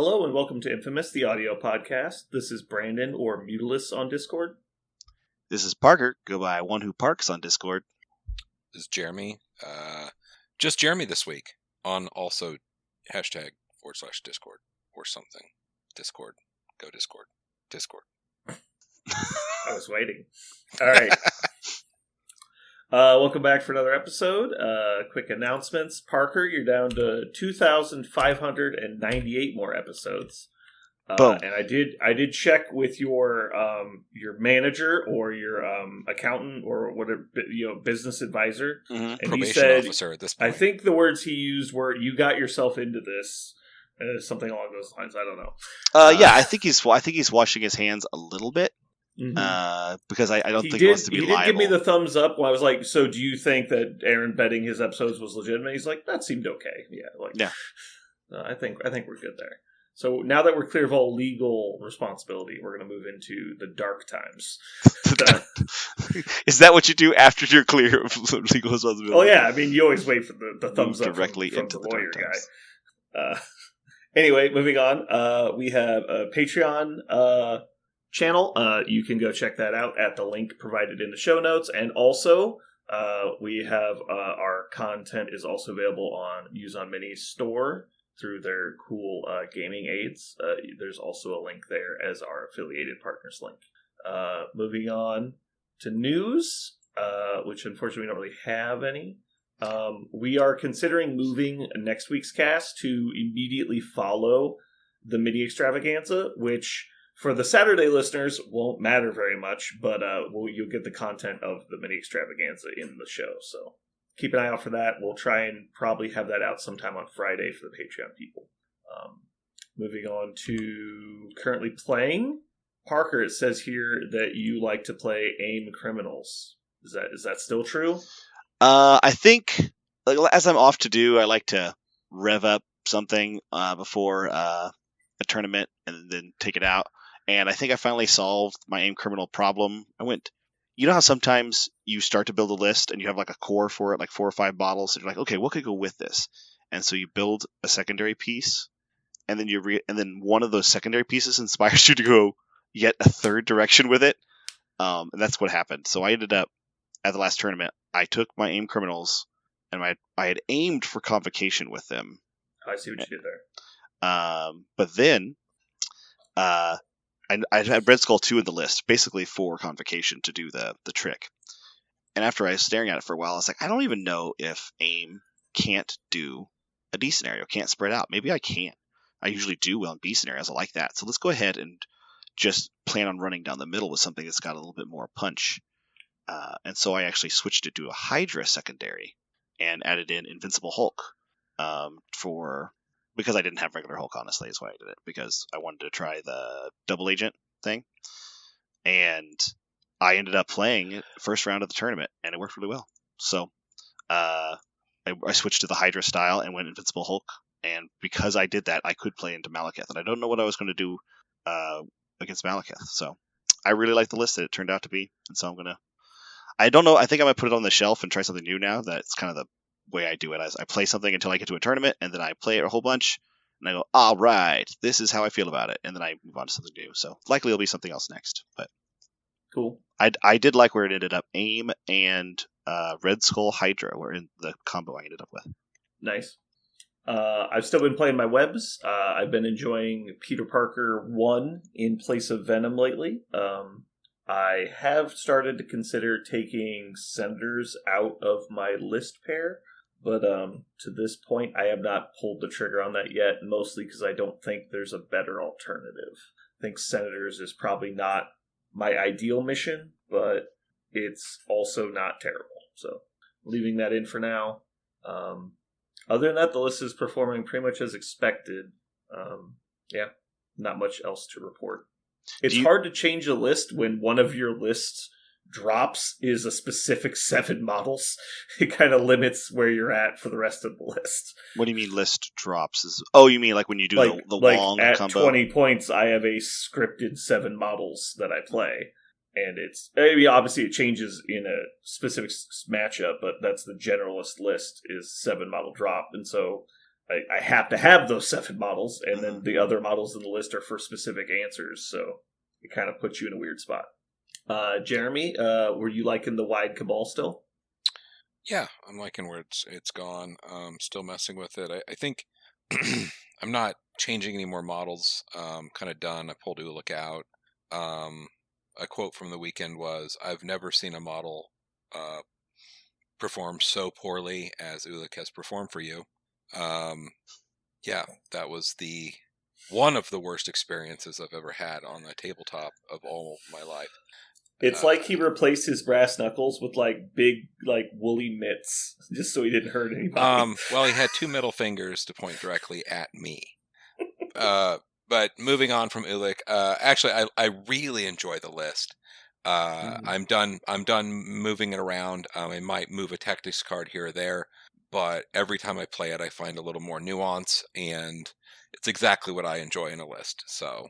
Hello and welcome to Infamous, the audio podcast. This is Brandon or Mutilus on Discord. This is Parker, go by One Who Parks on Discord. This is Jeremy. Just Jeremy this week on also #/Discord or something. Discord. Go Discord. Discord. I was waiting. All right. Welcome back for another episode. Quick announcements. Parker, you're down to 2,598 more episodes. Boom. And I did check with your manager or your accountant or whatever, business advisor, and Probation he said, officer at this point. I think the words he used were, "You got yourself into this," something along those lines. I don't know. Yeah, I think he's washing his hands a little bit. Mm-hmm. Because I don't think he wants to be liable. He did give me the thumbs up when I was like, "So do you think that Aaron betting his episodes was legitimate?" He's like, "That seemed okay." Yeah. I think we're good there. So now that we're clear of all legal responsibility, we're going to move into the dark times. Is that what you do after you're clear of legal responsibility? Oh yeah, I mean, you always wait for the thumbs up directly from into the the lawyer dark times. guy. Anyway, moving on. We have a Patreon channel. You can go check that out at the link provided in the show notes, and also we have our content is also available on Use on Mini's store through their cool gaming aids. There's also a link there as our affiliated partners link. Moving on to news, which unfortunately we don't really have any. We are considering moving next week's cast to immediately follow the mini extravaganza, which for the Saturday listeners won't matter very much, but you'll get the content of the mini extravaganza in the show. So keep an eye out for that. We'll try and probably have that out sometime on Friday for the Patreon people. Moving on to currently playing. Parker, it says here that you like to play AIM Criminals. Is that still true? I think, as I'm off to do, I like to rev up something before a tournament and then take it out. And I think I finally solved my AIM Criminal problem. You know how sometimes you start to build a list and you have like a core for it, like 4 or 5 bottles, and you're like, okay, what could go with this? And so you build a secondary piece, and then and then one of those secondary pieces inspires you to go yet a third direction with it. And that's what happened. So I ended up at the last tournament. I took my AIM Criminals, and I had aimed for Convocation with them. I see what you did there. But then I had Red Skull 2 in the list, basically for Convocation to do the trick. And after I was staring at it for a while, I was like, I don't even know if AIM can't do a D scenario, can't spread out. Maybe I can't. I usually do well in B scenarios. I like that. So let's go ahead and just plan on running down the middle with something that's got a little bit more punch. And so I actually switched it to a Hydra secondary and added in Invincible Hulk because I didn't have regular Hulk, honestly, is why I did it. Because I wanted to try the double agent thing. And I ended up playing first round of the tournament, and it worked really well. So I switched to the Hydra style and went Invincible Hulk. And because I did that, I could play into Malekith. And I don't know what I was going to do against Malekith. So I really like the list that it turned out to be. And so I don't know. I think I might put it on the shelf and try something new now. That's kind of the way I do it. I play something until I get to a tournament, and then I play it a whole bunch, and I go, all right, this is how I feel about it, and then I move on to something new. So likely it'll be something else next. But cool. I did like where it ended up. AIM and Red Skull Hydra were in the combo I ended up with. Nice. I've still been playing my webs. I've been enjoying Peter Parker 1 in place of Venom lately. I have started to consider taking Senators out of my list pair, but to this point, I have not pulled the trigger on that yet, mostly because I don't think there's a better alternative. I think Senators is probably not my ideal mission, but it's also not terrible. So, leaving that in for now. Other than that, the list is performing pretty much as expected. Not much else to report. It's hard to change a list when one of your lists drops is a specific 7 models. It kind of limits where you're at for the rest of the list. What do you mean list drops? You mean like when you do the long at combo? At 20 points, I have a scripted 7 models that I play. And obviously it changes in a specific matchup, but that's the generalist list is 7 model drop. And so I have to have those 7 models, and then the other models in the list are for specific answers, so it kind of puts you in a weird spot. Jeremy, were you liking the wide Cabal still? Yeah, I'm liking where it's gone. Still messing with it. I think I'm not changing any more models. Kind of done. I pulled Ulick out. A quote from the weekend was, "I've never seen a model perform so poorly as Ulick has performed for you." Yeah, that was one of the worst experiences I've ever had on a tabletop of all my life. It's like he replaced his brass knuckles with like big, like woolly mitts, just so he didn't hurt anybody. Well, he had 2 middle fingers to point directly at me. But moving on from Ulick, actually, I really enjoy the list. I'm done moving it around. I might move a tactics card here or there, but every time I play it, I find a little more nuance, and it's exactly what I enjoy in a list. So,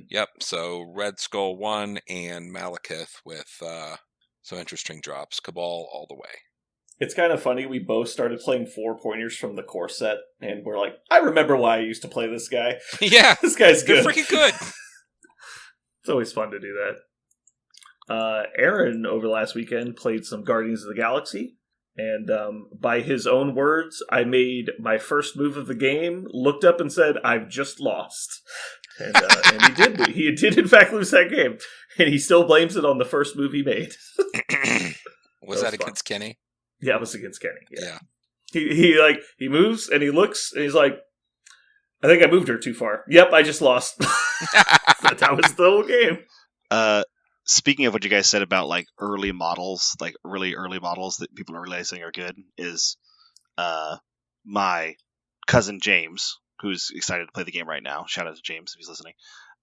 yep. So Red Skull 1 and Malekith with some interesting drops. Cabal all the way. It's kind of funny. We both started playing 4-pointers from the core set, and we're like, I remember why I used to play this guy. Yeah, this guy's good. They're freaking good. It's always fun to do that. Aaron, over the last weekend, played some Guardians of the Galaxy. And by his own words, I made my first move of the game, looked up and said, I've just lost. And he did. He did, in fact, lose that game. And he still blames it on the first move he made. Was that against Kenny? Yeah, it was against Kenny. Yeah. He moves and he looks and he's like, I think I moved her too far. Yep, I just lost. That was the whole game. Speaking of what you guys said about like early models, like really early models that people are realizing are good, is my cousin James, who's excited to play the game right now. Shout out to James if he's listening.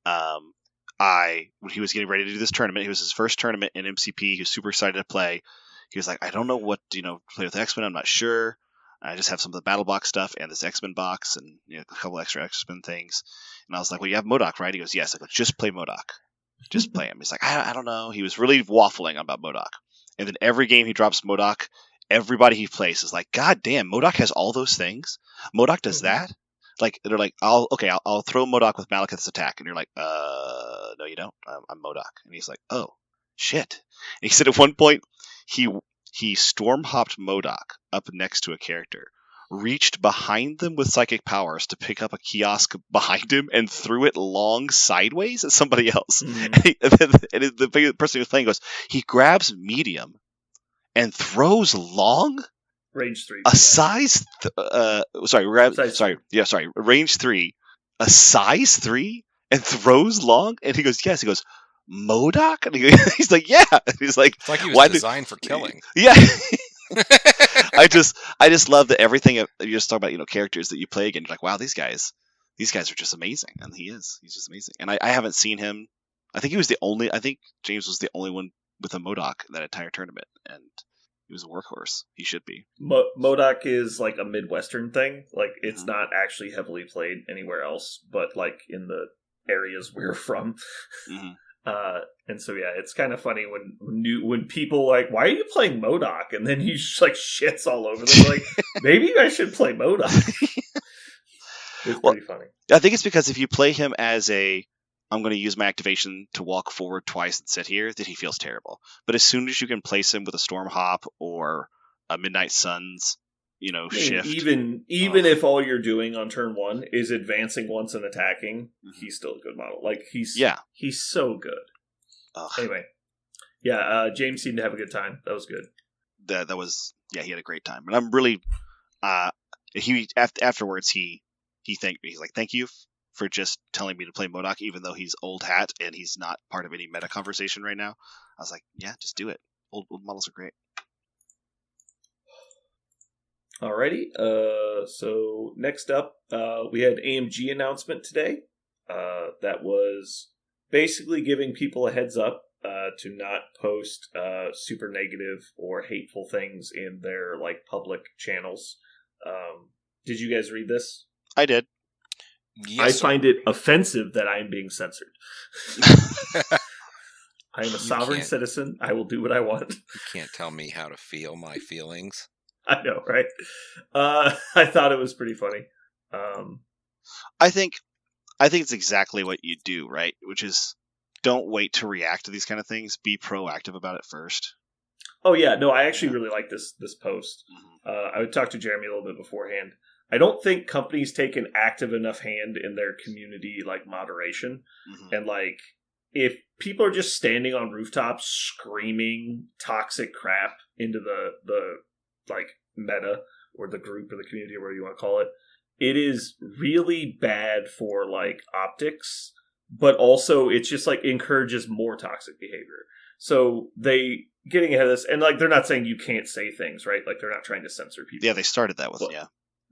When he was getting ready to do this tournament, it was his first tournament in MCP. He was super excited to play. He was like, I don't know what play with X-Men. I'm not sure. I just have some of the battle box stuff and this X-Men box and a couple extra X-Men things. And I was like, well, you have MODOK, right? He goes, yes. I go, just play MODOK. Just play him. He's like, I don't know. He was really waffling about MODOK. And then every game he drops MODOK, everybody he plays is like, God damn, MODOK has all those things? MODOK does that? Like, they're like, I'll throw MODOK with Malekith's attack. And you're like, no, you don't. I'm MODOK. And he's like, oh, shit. And he said at one point, he storm hopped MODOK up next to a character, reached behind them with psychic powers to pick up a kiosk behind him and threw it long sideways at somebody else. And the person who was playing goes, he grabs medium and throws long? Range 3. A size... range 3. A size 3? And throws long? And he goes, yes. He goes, MODOK? And he's like, yeah. And he's like, it's like he was designed for killing. Yeah. I just love that everything you just talk about, characters that you play again. You're like, wow, these guys are just amazing, and he's just amazing. And I haven't seen him. I think James was the only one with a MODOK that entire tournament, and he was a workhorse. He should be. MODOK is like a Midwestern thing. Like it's not actually heavily played anywhere else, but like in the areas we're from. And so yeah, it's kind of funny when people like, why are you playing MODOK? And then he just like shits all over them. Like, maybe I should play MODOK. It's pretty funny. I think it's because if you play him as I'm going to use my activation to walk forward twice and sit here, that he feels terrible. But as soon as you can place him with a Storm Hop or a Midnight Suns, shift. Even if all you're doing on turn 1 is advancing once and attacking, he's still a good model. Like he's so good. Anyway, James seemed to have a good time. That was good. That was he had a great time, and I'm really afterwards he thanked me. He's like, thank you for just telling me to play MODOK, even though he's old hat and he's not part of any meta conversation right now. I was like, yeah, just do it. Old models are great. Alrighty, so next up, we had AMG announcement today. That was basically giving people a heads up to not post super negative or hateful things in their like public channels. Did you guys read this? I did. Yes, I find it offensive that I am being censored. I am a sovereign citizen. I will do what I want. You can't tell me how to feel my feelings. I know, right? I thought it was pretty funny. I think it's exactly what you do, right? Which is don't wait to react to these kind of things. Be proactive about it first. Oh yeah, no, I actually really like this post. I would talk to Jeremy a little bit beforehand. I don't think companies take an active enough hand in their community like moderation, and like if people are just standing on rooftops screaming toxic crap into the like meta or the group or the community or whatever you want to call it, it is really bad for like optics, but also it's just like encourages more toxic behavior. So they getting ahead of this, and like they're not saying you can't say things, right? Like they're not trying to censor people. Yeah, they started that with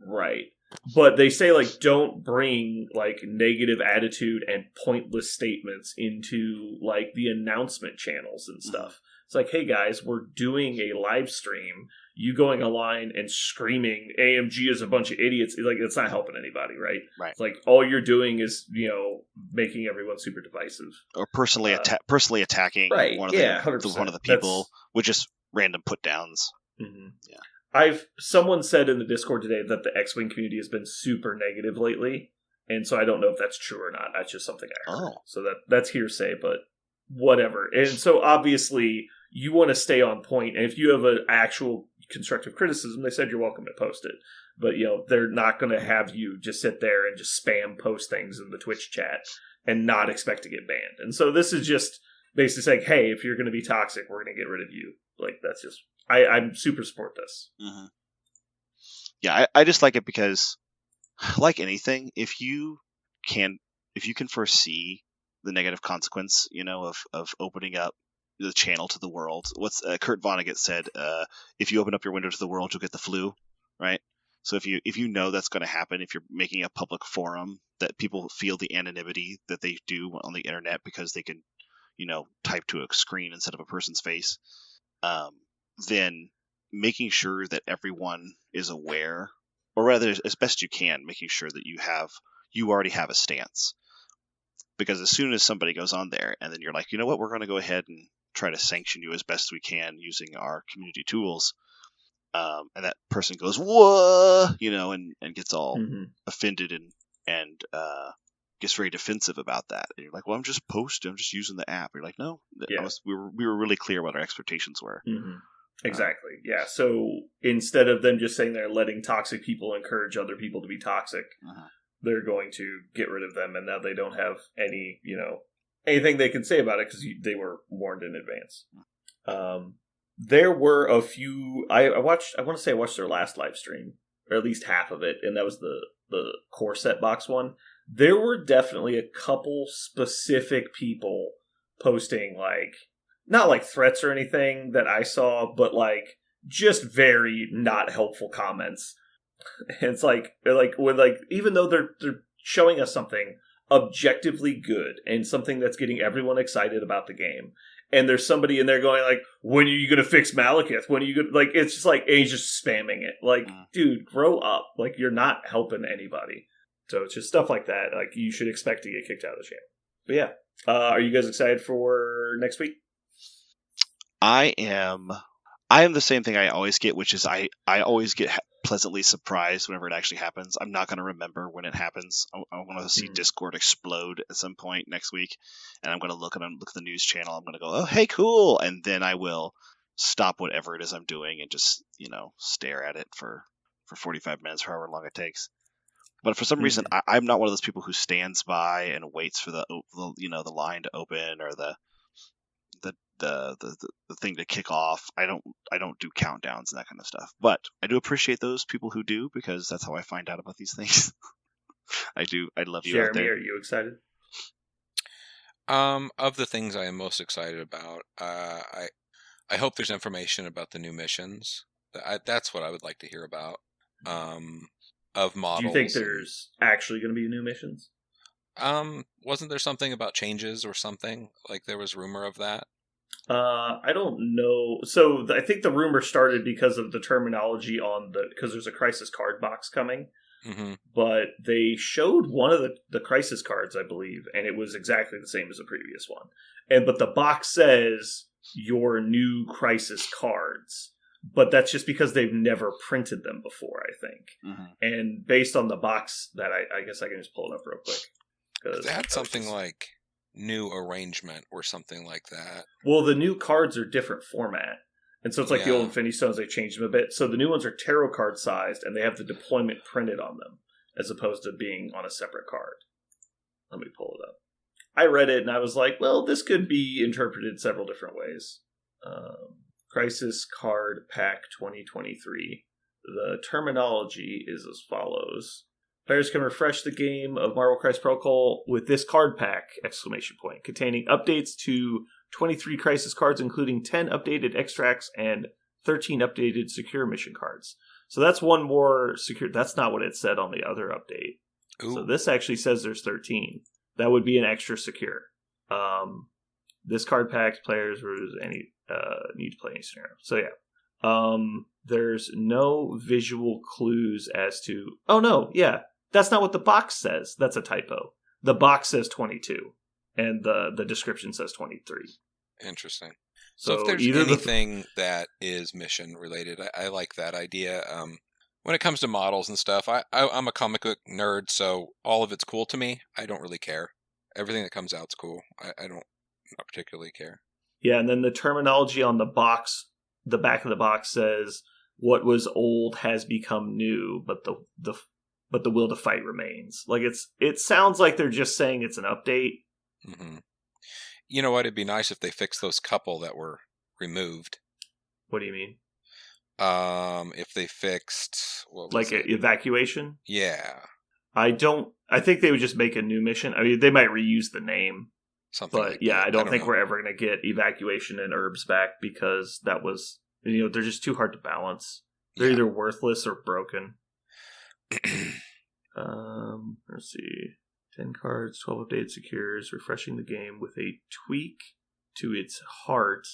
right. But they say like don't bring like negative attitude and pointless statements into like the announcement channels and stuff. It's like, hey guys, we're doing a live stream. You going online and screaming AMG is a bunch of idiots, like it's not helping anybody, right? Right. It's like all you're doing is making everyone super divisive or personally attacking one of the people with just random put downs. Yeah. Someone said in the Discord today that the X-Wing community has been super negative lately, and so I don't know if that's true or not. That's just something I heard. So that's hearsay, but whatever. And so obviously you want to stay on point, and if you have an actual constructive criticism, they said you're welcome to post it. But they're not going to have you just sit there and just spam post things in the Twitch chat and not expect to get banned. And so this is just basically saying, hey, if you're going to be toxic, we're going to get rid of you. Like that's just I'm super support this. Yeah, I just like it because, like anything, if you can foresee the negative consequence, of opening up the channel to the world. What's Kurt Vonnegut said? If you open up your window to the world, you'll get the flu, right? So if you know that's going to happen, if you're making a public forum that people feel the anonymity that they do on the internet because they can, type to a screen instead of a person's face, then making sure that everyone is aware, or rather, as best you can, making sure that you already have a stance. Because as soon as somebody goes on there and then you're like, you know what, we're going to go ahead and try to sanction you as best we can using our community tools, and that person goes, whoa, and gets all offended and gets very defensive about that. And you're like, well, I'm just using the app. You're like, no, we were really clear what our expectations were. Exactly. Yeah. So instead of them just saying they're letting toxic people encourage other people to be toxic, they're going to get rid of them, and now they don't have any, anything they can say about it because they were warned in advance. There were a few. I want to say I watched their last live stream, or at least half of it, and that was the core set box one. There were definitely a couple specific people posting not like threats or anything that I saw, but like just very not helpful comments. And it's like even though they're showing us something objectively good and something that's getting everyone excited about the game, and there's somebody in there going like, when are you going to fix Malekith? When are you going to, like, it's just like, and he's just spamming it. Like, dude, grow up. Like, you're not helping anybody. So it's just stuff like that. Like, you should expect to get kicked out of the channel. But yeah. Are you guys excited for next week? I am the same thing I always get, which is I always get pleasantly surprised whenever it actually happens. I'm not going to remember when it happens. I want to see Discord explode at some point next week, and I'm going to look at the news channel. I'm going to go, oh, hey, cool, and then I will stop whatever it is I'm doing and just stare at it for 45 minutes, however long it takes. But for some reason, I'm not one of those people who stands by and waits for the line to open or the thing to kick off. I don't do countdowns and that kind of stuff. But I do appreciate those people who do, because that's how I find out about these things. I do. I love you. Jeremy, out there. Are you excited? Of the things I am most excited about, I hope there's information about the new missions. That's what I would like to hear about. Of models. Do you think there's actually going to be new missions? Wasn't there something about changes or something? Like there was rumor of that? I don't know. So I think the rumor started because of the terminology because there's a crisis card box coming. But they showed one of the crisis cards, I believe, and it was exactly the same as the previous one. But the box says your new crisis cards. but that's just because they've never printed them before, I think. Mhm. And based on the box that I guess I can just pull it up real quick. They had something like new arrangement or something like that. Well, the new cards are different format. And so it's like the Yeah. old Infinity Stones, they changed them a bit. So the new ones are tarot card sized, and they have the deployment printed on them, as opposed to being on a separate card. Let me pull it up. I read it, and I was like, well, this could be interpreted several different ways. Crisis Card Pack 2023. The terminology is as follows. Players can refresh the game of Marvel Crisis Protocol with this card pack, ! Containing updates to 23 Crisis cards, including 10 updated extracts and 13 updated secure mission cards. So that's one more secure. That's not what it said on the other update. Ooh. So this actually says there's 13. That would be an extra secure. This card packs players versus any need to play any scenario. So yeah. There's no visual clues as to... Oh no, yeah. That's not what the box says. That's a typo. The box says 22. And the description says 23. Interesting. So if there's anything that is mission related, I like that idea. When it comes to models and stuff, I'm a comic book nerd, so all of it's cool to me. I don't really care. Everything that comes out's cool. I don't not particularly care. Yeah, and then the terminology on the box, the back of the box says, "What was old has become new, but the will to fight remains." Like it sounds like they're just saying it's an update. Mm-hmm. You know what? It'd be nice if they fixed those couple that were removed. What do you mean? If they fixed evacuation? Yeah. I think they would just make a new mission. I mean, they might reuse the name. Something but like yeah, that. I don't think we're ever going to get evacuation and herbs back because that was, they're just too hard to balance. They're either worthless or broken. Let's see. 10 cards, 12 updated secures, refreshing the game with a tweak to its heart.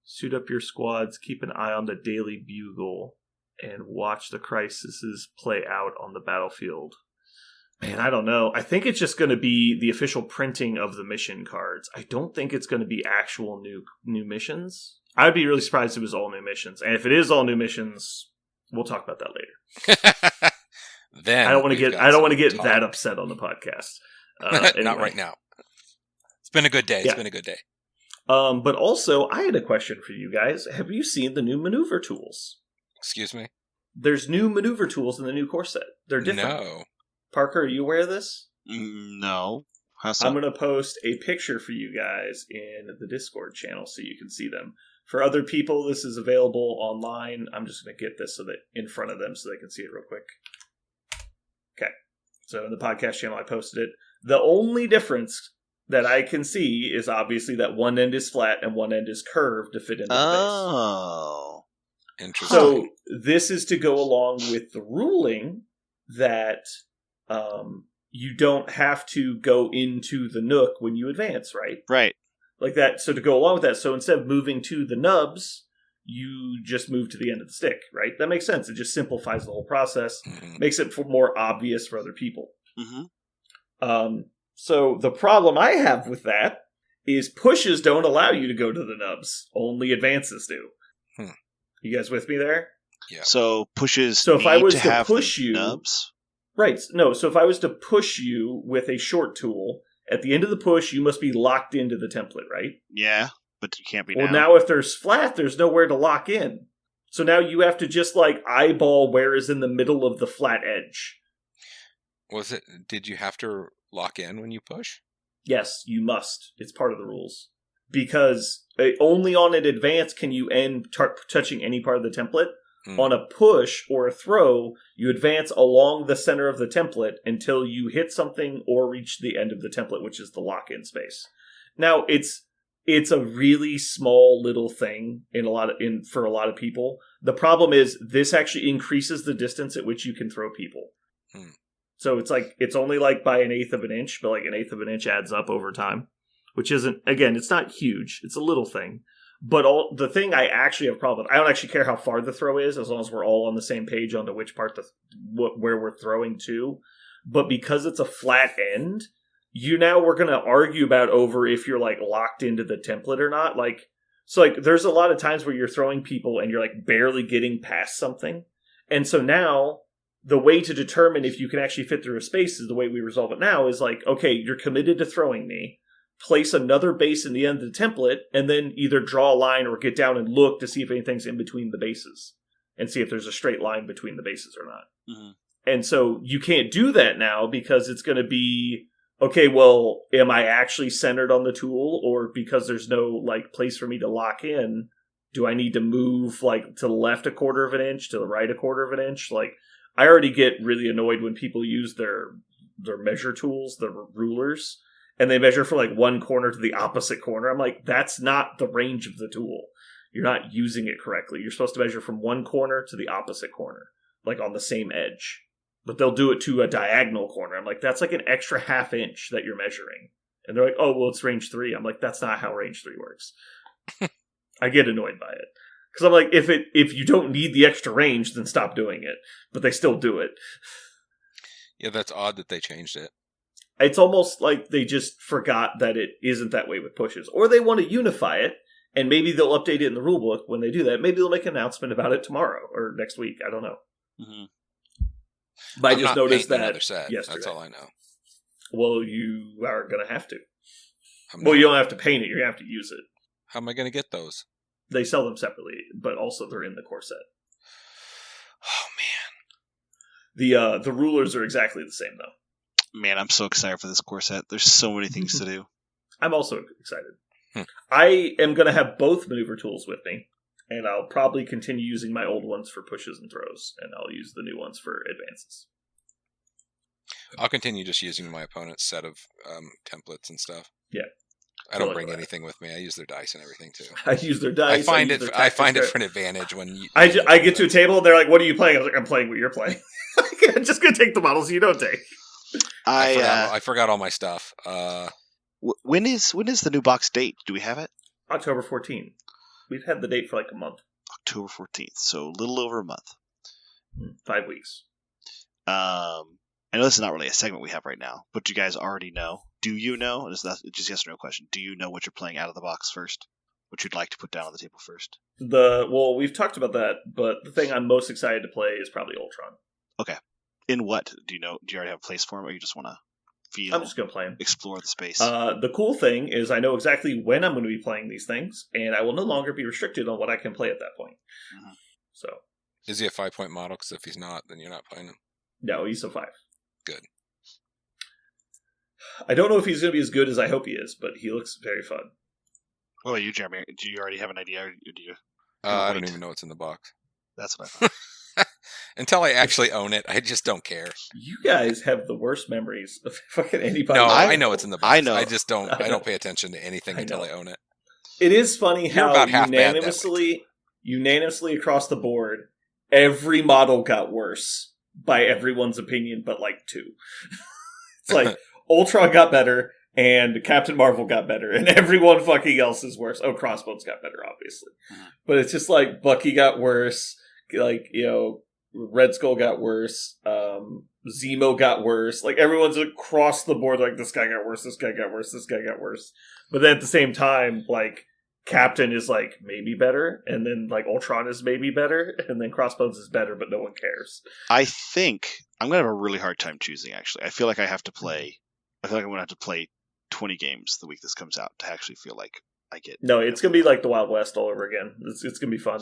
Suit up your squads, keep an eye on the Daily Bugle, and watch the crises play out on the battlefield. Man, I don't know. I think it's just going to be the official printing of the mission cards. I don't think it's going to be actual new missions. I'd be really surprised if it was all new missions. And if it is all new missions, we'll talk about that later. Then I don't want to get that upset on the podcast. Anyway. Not right now. It's been a good day. It's been a good day. But also, I had a question for you guys. Have you seen the new maneuver tools? Excuse me? There's new maneuver tools in the new core set. They're different. No. Parker, are you aware of this? No. How so? I'm going to post a picture for you guys in the Discord channel so you can see them. For other people, this is available online. I'm just going to get this in front of them so they can see it real quick. Okay. So in the podcast channel, I posted it. The only difference that I can see is obviously that one end is flat and one end is curved to fit into the base. Oh. Interesting. So this is to go along with the ruling that you don't have to go into the nook when you advance, right? Right. Like that. So to go along with that, so instead of moving to the nubs, you just move to the end of the stick, right? That makes sense. It just simplifies the whole process, makes it more obvious for other people. Mm-hmm. So the problem I have with that is pushes don't allow you to go to the nubs. Only advances do. You guys with me there? Yeah. So pushes. So if I was to push you, nubs. Right. No. So if I was to push you with a short tool, at the end of the push, you must be locked into the template, right? Yeah, but you can't be. Well, now if there's flat, there's nowhere to lock in. So now you have to just eyeball where is in the middle of the flat edge. Did you have to lock in when you push? Yes, you must. It's part of the rules. Because only on an advance can you end touching any part of the template. On a push or a throw, you advance along the center of the template until you hit something or reach the end of the template, which is the lock-in space. Now, it's a really small little thing for a lot of people. The problem is this actually increases the distance at which you can throw people. So it's only by an eighth of an inch, but an eighth of an inch adds up over time, which isn't, again, it's not huge. It's a little thing. But the thing I actually have a problem with, I don't actually care how far the throw is, as long as we're all on the same page on to which part where we're throwing to. But because it's a flat end, we're going to argue about over if you're locked into the template or not. So like there's a lot of times where you're throwing people and you're like barely getting past something. And so now the way to determine if you can actually fit through a space is the way we resolve it now is like, okay, you're committed to throwing me. Place another base in the end of the template, and then either draw a line or get down and look to see if anything's in between the bases. And see if there's a straight line between the bases or not. Mm-hmm. And so you can't do that now because it's going to be, okay, well, am I actually centered on the tool? Or because there's no like place for me to lock in, do I need to move like to the left a quarter of an inch, to the right a quarter of an inch? Like, I already get really annoyed when people use their measure tools, the rulers, and they measure from like one corner to the opposite corner. I'm like, that's not the range of the tool. You're not using it correctly. You're supposed to measure from one corner to the opposite corner, like on the same edge. But they'll do it to a diagonal corner. I'm like, that's like an extra half inch that you're measuring. And they're like, oh, well, it's range 3. I'm like, that's not how range 3 works. I get annoyed by it. Because I'm like, if you don't need the extra range, then stop doing it. But they still do it. Yeah, that's odd that they changed it. It's almost like they just forgot that it isn't that way with pushes. Or they want to unify it. And maybe they'll update it in the rulebook when they do that. Maybe they'll make an announcement about it tomorrow or next week. I don't know. Mm-hmm. But I'm I just not noticed painting that another set. yesterday. That's all I know. Well, you are going to have to. Well, you don't have to paint it. You're going to have to use it. How am I going to get those? They sell them separately, but also they're in the core set. Oh, man. The rulers are exactly the same, though. Man, I'm so excited for this core set. There's so many things to do. I'm also excited. I am going to have both maneuver tools with me, and I'll probably continue using my old ones for pushes and throws, and I'll use the new ones for advances. I'll continue just using my opponent's set of templates and stuff. Yeah. I don't bring anything with me. I use their dice and everything too. I use their dice. I find it for an advantage when you. I get to a table and they're like, "What are you playing?" I was like, "I'm playing what you're playing." I'm just gonna take the models you don't take. I forgot all my stuff. When is the new box date? Do we have it? October 14th. We've had the date for like a month. October 14th, so a little over a month. 5 weeks. I know this is not really a segment we have right now, but you guys already know. Do you know? It's just yes or no question. Do you know what you're playing out of the box first? What you'd like to put down on the table first? Well, we've talked about that, but the thing I'm most excited to play is probably Ultron. Okay. In what? Do you know? Do you already have a place for him, or you just want to feel? I'm just going to play him. Explore the space. The cool thing is I know exactly when I'm going to be playing these things, and I will no longer be restricted on what I can play at that point. Mm-hmm. So, is he a 5-point model? Because if he's not, then you're not playing him. No, he's a 5. Good. I don't know if he's going to be as good as I hope he is, but he looks very fun. What about you, Jeremy? Do you already have an idea? Or do you? I don't even know what's in the box. That's what I thought. Until I actually own it, I just don't care. You guys have the worst memories of fucking anybody. No, I know it's in the box. I know. I just don't. I don't pay attention to anything until I own it. It is funny how about half unanimously across the board, every model got worse by everyone's opinion, but like 2. It's like Ultron got better and Captain Marvel got better, and everyone fucking else is worse. Oh, Crossbones got better, obviously, but it's just like Bucky got worse. Like, you know, Red Skull got worse. Zemo got worse. Like, everyone's across the board like, this guy got worse, this guy got worse, this guy got worse. But then at the same time, like, Captain is like maybe better, and then like Ultron is maybe better, and then Crossbones is better, but no one cares. I think I'm gonna have a really hard time choosing. Actually, I feel like I have to play. I feel like I'm gonna have to play 20 games the week this comes out to actually feel like I get. No, it's gonna be like the Wild West all over again. It's gonna be fun.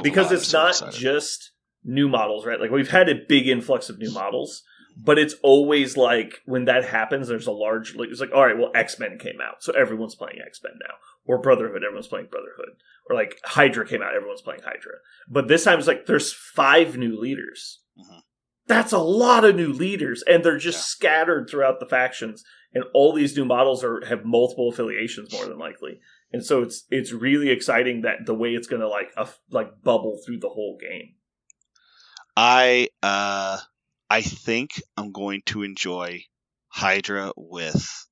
Because it's not excited. just new models, right? Like, we've had a big influx of new models, but it's always like when that happens, there's a large. Like, it's like, all right, well, X-Men came out, so everyone's playing X-Men now, or Brotherhood, everyone's playing Brotherhood, or like Hydra came out, everyone's playing Hydra. But this time it's like there's 5 new leaders. Mm-hmm. That's a lot of new leaders, and they're just scattered throughout the factions. And all these new models have multiple affiliations, more than likely. And so it's really exciting that the way it's going to like bubble through the whole game. I think I'm going to enjoy Hydra with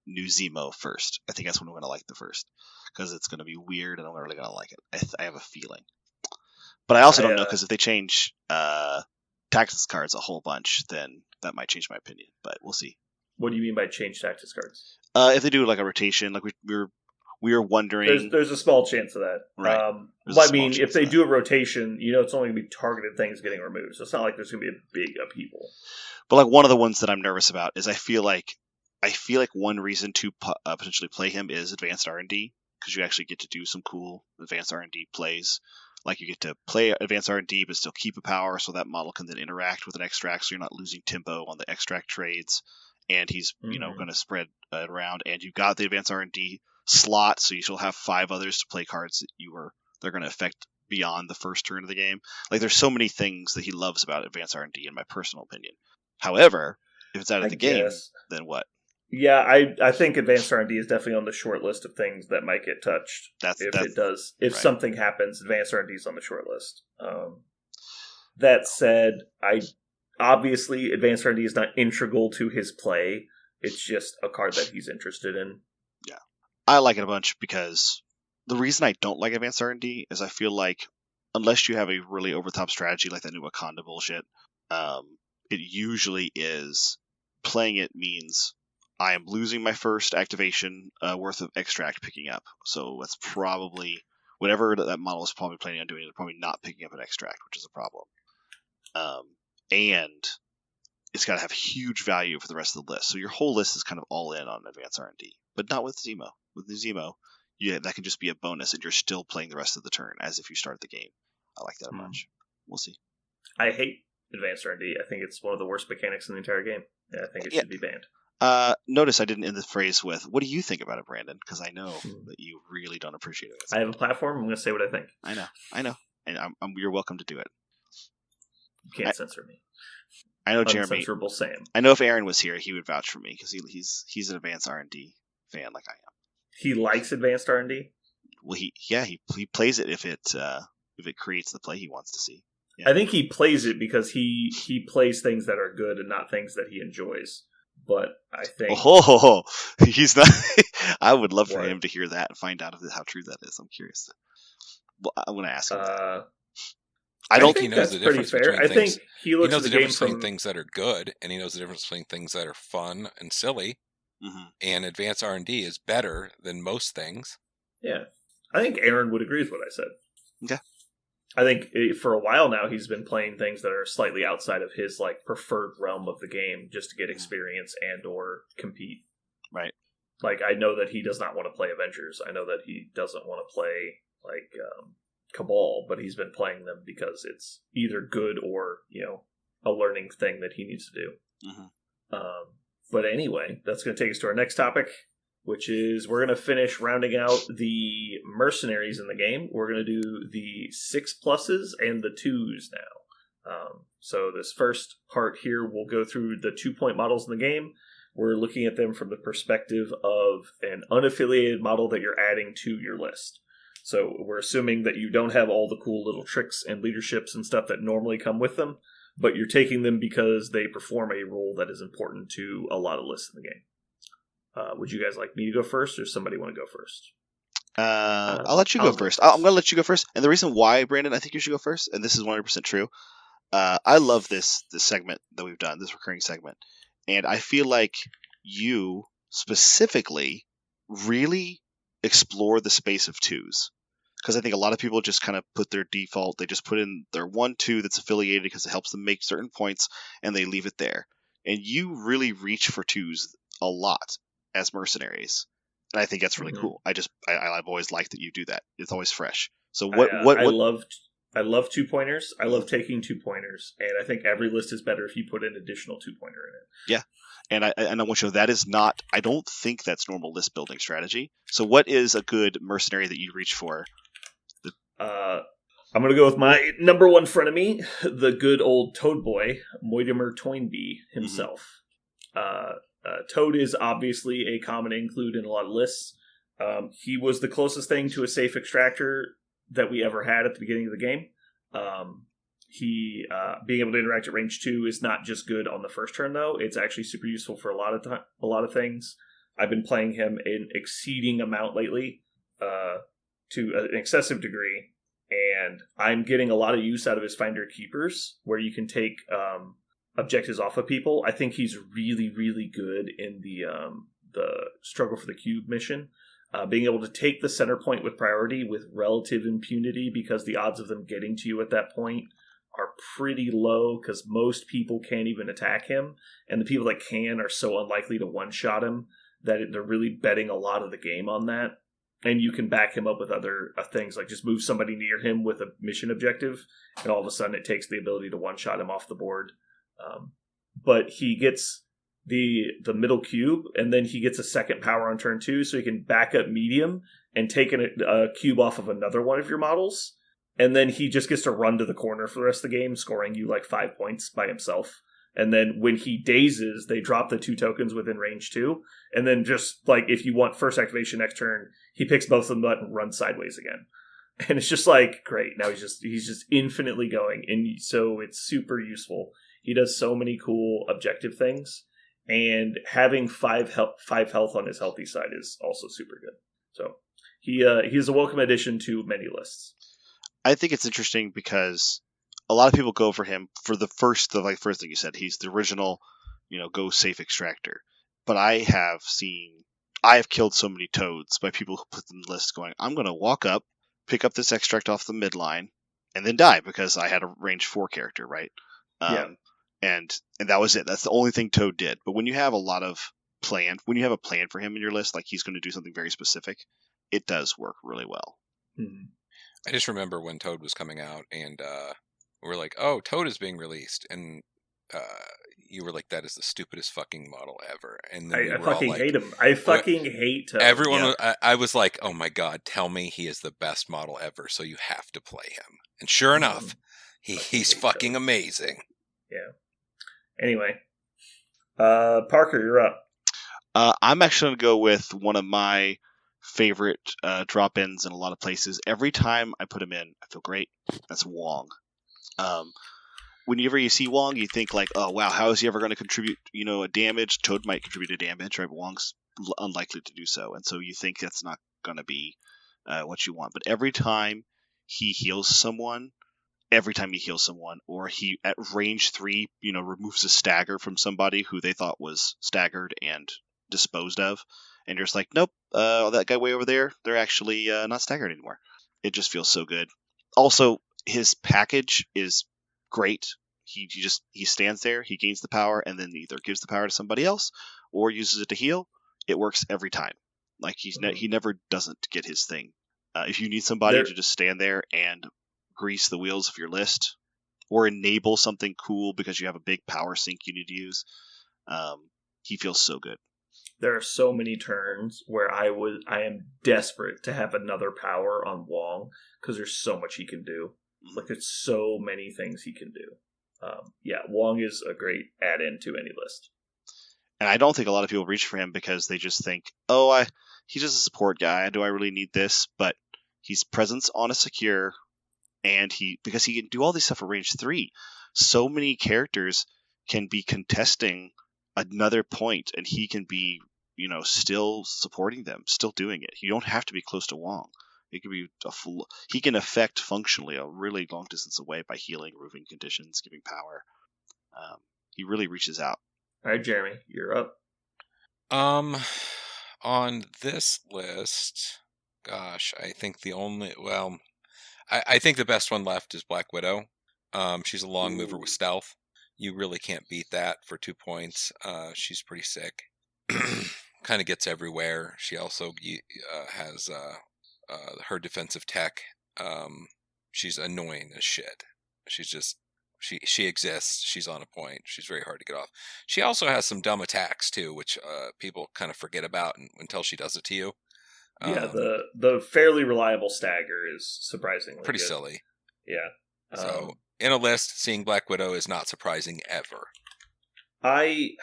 New Zemo first. I think that's when I'm going to like the first, because it's going to be weird and I'm really going to like it. I have a feeling, but I also don't know, because if they change tactics cards a whole bunch, then that might change my opinion. But we'll see. What do you mean by change tactics cards? If they do like a rotation, like we were we are wondering. There's a small chance of that. Right. But I mean, if they do a rotation, it's only going to be targeted things getting removed. So it's not like there's going to be a big upheaval. But like one of the ones that I'm nervous about is I feel like one reason to potentially play him is advanced R&D, because you actually get to do some cool advanced R&D plays. Like you get to play advanced R&D but still keep a power, so that model can then interact with an extract, so you're not losing tempo on the extract trades. And he's going to spread it around, and you've got the advanced R&D slot, so you still have 5 others to play cards that they're going to affect beyond the first turn of the game. Like there's so many things that he loves about advanced R&D, in my personal opinion. However, if it's out of the game, then what? Yeah, I think advanced R&D is definitely on the short list of things that might get touched. If something happens, advanced R&D is on the short list. That said, obviously advanced R&D is not integral to his play. It's just a card that he's interested in. Yeah, I like it a bunch because the reason I don't like advanced R&D is I feel like unless you have a really over the top strategy like that new Wakanda bullshit, it usually is playing it means I am losing my first activation worth of extract picking up. So that's probably whatever that model is probably planning on doing. They're probably not picking up an extract, which is a problem. And it's got to have huge value for the rest of the list. So your whole list is kind of all in on advanced R&D, but not with Zemo. With the Zemo, that can just be a bonus, and you're still playing the rest of the turn as if you started the game. I like that a bunch. We'll see. I hate advanced R&D. I think it's one of the worst mechanics in the entire game. And I think it should be banned. Notice I didn't end the phrase with, what do you think about it, Brandon? Because I know that you really don't appreciate it. I have a platform. I'm going to say what I think. I know. And you're welcome to do it. You can't censor me. I know Jeremy. Uncensorable Sam. I know if Aaron was here, he would vouch for me because he's an advanced R&D fan like I am. He likes advanced R&D? Well, he plays it if it creates the play he wants to see. Yeah. I think he plays it because he plays things that are good and not things that he enjoys. But I think he's not. I would love for him to hear that and find out how true that is. I'm curious. Well, I'm going to ask him. I don't think he knows the difference between things. I think he looks knows at the difference between things that are good, and he knows the difference between things that are fun and silly. Mm-hmm. And advanced R&D is better than most things. Yeah, I think Aaron would agree with what I said. Okay. I think for a while now he's been playing things that are slightly outside of his preferred realm of the game, just to get experience and or compete. Right. Like I know that he does not want to play Avengers. I know that he doesn't want to play Cabal, but he's been playing them because it's either good or a learning thing that he needs to do. Mm-hmm. But anyway, that's going to take us to our next topic, which is we're going to finish rounding out the mercenaries in the game. We're going to do the 6+ and the 2s now. So this first part here, we'll go through the 2-point models in the game. We're looking at them from the perspective of an unaffiliated model that you're adding to your list. So we're assuming that you don't have all the cool little tricks and leaderships and stuff that normally come with them, but you're taking them because they perform a role that is important to a lot of lists in the game. Would you guys like me to go first, or somebody want to go first? I'll let you go first. I'm going to let you go first. And the reason why, Brandon, I think you should go first, and this is 100% true, I love this segment that we've done, this recurring segment. And I feel like you specifically really explore the space of 2s. Because I think a lot of people just kind of put their default, they just put in their 1-2 that's affiliated because it helps them make certain points, and they leave it there. And you really reach for 2s a lot as mercenaries. And I think that's really cool. I've always liked that you do that. It's always fresh. So I love 2-pointers. I love taking 2-pointers, and I think every list is better if you put an additional 2-pointer in it. Yeah. And I want you to know that is not, I don't think that's normal list building strategy. So what is a good mercenary that you reach for? I'm going to go with my number one frenemy, the good old Toad Boy, Mortimer Toynbee himself. Toad is obviously a common include in a lot of lists. He was the closest thing to a safe extractor that we ever had at the beginning of the game. He being able to interact at range 2 is not just good on the first turn, though. It's actually super useful for a lot of things. I've been playing him in exceeding amount lately, to an excessive degree, and I'm getting a lot of use out of his Finder Keepers, where you can take objectives off of people. I think he's really, really good in the Struggle for the Cube mission. being able to take the center point with priority with relative impunity, because the odds of them getting to you at that point are pretty low, because most people can't even attack him, and the people that can are so unlikely to one-shot him that they're really betting a lot of the game on that. And you can back him up with other things, like just move somebody near him with a mission objective, and all of a sudden it takes the ability to one-shot him off the board. But he gets the middle cube, and then he gets a second power on turn 2, so he can back up medium and take a cube off of another one of your models, and then he just gets to run to the corner for the rest of the game, scoring you like 5 points by himself. And then when he dazes, they drop the 2 tokens within range 2, and then just like if you want first activation next turn, he picks both of them up and runs sideways again. And it's just like, great, now he's just infinitely going, and so it's super useful. He does so many cool objective things, and having 5 health on his healthy side is also super good. So he's a welcome addition to many lists. I think it's interesting because a lot of people go for him for the first thing you said. He's the original, go safe extractor. But I have killed so many toads by people who put them in the list going, I'm going to walk up, pick up this extract off the midline, and then die because I had a range 4 character, right? Yeah. And that was it. That's the only thing Toad did. But when you have a plan for him in your list, like he's going to do something very specific, it does work really well. Mm-hmm. I just remember when Toad was coming out, and we're like, "Oh, Toad is being released," and you were like, "That is the stupidest fucking model ever." And then I fucking hate him. I fucking hate Toad. Everyone, I was like, "Oh my god, tell me he is the best model ever!" So you have to play him. And sure enough, he's fucking Toad. Amazing. Yeah. Anyway, Parker, you're up. I'm actually going to go with one of my favorite drop-ins in a lot of places. Every time I put him in, I feel great. That's Wong. Whenever you see Wong, you think like, oh wow, how is he ever going to contribute, a damage? Toad might contribute a damage, right? But Wong's unlikely to do so, and so you think that's not going to be what you want. But every time he heals someone, or he at range 3, removes a stagger from somebody who they thought was staggered and disposed of, and you're just like, nope, that guy way over there, they're actually not staggered anymore. It just feels so good. Also, his package is great. He stands there, he gains the power, and then either gives the power to somebody else or uses it to heal. It works every time. Like he never doesn't get his thing. If you need somebody to just stand there and grease the wheels of your list, or enable something cool because you have a big power sink you need to use, he feels so good. There are so many turns where I am desperate to have another power on Wong, because there's so much he can do. Like, there's so many things he can do. Wong is a great add-in to any list. And I don't think a lot of people reach for him because they just think, he's just a support guy. Do I really need this? But he's presence on a secure, and because he can do all this stuff at range 3. So many characters can be contesting another point, and he can be, still supporting them, still doing it. You don't have to be close to Wong. It could be he can affect functionally a really long distance away by healing, roofing conditions, giving power. He really reaches out. All right, Jeremy, you're up. On this list, gosh, I think I think the best one left is Black Widow. She's a long mover with stealth. You really can't beat that for 2 points. She's pretty sick. Kind of gets everywhere. She also has her defensive tech. She's annoying as shit. She's just she exists. She's on a point. She's very hard to get off. She also has some dumb attacks too, which people kind of forget about until she does it to you. Yeah, the fairly reliable stagger is surprisingly pretty good. Silly. Yeah. So in a list, seeing Black Widow is not surprising ever. I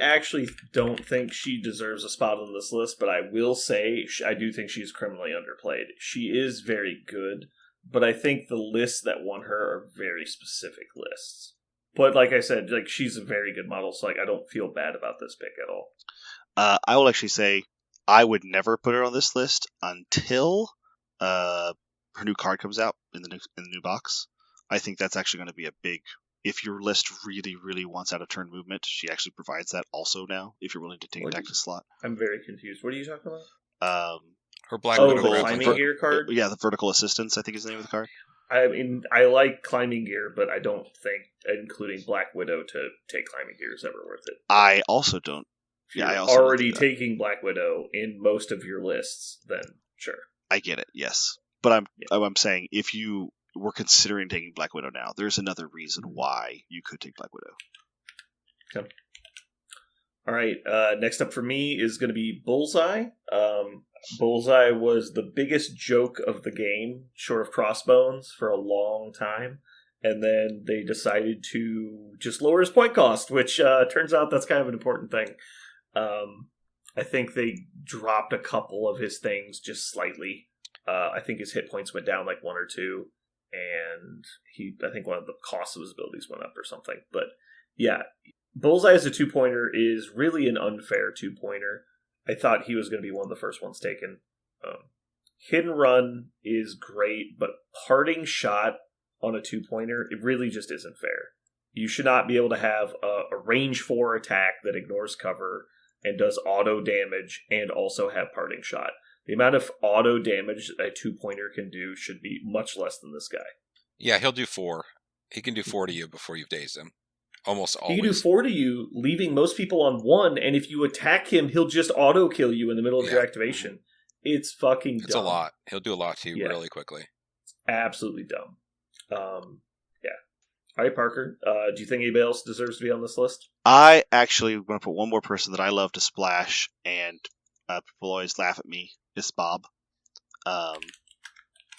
actually don't think she deserves a spot on this list, but I will say I do think she's criminally underplayed. She is very good, but I think the lists that won her are very specific lists. But like I said, like, she's a very good model, so like I don't feel bad about this pick at all. I will actually say I would never put her on this list until her new card comes out in the new box. I think that's actually going to be a big. If your list really, really wants out of turn movement, she actually provides that also now, if you're willing to take a Tactus slot. I'm very confused. What are you talking about? Her Black Oh, Widow the grappling climbing gear card? Yeah, the vertical assistance, I think is the name of the card. I mean, I like climbing gear, but I don't think including Black Widow to take climbing gear is ever worth it. I also don't. If you're I also don't already do that. taking Black Widow in most of your lists, then sure. I get it, yes. But I'm saying if you were considering taking Black Widow now, there's another reason why you could take Black Widow. Okay. All right. Next up for me is going to be Bullseye. Bullseye was the biggest joke of the game, short of Crossbones, for a long time. And then they decided to just lower his point cost, which turns out that's kind of an important thing. I think they dropped a couple of his things just slightly. I think his hit points went down like 1 or 2. And I think one of the costs of his abilities went up or something. But yeah, Bullseye as a 2-pointer is really an unfair 2-pointer. I thought he was going to be one of the first ones taken. Hit and Run is great, but parting shot on a 2-pointer, it really just isn't fair. You should not be able to have a range 4 attack that ignores cover and does auto damage and also have parting shot. The amount of auto damage a 2-pointer can do should be much less than this guy. Yeah, he'll do 4. He can do 4 to you before you've dazed him. Almost always. He can do 4 to you, leaving most people on 1, and if you attack him, he'll just auto kill you in the middle of your activation. It's fucking dumb. It's a lot. He'll do a lot to you really quickly. Absolutely dumb. Yeah. All right, Parker. Do you think anybody else deserves to be on this list? I actually want to put one more person that I love to splash, and people always laugh at me. It's Bob.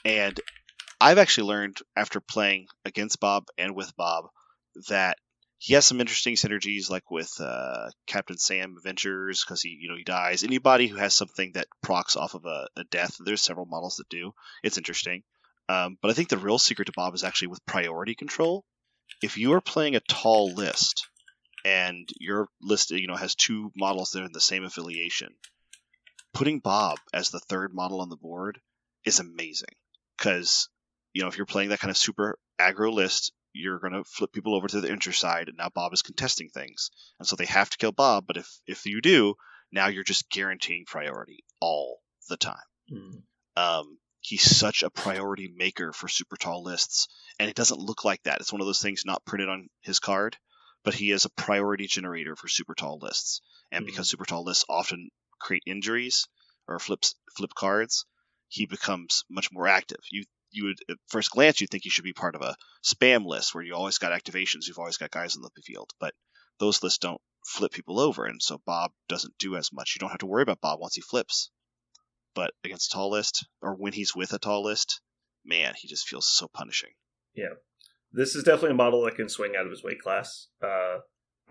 And I've actually learned after playing against Bob and with Bob that he has some interesting synergies, like with Captain Sam Adventures, because he dies. Anybody who has something that procs off of a death, there's several models that do. It's interesting. But I think the real secret to Bob is actually with priority control. If you are playing a tall list and your list has 2 models that are in the same affiliation, putting Bob as the 3rd model on the board is amazing. Because if you're playing that kind of super aggro list, you're going to flip people over to the inter side, and now Bob is contesting things. And so they have to kill Bob, but if you do, now you're just guaranteeing priority all the time. He's such a priority maker for super tall lists, and it doesn't look like that. It's one of those things not printed on his card, but he is a priority generator for super tall lists. And because super tall lists often create injuries or flip cards, he becomes much more active. You would, at first glance, you'd think you should be part of a spam list where you always got activations, you've always got guys on the field, but those lists don't flip people over, and so Bob doesn't do as much. You don't have to worry about Bob once he flips. But against a tall list, or when he's with a tall list, man, he just feels so punishing. Yeah. This is definitely a model that can swing out of his weight class.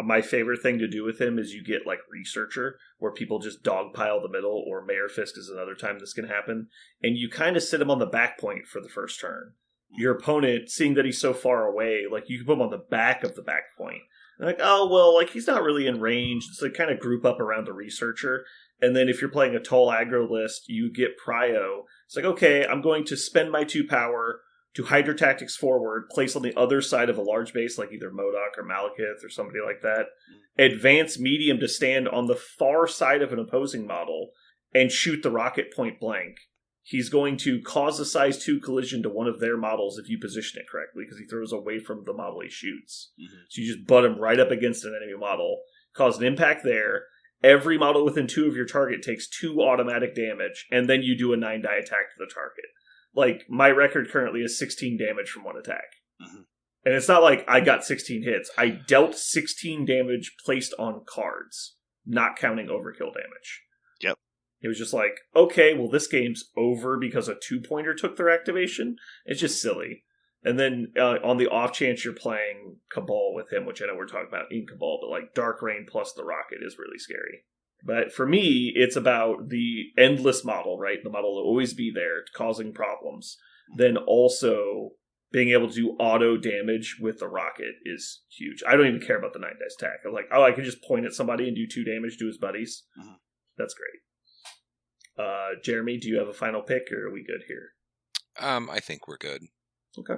My favorite thing to do with him is you get like Researcher, where people just dogpile the middle, or Mayor Fisk is another time this can happen, and you kind of sit him on the back point for the first turn. Your opponent, seeing that he's so far away, like you can put him on the back of the back point. And like, oh, well, like he's not really in range. It's like kind of group up around the Researcher. And then if you're playing a tall aggro list, you get Prio. It's like, okay, I'm going to spend my 2 power to Hydra Tactics forward, place on the other side of a large base, like either MODOK or Malekith or somebody like that. Advance medium to stand on the far side of an opposing model and shoot the rocket point blank. He's going to cause a size 2 collision to one of their models if you position it correctly, because he throws away from the model he shoots. So you just butt him right up against an enemy model, cause an impact there. Every model within 2 of your target takes 2 automatic damage, and then you do a 9-die attack to the target. Like, my record currently is 16 damage from 1 attack. And it's not like I got 16 hits. I dealt 16 damage placed on cards, not counting overkill damage. Yep. It was just like, okay, well, this game's over because a 2-pointer took their activation. It's just silly. And then on the off chance you're playing Cabal with him, which I know we're talking about in Cabal, but like Dark Rain plus the Rocket is really scary. But for me, it's about the endless model, right? The model will always be there, causing problems. Then also being able to do auto damage with the Rocket is huge. I don't even care about the 9-dice attack. I'm like, oh, I can just point at somebody and do 2 damage to his buddies. That's great. Jeremy, do you have a final pick, or are we good here? I think we're good. Okay.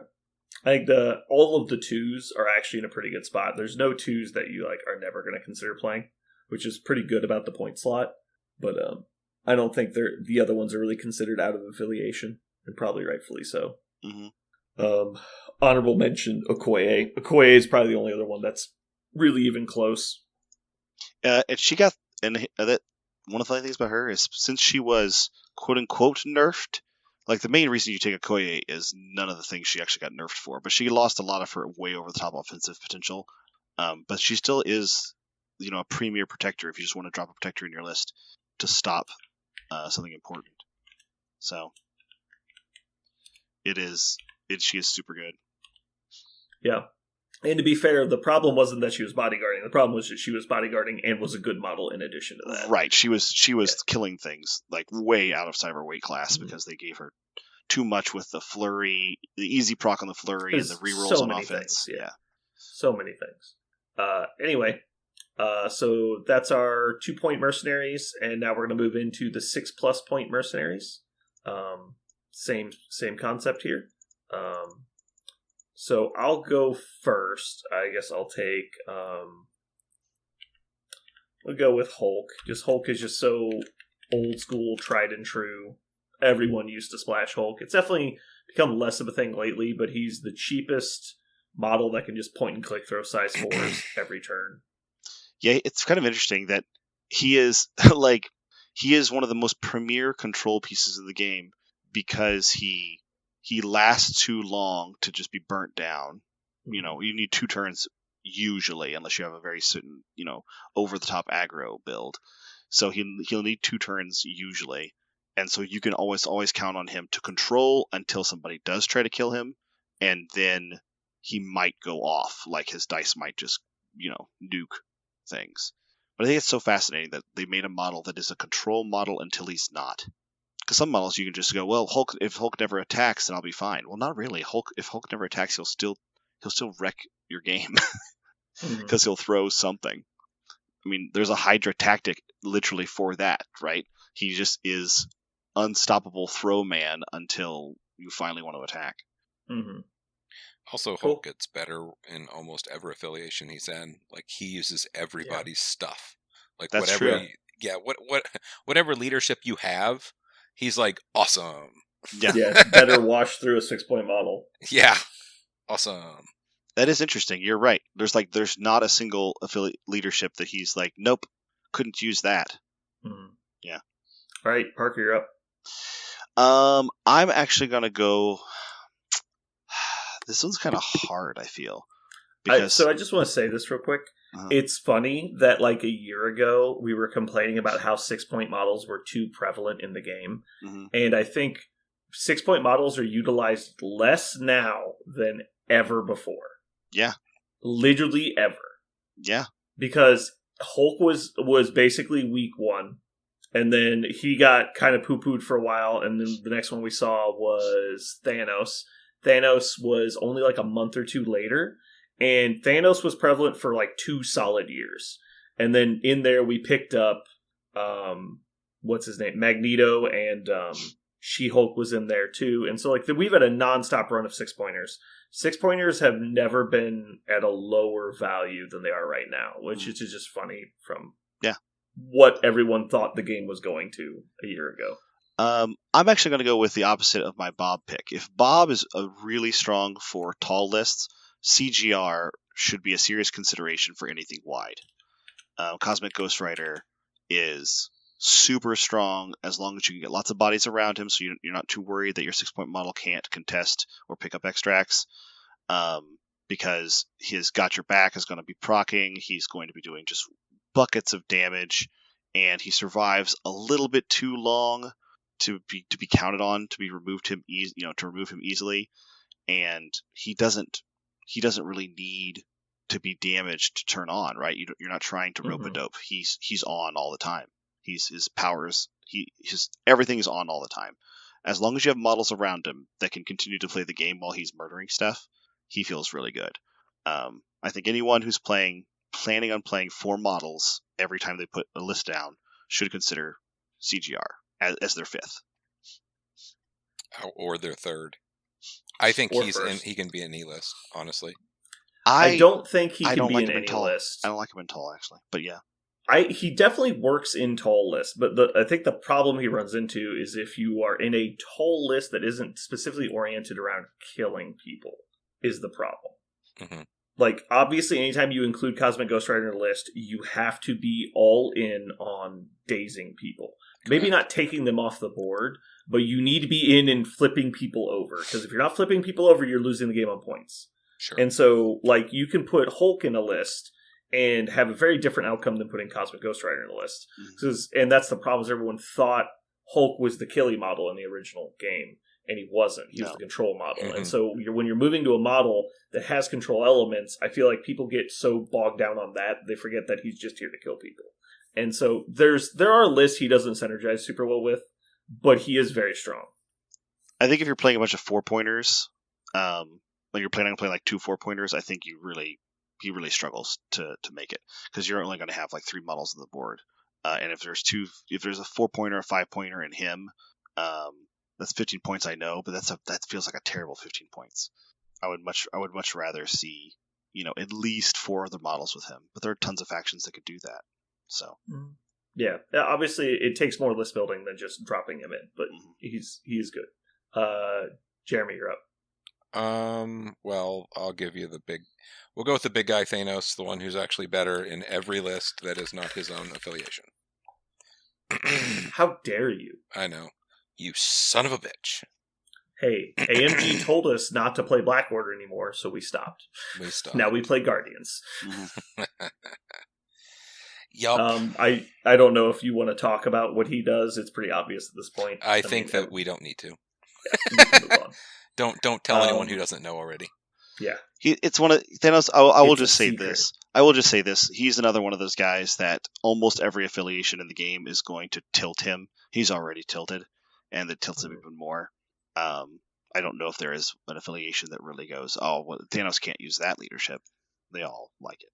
I think all of the 2s are actually in a pretty good spot. There's no 2s that you like are never going to consider playing, which is pretty good about the point slot. But I don't think the other ones are really considered out of affiliation, and probably rightfully so. Mm-hmm. Honorable mention, Okoye. Okoye is probably the only other one that's really even close. And she got, and that one of the funny things about her is since she was quote unquote nerfed, like the main reason you take Okoye is none of the things she actually got nerfed for, but she lost a lot of her way over the top offensive potential. But she still is, a premier protector if you just want to drop a protector in your list to stop something important. So she is super good. Yeah. And to be fair, the problem wasn't that she was bodyguarding. The problem was that she was bodyguarding and was a good model in addition to that. Right. She was killing things like way out of cyber weight class because they gave her too much with the flurry, the easy proc on the flurry, and the rerolls on offense. Things, yeah. So many things. Anyway, so that's our 2-point mercenaries, and now we're going to move into the 6+ point mercenaries. Same concept here. So I'll go first. I guess I'll take. We'll go with Hulk. Just Hulk is just so old school, tried and true. Everyone used to splash Hulk. It's definitely become less of a thing lately, but he's the cheapest model that can just point and click throw size 4s every turn. Yeah, it's kind of interesting that he is he is one of the most premier control pieces in the game because he lasts too long to just be burnt down. You need 2 turns usually, unless you have a very certain, over the top aggro build. So he'll need 2 turns usually, and so you can always count on him to control until somebody does try to kill him, and then he might go off, like his dice might just nuke things. But I think it's so fascinating that they made a model that is a control model until he's not. Because some models you can just go, well, if Hulk never attacks, then I'll be fine. Well, not really. If Hulk never attacks, he'll still wreck your game because he'll throw something. I mean, there's a Hydra tactic literally for that, right? He just is unstoppable throw man until you finally want to attack. Mm-hmm. Also, Hulk gets better in almost every affiliation he's in. Like, he uses everybody's stuff. Like, that's whatever. True. Whatever leadership you have, he's like, awesome. Yeah, it's better wash through a 6-point model. Yeah, awesome. That is interesting. You're right. There's not a single affiliate leadership that he's like, nope, couldn't use that. Mm-hmm. Yeah. All right, Parker, you're up. I'm actually gonna go. This one's kind of hard, I feel. So I just want to say this real quick. It's funny that like a year ago we were complaining about how 6-point models were too prevalent in the game. Mm-hmm. And I think 6-point models are utilized less now than ever before. Yeah. Literally ever. Yeah. Because Hulk was basically week 1. And then he got kind of poo-pooed for a while. And then the next one we saw was Thanos. Thanos was only like a month or 2 later. And Thanos was prevalent for like 2 solid years. And then in there we picked up, what's his name? Magneto, and She-Hulk was in there too. And so like we've had a nonstop run of 6-pointers. 6-pointers have never been at a lower value than they are right now, which is just funny from what everyone thought the game was going to a year ago. I'm actually going to go with the opposite of my Bob pick. If Bob is really strong for tall lists, CGR should be a serious consideration for anything wide. Cosmic Ghost Rider is super strong as long as you can get lots of bodies around him, so you're not too worried that your 6-point model can't contest or pick up extracts. Because his Got Your Back is going to be proccing, he's going to be doing just buckets of damage, and he survives a little bit too long to be counted on to remove him easily, and he doesn't really need to be damaged to turn on, right? You're not trying to rope a dope. He's on all the time. His powers, everything is on all the time. As long as you have models around him that can continue to play the game while he's murdering stuff, he feels really good. I think anyone who's planning on playing 4 models every time they put a list down should consider CGR as their 5th. Or their 3rd. I think Or he can be an E-list, honestly. I don't think he can be in any list. I don't like him in tall, actually. But yeah. He definitely works in tall lists, but I think the problem he runs into is if you are in a tall list that isn't specifically oriented around killing people is the problem. Mm-hmm. Like, obviously, anytime you include Cosmic Ghost Rider in a list, you have to be all in on dazing people. Maybe not taking them off the board, but you need to be in and flipping people over. Because if you're not flipping people over, you're losing the game on points. Sure. And so, like, you can put Hulk in a list and have a very different outcome than putting Cosmic Ghost Rider in a list. Mm-hmm. And that's the problem, is everyone thought Hulk was the killy model in the original game. And he wasn't. He was the control model. Mm-hmm. And so when you're moving to a model that has control elements, I feel like people get so bogged down on that, they forget that he's just here to kill people. And so there are lists he doesn't synergize super well with, but he is very strong. I think if you're playing a bunch of 4-pointers, like you're planning on playing like 2 4-pointers, I think he really struggles to make it, because you're only going to have like 3 models on the board. And if there's a 4-pointer, a 5-pointer in him, that's 15 points, I know, but that feels like a terrible 15 points. I would much rather see, at least 4 other models with him. But there are tons of factions that could do that. So yeah, obviously it takes more list building than just dropping him in, but he's good. Jeremy, you're up. Well, I'll give you we'll go with the big guy Thanos, the one who's actually better in every list that is not his own affiliation. How dare you? I know. You son of a bitch. Hey, AMG told us not to play Black Order anymore, so we stopped. Now we play Guardians. Yup. I don't know if you want to talk about what he does. It's pretty obvious at this point. I think that we don't need to. Yeah, move on. Don't tell anyone who doesn't know already. Yeah. It's one of Thanos. I will just say this. I will just say this. He's another one of those guys that almost every affiliation in the game is going to tilt him. He's already tilted, and that tilts him even more. I don't know if there is an affiliation that really goes, oh, well, Thanos can't use that leadership. They all like it.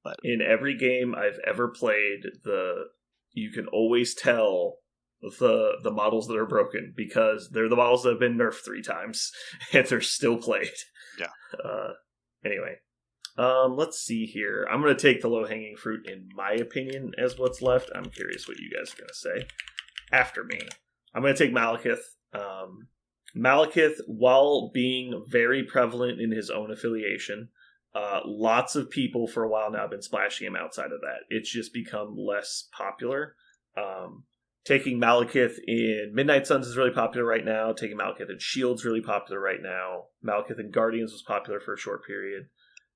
But in every game I've ever played, you can always tell the models that are broken, because they're the models that have been nerfed 3 times and they're still played. Yeah. Anyway, let's see here. I'm going to take the low-hanging fruit, in my opinion, as what's left. I'm curious what you guys are going to say after me. I'm going to take Malekith. Malekith, while being very prevalent in his own affiliation, lots of people for a while now have been splashing him outside of that. It's just become less popular. Taking Malekith in Midnight Suns is really popular right now. Taking Malekith in Shield's really popular right now. Malekith in Guardians was popular for a short period.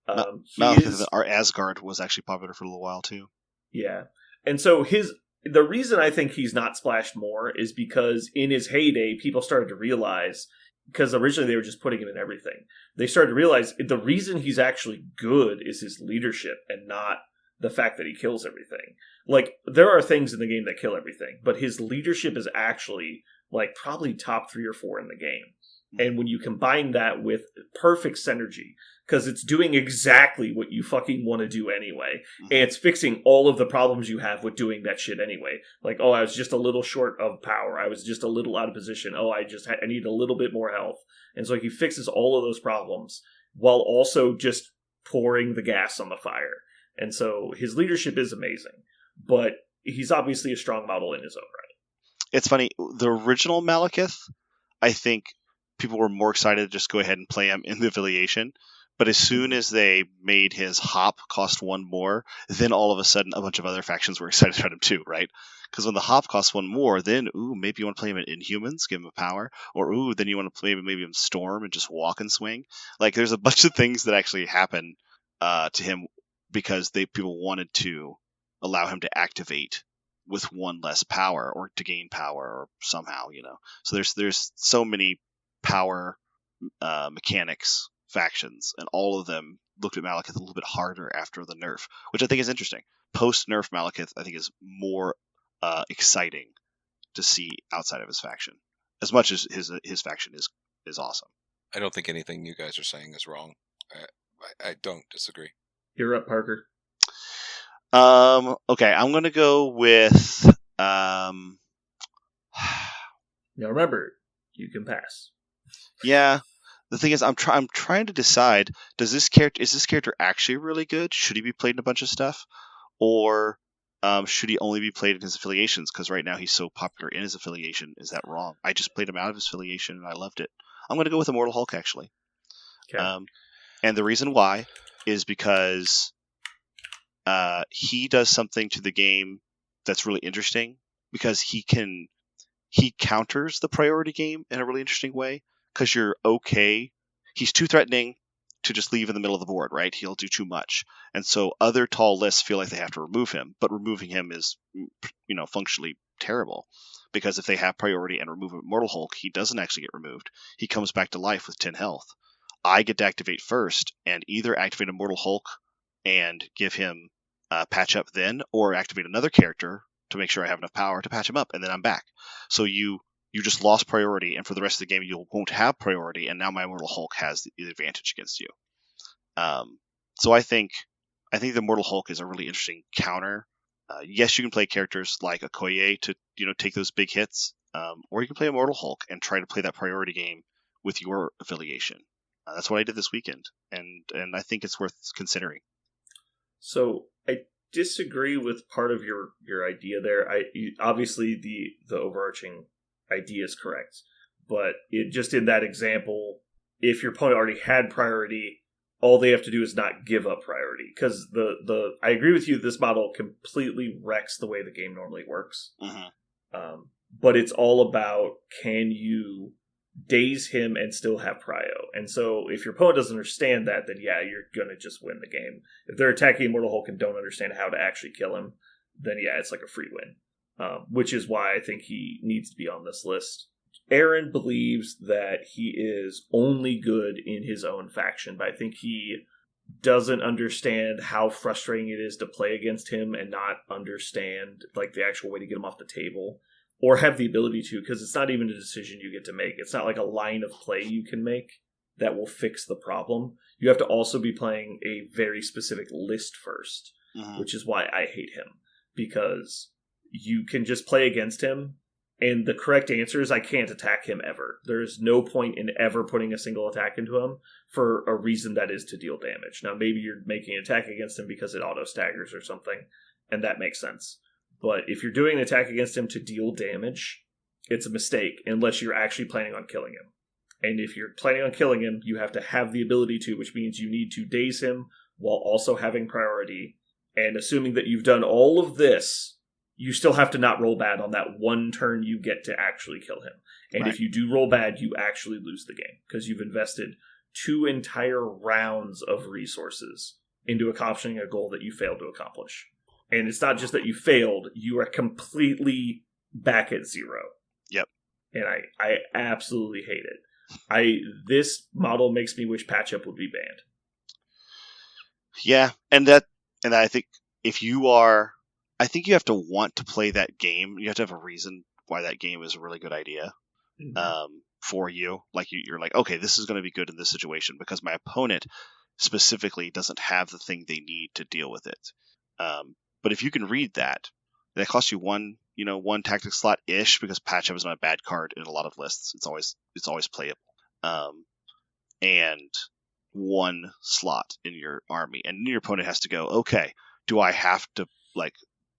Malekith in Asgard was actually popular for a little while too. Yeah. And so the reason I think he's not splashed more is because in his heyday, people started to realize, because originally they were just putting him in everything, they started to realize the reason he's actually good is his leadership and not the fact that he kills everything. Like, there are things in the game that kill everything, but his leadership is actually, like, probably top 3 or 4 in the game. And when you combine that with perfect synergy, because it's doing exactly what you fucking want to do anyway, and it's fixing all of the problems you have with doing that shit anyway. Like, oh, I was just a little short of power. I was just a little out of position. Oh, I need a little bit more health. And so he fixes all of those problems while also just pouring the gas on the fire. And so his leadership is amazing, but he's obviously a strong model in his own right. It's funny. The original Malekith, I think people were more excited to just go ahead and play him in the affiliation. But as soon as they made his hop cost 1 more, then all of a sudden a bunch of other factions were excited about him too, right? Because when the hop costs 1 more, then, maybe you want to play him in Inhumans, give him a power. Or, then you want to play him maybe in Storm and just walk and swing. Like, there's a bunch of things that actually happen to him because people wanted to allow him to activate with 1 less power, or to gain power, or somehow, So there's so many power mechanics factions, and all of them looked at Malekith a little bit harder after the nerf, which I think is interesting. Post-nerf Malekith, I think, is more exciting to see outside of his faction, as much as his faction is awesome. I don't think anything you guys are saying is wrong. I don't disagree. You're up, Parker. Okay, I'm gonna go with Now remember, you can pass. Yeah. The thing is, I'm trying to decide: is this character actually really good? Should he be played in a bunch of stuff, or should he only be played in his affiliations? Because right now he's so popular in his affiliation. Is that wrong? I just played him out of his affiliation and I loved it. I'm going to go with Immortal Hulk, actually. Okay. And the reason why is because he does something to the game that's really interesting, because he counters the priority game in a really interesting way, because you're okay. He's too threatening to just leave in the middle of the board, right? He'll do too much. And so other tall lists feel like they have to remove him, but removing him is, functionally terrible, because if they have priority and remove Immortal Hulk, he doesn't actually get removed. He comes back to life with 10 health. I get to activate first and either activate Immortal Hulk and give him patch up then, or activate another character to make sure I have enough power to patch him up, and then I'm back. So you just lost priority, and for the rest of the game you won't have priority, and now my Immortal Hulk has the advantage against you. So I think the Immortal Hulk is a really interesting counter. Yes, you can play characters like Okoye to take those big hits, or you can play Immortal Hulk and try to play that priority game with your affiliation. That's what I did this weekend, and I think it's worth considering. So I disagree with part of your idea there. Obviously the overarching idea is correct, but just in that example, if your opponent already had priority, all they have to do is not give up priority. Because I agree with you, this model completely wrecks the way the game normally works. Mm-hmm. But it's all about, can you daze him and still have prio? And so if your opponent doesn't understand that, then yeah, you're going to just win the game. If they're attacking Immortal Hulk and don't understand how to actually kill him, then yeah, it's like a free win. Which is why I think he needs to be on this list. Aaron believes that he is only good in his own faction, but I think he doesn't understand how frustrating it is to play against him and not understand like the actual way to get him off the table, or have the ability to, because it's not even a decision you get to make. It's not like a line of play you can make that will fix the problem. You have to also be playing a very specific list first, which is why I hate him, because you can just play against him, and the correct answer is I can't attack him ever. There's no point in ever putting a single attack into him for a reason that is to deal damage. Now, maybe you're making an attack against him because it auto-staggers or something, and that makes sense. But if you're doing an attack against him to deal damage, it's a mistake unless you're actually planning on killing him. And if you're planning on killing him, you have to have the ability to, which means you need to daze him while also having priority. And assuming that you've done all of this, you still have to not roll bad on that one turn you get to actually kill him. And right. If you do roll bad, you actually lose the game, because you've invested 2 entire rounds of resources into accomplishing a goal that you failed to accomplish. And it's not just that you failed, you are completely back at 0. Yep. And I absolutely hate it. This model makes me wish Patch Up would be banned. Yeah, and I think if you are, I think you have to want to play that game. You have to have a reason why that game is a really good idea for you. Like you're like, okay, this is going to be good in this situation because my opponent specifically doesn't have the thing they need to deal with it. But if you can read that costs you one tactic slot ish, because Patch Up is not a bad card in a lot of lists. It's always playable. And 1 slot in your army, and your opponent has to go, okay, do I have to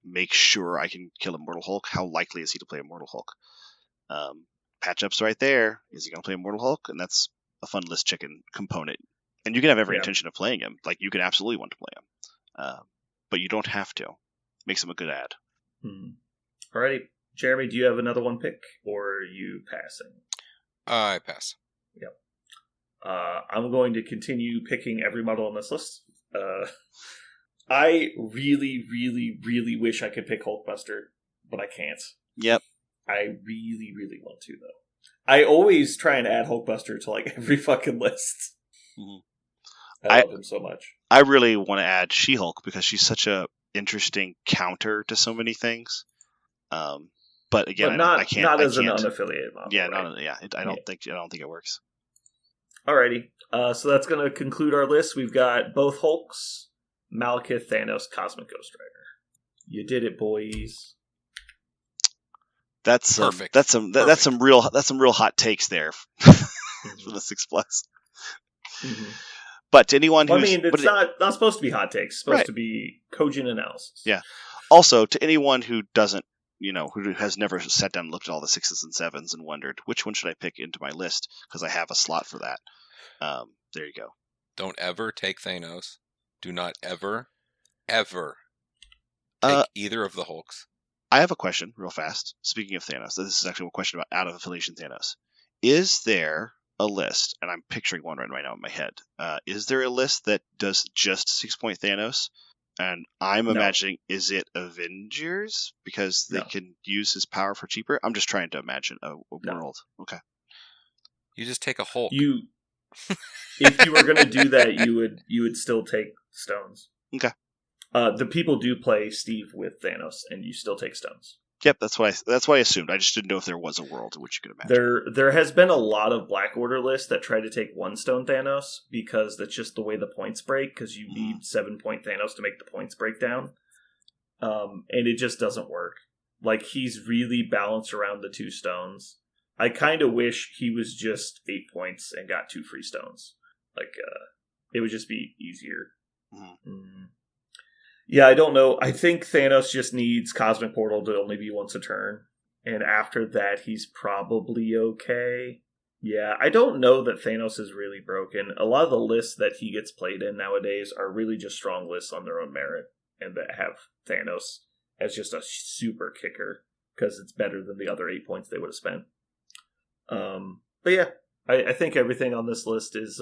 make sure I can kill Immortal Hulk? How likely is he to play Immortal Hulk? Patch Up's right there. Is he going to play Immortal Hulk? And that's a fun list chicken component. And you can have every intention of playing him. Like, you can absolutely want to play him. But you don't have to. Makes him a good ad. Alrighty. Jeremy, do you have another one pick, or are you passing? I pass. Yep. I'm going to continue picking every model on this list. I really, really, really wish I could pick Hulkbuster, but I can't. Yep. I really, really want to, though. I always try and add Hulkbuster to every fucking list. Mm-hmm. I love him so much. I really want to add She-Hulk because she's such a interesting counter to so many things. But again, I can't. Not as an unaffiliated model. Yeah, right? I don't think it works. Alrighty. So that's going to conclude our list. We've got both Hulks, Malekith, Thanos, Cosmic Ghost Rider. You did it, boys. That's perfect. That's some real hot takes there for the 6+. Mm-hmm. But to anyone who's... it's not supposed to be hot takes. It's supposed to be cogent analysis. Yeah. Also, to anyone who doesn't, who has never sat down and looked at all the 6s and 7s and wondered which one should I pick into my list because I have a slot for that. There you go. Don't ever take Thanos. Do not ever take either of the Hulks. I have a question real fast. Speaking of Thanos, this is actually a question about out of affiliation Thanos. Is there a list, and I'm picturing one right now in my head, is there a list that does just 6-point Thanos? And I'm imagining, is it Avengers? Because they can use his power for cheaper? I'm just trying to imagine a world. Okay. You just take a Hulk. If you were going to do that, you would still take stones. Okay. The people do play Steve with Thanos, and you still take stones. Yep, that's what I assumed. I just didn't know if there was a world in which you could imagine. There has been a lot of Black Order lists that try to take 1 stone Thanos because that's just the way the points break, because you need 7-point Thanos to make the points break down. And it just doesn't work. Like, he's really balanced around the 2 stones. I kind of wish he was just 8 points and got 2 free stones. Like, it would just be easier. Yeah, I don't know. I think Thanos just needs Cosmic Portal to only be once a turn. And after that, he's probably okay. Yeah, I don't know that Thanos is really broken. A lot of the lists that he gets played in nowadays are really just strong lists on their own merit. And that have Thanos as just a super kicker. Because it's better than the other 8 points they would have spent. But yeah, I think everything on this list is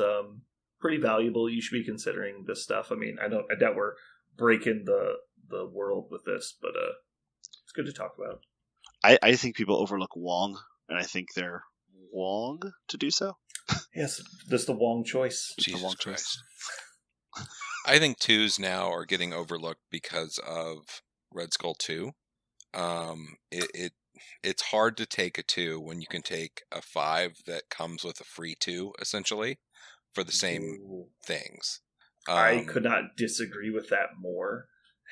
pretty valuable. You should be considering this stuff. I mean, I doubt we're breaking the world with this, but it's good to talk about. I think people overlook Wong, and I think they're wrong to do so. Yes, that's the Wong choice. Jesus the Wong Christ. I think 2s now are getting overlooked because of Red Skull 2. It's hard to take a 2 when you can take a 5 that comes with a free 2, essentially, for the same things. I could not disagree with that more.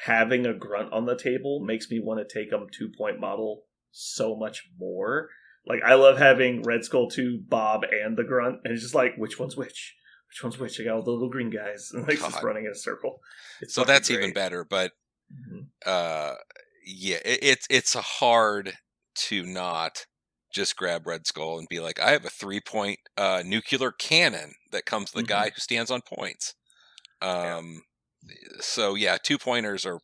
Having a grunt on the table makes me want to take 2-point model so much more. Like, I love having Red Skull 2, Bob, and the grunt, and it's just like, which one's which? Which one's which? I got all the little green guys, and just running in a circle. So that's great. Even better, but yeah, it's hard to not just grab Red Skull and be like, I have a 3-point nuclear cannon that comes with the guy who stands on points. So yeah, 2-pointers are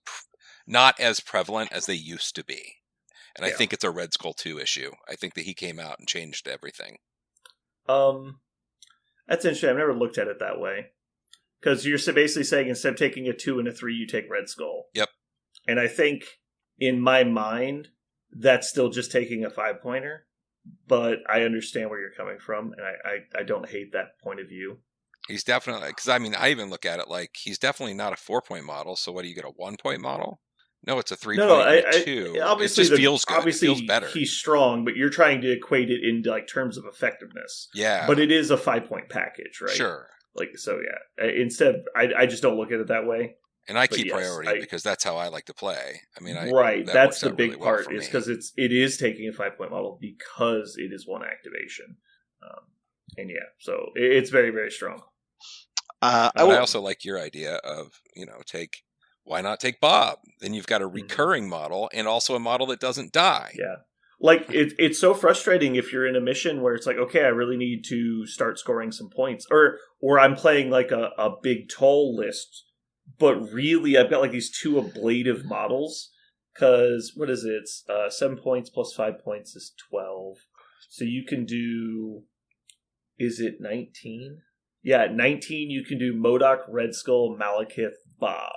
not as prevalent as they used to be. And I think it's a Red Skull 2 issue. I think that he came out and changed everything. That's interesting. I've never looked at it that way. Because you're basically saying instead of taking a 2 and a 3, you take Red Skull. Yep. And I think, in my mind, that's still just taking a 5-pointer. But I understand where you're coming from, and I don't hate that point of view. He's definitely, because I mean, I even look at it like he's definitely not a 4-point model. So what do you get, a 1-point model? No, it's a 3-point and a 2. Obviously, it just feels good. Obviously, it feels better. He's strong, but you're trying to equate it into like terms of effectiveness. Yeah, but it is a 5-point package, right? Sure. Like, so yeah. Instead, I just don't look at it that way. And I keep priority because that's how I like to play. I mean, that's the big really part is because it is taking a 5-point model because it is 1 activation, and yeah, so it's very, very strong. I also like your idea of why not take Bob? Then you've got a recurring model and also a model that doesn't die. Yeah. Like, it's so frustrating if you're in a mission where it's like, okay, I really need to start scoring some points. Or I'm playing like a big toll list, but really I've got like these 2 ablative models. Because, what is it? It's 7 points plus 5 points is 12. So you can do, is it 19? Yeah, at 19 you can do MODOK, Red Skull, Malekith, Bob.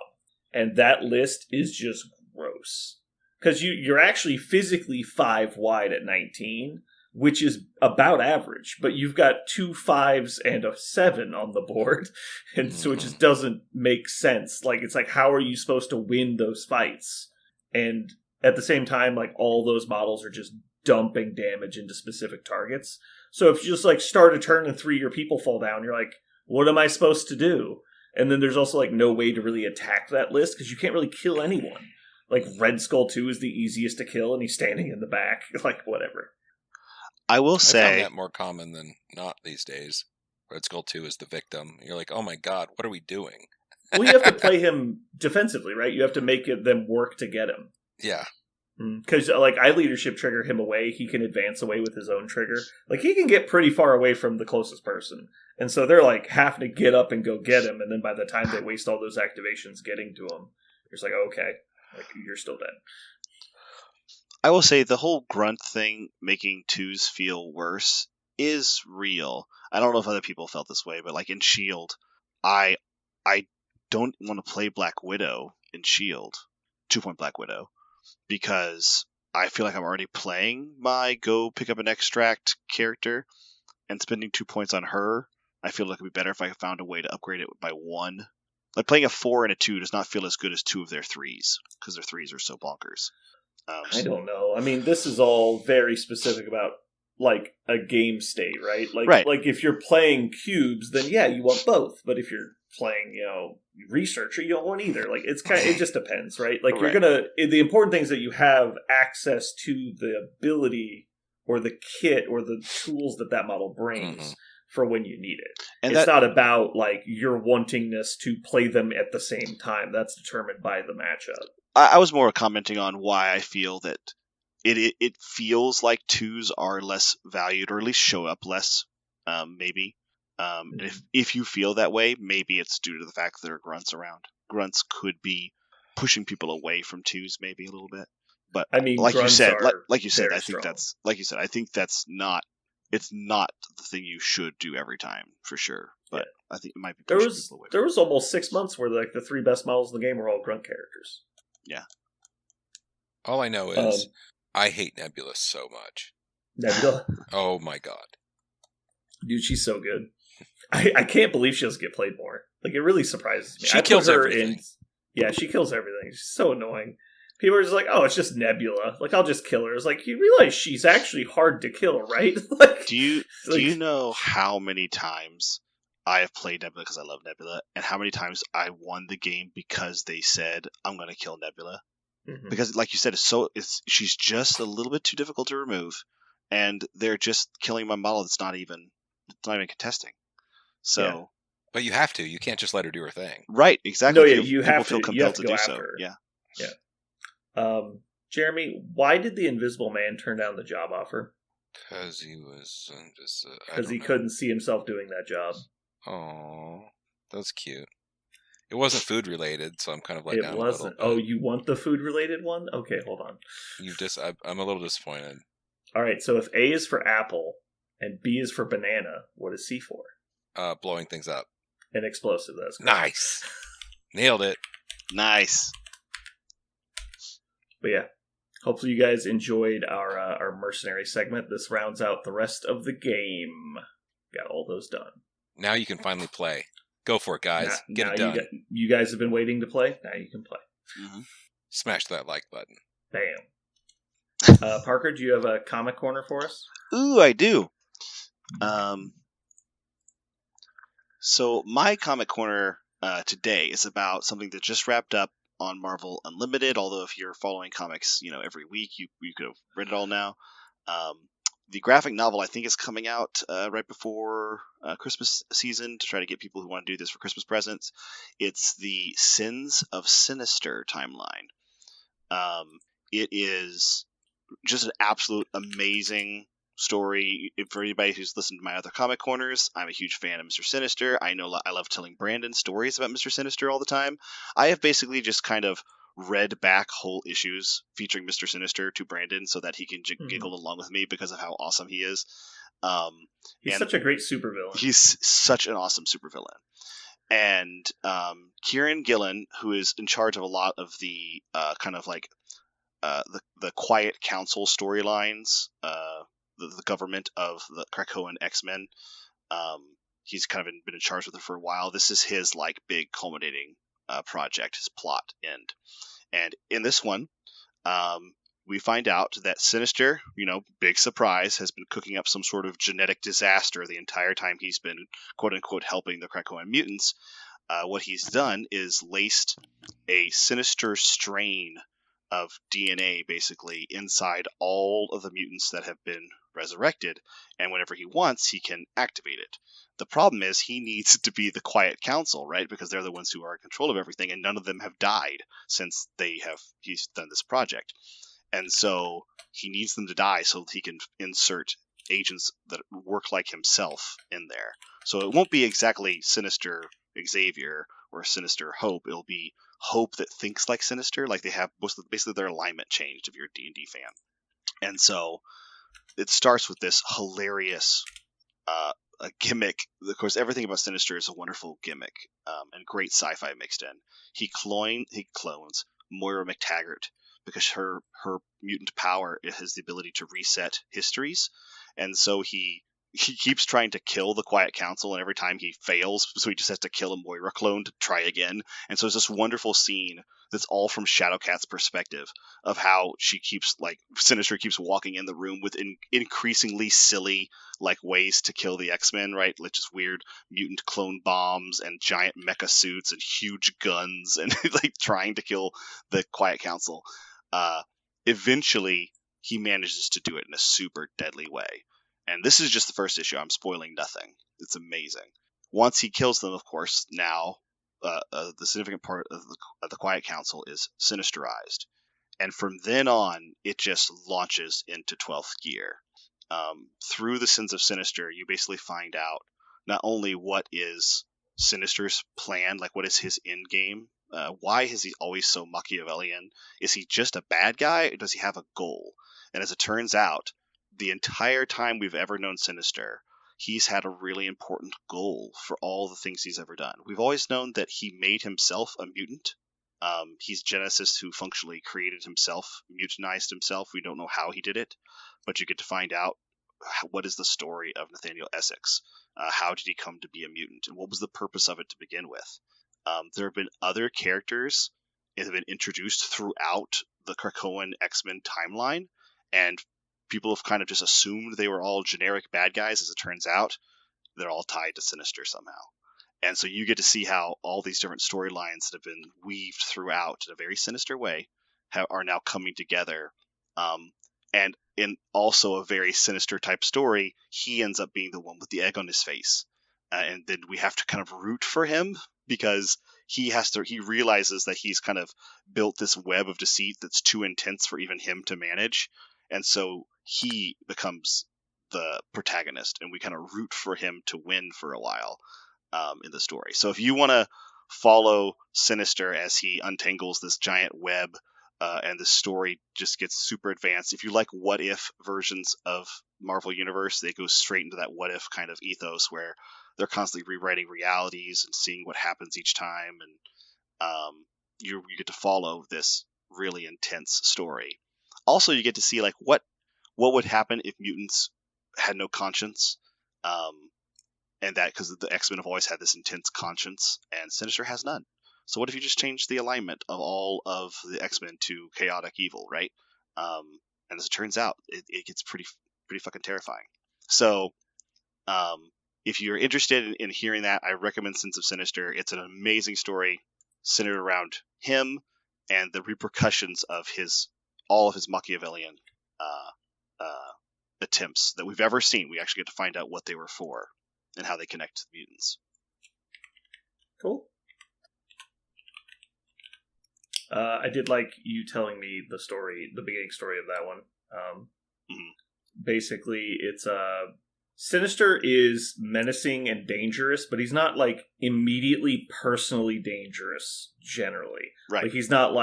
And that list is just gross. Because you're actually physically 5 wide at 19, which is about average. But you've got 2 5s and a 7 on the board. And so it just doesn't make sense. Like, it's like, how are you supposed to win those fights? And at the same time, like, all those models are just dumping damage into specific targets. So if you just, like, start a turn and 3 of your people fall down, you're like, what am I supposed to do? And then there's also, like, no way to really attack that list because you can't really kill anyone. Like, Red Skull 2 is the easiest to kill, and he's standing in the back. Like, whatever. I say... I found that more common than not these days. Red Skull 2 is the victim. You're like, oh my god, what are we doing? Well, you have to play him defensively, right? You have to make them work to get him. Yeah. Because, like, I leadership trigger him away. He can advance away with his own trigger. Like, he can get pretty far away from the closest person. And so they're, like, having to get up and go get him. And then by the time they waste all those activations getting to him, it's like, okay, like, you're still dead. I will say the whole grunt thing making twos feel worse is real. I don't know if other people felt this way, but like in Shield, I don't want to play Black Widow in Shield, 2-point Black Widow, because I feel like I'm already playing my go pick up an extract character and spending 2 points on her. I feel like it would be better if I found a way to upgrade it by 1. Like playing a 4 and a 2 does not feel as good as 2 of their 3s because their 3s are so bonkers. I don't know. I mean, this is all very specific about like a game state, right? Like if you're playing cubes, then yeah, you want both. But if you're playing, researcher, you don't want either. Like it just depends, right? Like you're gonna. The important thing is that you have access to the ability or the kit or the tools that model brings for when you need it. And it's not about like your wantingness to play them at the same time. That's determined by the matchup. I was more commenting on why I feel that it feels like 2s are less valued, or at least show up less, maybe. And if you feel that way, maybe it's due to the fact that there are grunts around. Grunts could be pushing people away from 2s, maybe a little bit. But I mean, like you said, I think that's not. It's not the thing you should do every time, for sure. But I think it might be pushing people away. There was almost 6 months where like the 3 best models in the game were all grunt characters. Yeah. All I know is I hate Nebula so much. Nebula? Oh my god. Dude, she's so good. I can't believe she doesn't get played more. Like, it really surprises me. She kills everything. Yeah, she kills everything. She's so annoying. People are just like, oh, it's just Nebula. Like, I'll just kill her. It's like, you realize she's actually hard to kill, right? Like, do you know how many times I have played Nebula because I love Nebula, and how many times I won the game because they said, I'm going to kill Nebula? Mm-hmm. Because, like you said, she's just a little bit too difficult to remove, and they're just killing my model that's not even contesting. So, yeah. But you have to. You can't just let her do her thing. Right, exactly. No, yeah, you have to. Feel compelled to do so. Her. Yeah. Jeremy, why did the Invisible Man turn down the job offer? Because he was invisible. Because he couldn't see himself doing that job. Oh, that's cute. It wasn't food related, so I'm kind of let down. It wasn't. Oh, you want the food related one? Okay, hold on. I'm a little disappointed. All right, so if A is for apple and B is for banana, what is C for? Blowing things up. An explosive. That's correct. Nice. Nailed it. Nice. But yeah, hopefully you guys enjoyed our mercenary segment. This rounds out the rest of the game. Got all those done. Now you can finally play. Go for it, guys. Get it done. You guys have been waiting to play. Now you can play. Mm-hmm. Smash that like button. Bam. Parker, do you have a comic corner for us? Ooh, I do. So my comic corner today is about something that just wrapped up on Marvel Unlimited. Although if you're following comics, every week, you could have read it all now. The graphic novel, I think, is coming out right before Christmas season to try to get people who want to do this for Christmas presents. It's the Sins of Sinister timeline. It is just an absolute amazing story. For anybody who's listened to my other comic corners, I'm a huge fan of Mr. Sinister. I love telling Brandon stories about Mr. Sinister all the time. I have basically just kind of read back whole issues featuring Mr. Sinister to Brandon so that he can giggle along with me because of how awesome he is. He's such a great supervillain. He's such an awesome supervillain. And Kieran Gillen, who is in charge of a lot of the kind of like the Quiet Council storylines, the government of the Krakoan X-Men, he's kind of been in charge with it for a while. This is his like big culminating project, his plot end. And in this one, we find out that Sinister, big surprise, has been cooking up some sort of genetic disaster the entire time he's been, quote unquote, helping the Krakoan mutants. What he's done is laced a sinister strain of DNA, basically, inside all of the mutants that have been resurrected, and whenever he wants, he can activate it. The problem is he needs to be the Quiet Council, right? Because they're the ones who are in control of everything, and none of them have died since he's done this project. And so he needs them to die so that he can insert agents that work like himself in there. So it won't be exactly Sinister Xavier or Sinister Hope. It'll be Hope that thinks like Sinister, like they have basically their alignment changed if you're a D&D fan. And so it starts with this hilarious a gimmick. Of course, everything about Sinister is a wonderful gimmick and great sci-fi mixed in. He clones Moira McTaggart because her mutant power has the ability to reset histories, and so he keeps trying to kill the Quiet Council, and every time he fails, so he just has to kill a Moira clone to try again. And so it's this wonderful scene that's all from Shadowcat's perspective of how Sinister keeps walking in the room with increasingly silly ways to kill the X-Men, right? Like just weird mutant clone bombs and giant mecha suits and huge guns and trying to kill the Quiet Council. Eventually, he manages to do it in a super deadly way. And this is just the first issue. I'm spoiling nothing. It's amazing. Once he kills them, of course, now the significant part of the Quiet Council is sinisterized. And from then on, it just launches into 12th gear. Through the Sins of Sinister, you basically find out not only what is Sinister's plan, what is his end game, why is he always so Machiavellian? Is he just a bad guy, or does he have a goal? And as it turns out, the entire time we've ever known Sinister, he's had a really important goal for all the things he's ever done. We've always known that he made himself a mutant. He's Genesis who functionally created himself, mutinized himself. We don't know how he did it, but you get to find out what is the story of Nathaniel Essex. How did he come to be a mutant, and what was the purpose of it to begin with? There have been other characters that have been introduced throughout the Krakoan X-Men timeline, and people have kind of just assumed they were all generic bad guys. As it turns out, they're all tied to Sinister somehow. And so you get to see how all these different storylines that have been weaved throughout in a very sinister way are now coming together. And in also a very sinister type story, he ends up being the one with the egg on his face. And then we have to kind of root for him because he realizes that he's kind of built this web of deceit that's too intense for even him to manage. And so he becomes the protagonist, and we kind of root for him to win for a while in the story. So if you want to follow Sinister as he untangles this giant web and the story just gets super advanced, if you like what if versions of Marvel Universe, they go straight into that what if kind of ethos where they're constantly rewriting realities and seeing what happens each time, and you get to follow this really intense story. Also, you get to see what would happen if mutants had no conscience, and that because the X-Men have always had this intense conscience, and Sinister has none. So what if you just change the alignment of all of the X-Men to chaotic evil, right? And as it turns out, it gets pretty fucking terrifying. So if you're interested in hearing that, I recommend Sins of Sinister. It's an amazing story centered around him and the repercussions of all of his Machiavellian attempts that we've ever seen. We actually get to find out what they were for and how they connect to the mutants. Cool. I did like you telling me the beginning story of that one. Basically, it's Sinister is menacing and dangerous, but he's not immediately personally dangerous generally. Right. He's not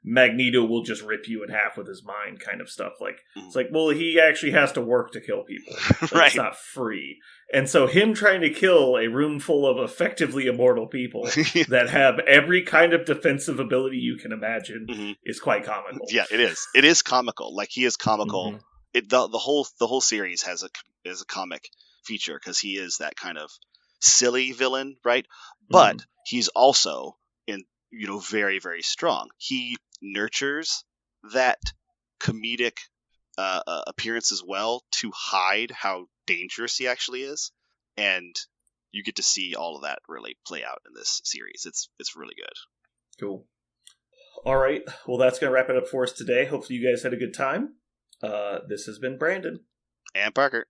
Magneto will just rip you in half with his mind kind of stuff. It's well, he actually has to work to kill people. Right. It's not free. And so him trying to kill a room full of effectively immortal people that have every kind of defensive ability you can imagine is quite comical. Yeah, it is. It is comical. He is comical. The whole series has a comic feature because he is that kind of silly villain, right? But he's also very, very strong. He nurtures that comedic appearance as well to hide how dangerous he actually is, and you get to see all of that really play out in this series. It's really good. Cool. All right, well, that's going to wrap it up for us today. Hopefully you guys had a good time. This has been Brandon. And Parker.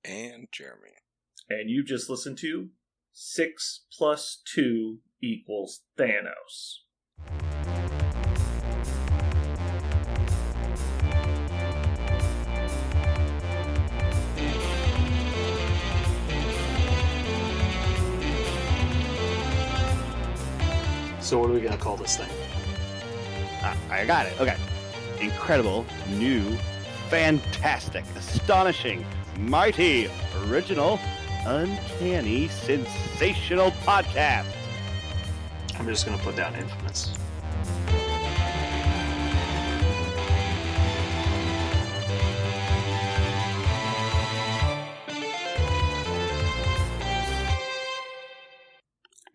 And Jeremy. And you just listened to 6 + 2 = Thanos. So what are we going to call this thing? I got it. Okay. Incredible, new, fantastic, astonishing, mighty, original, uncanny, sensational podcast. I'm just going to put down infamous.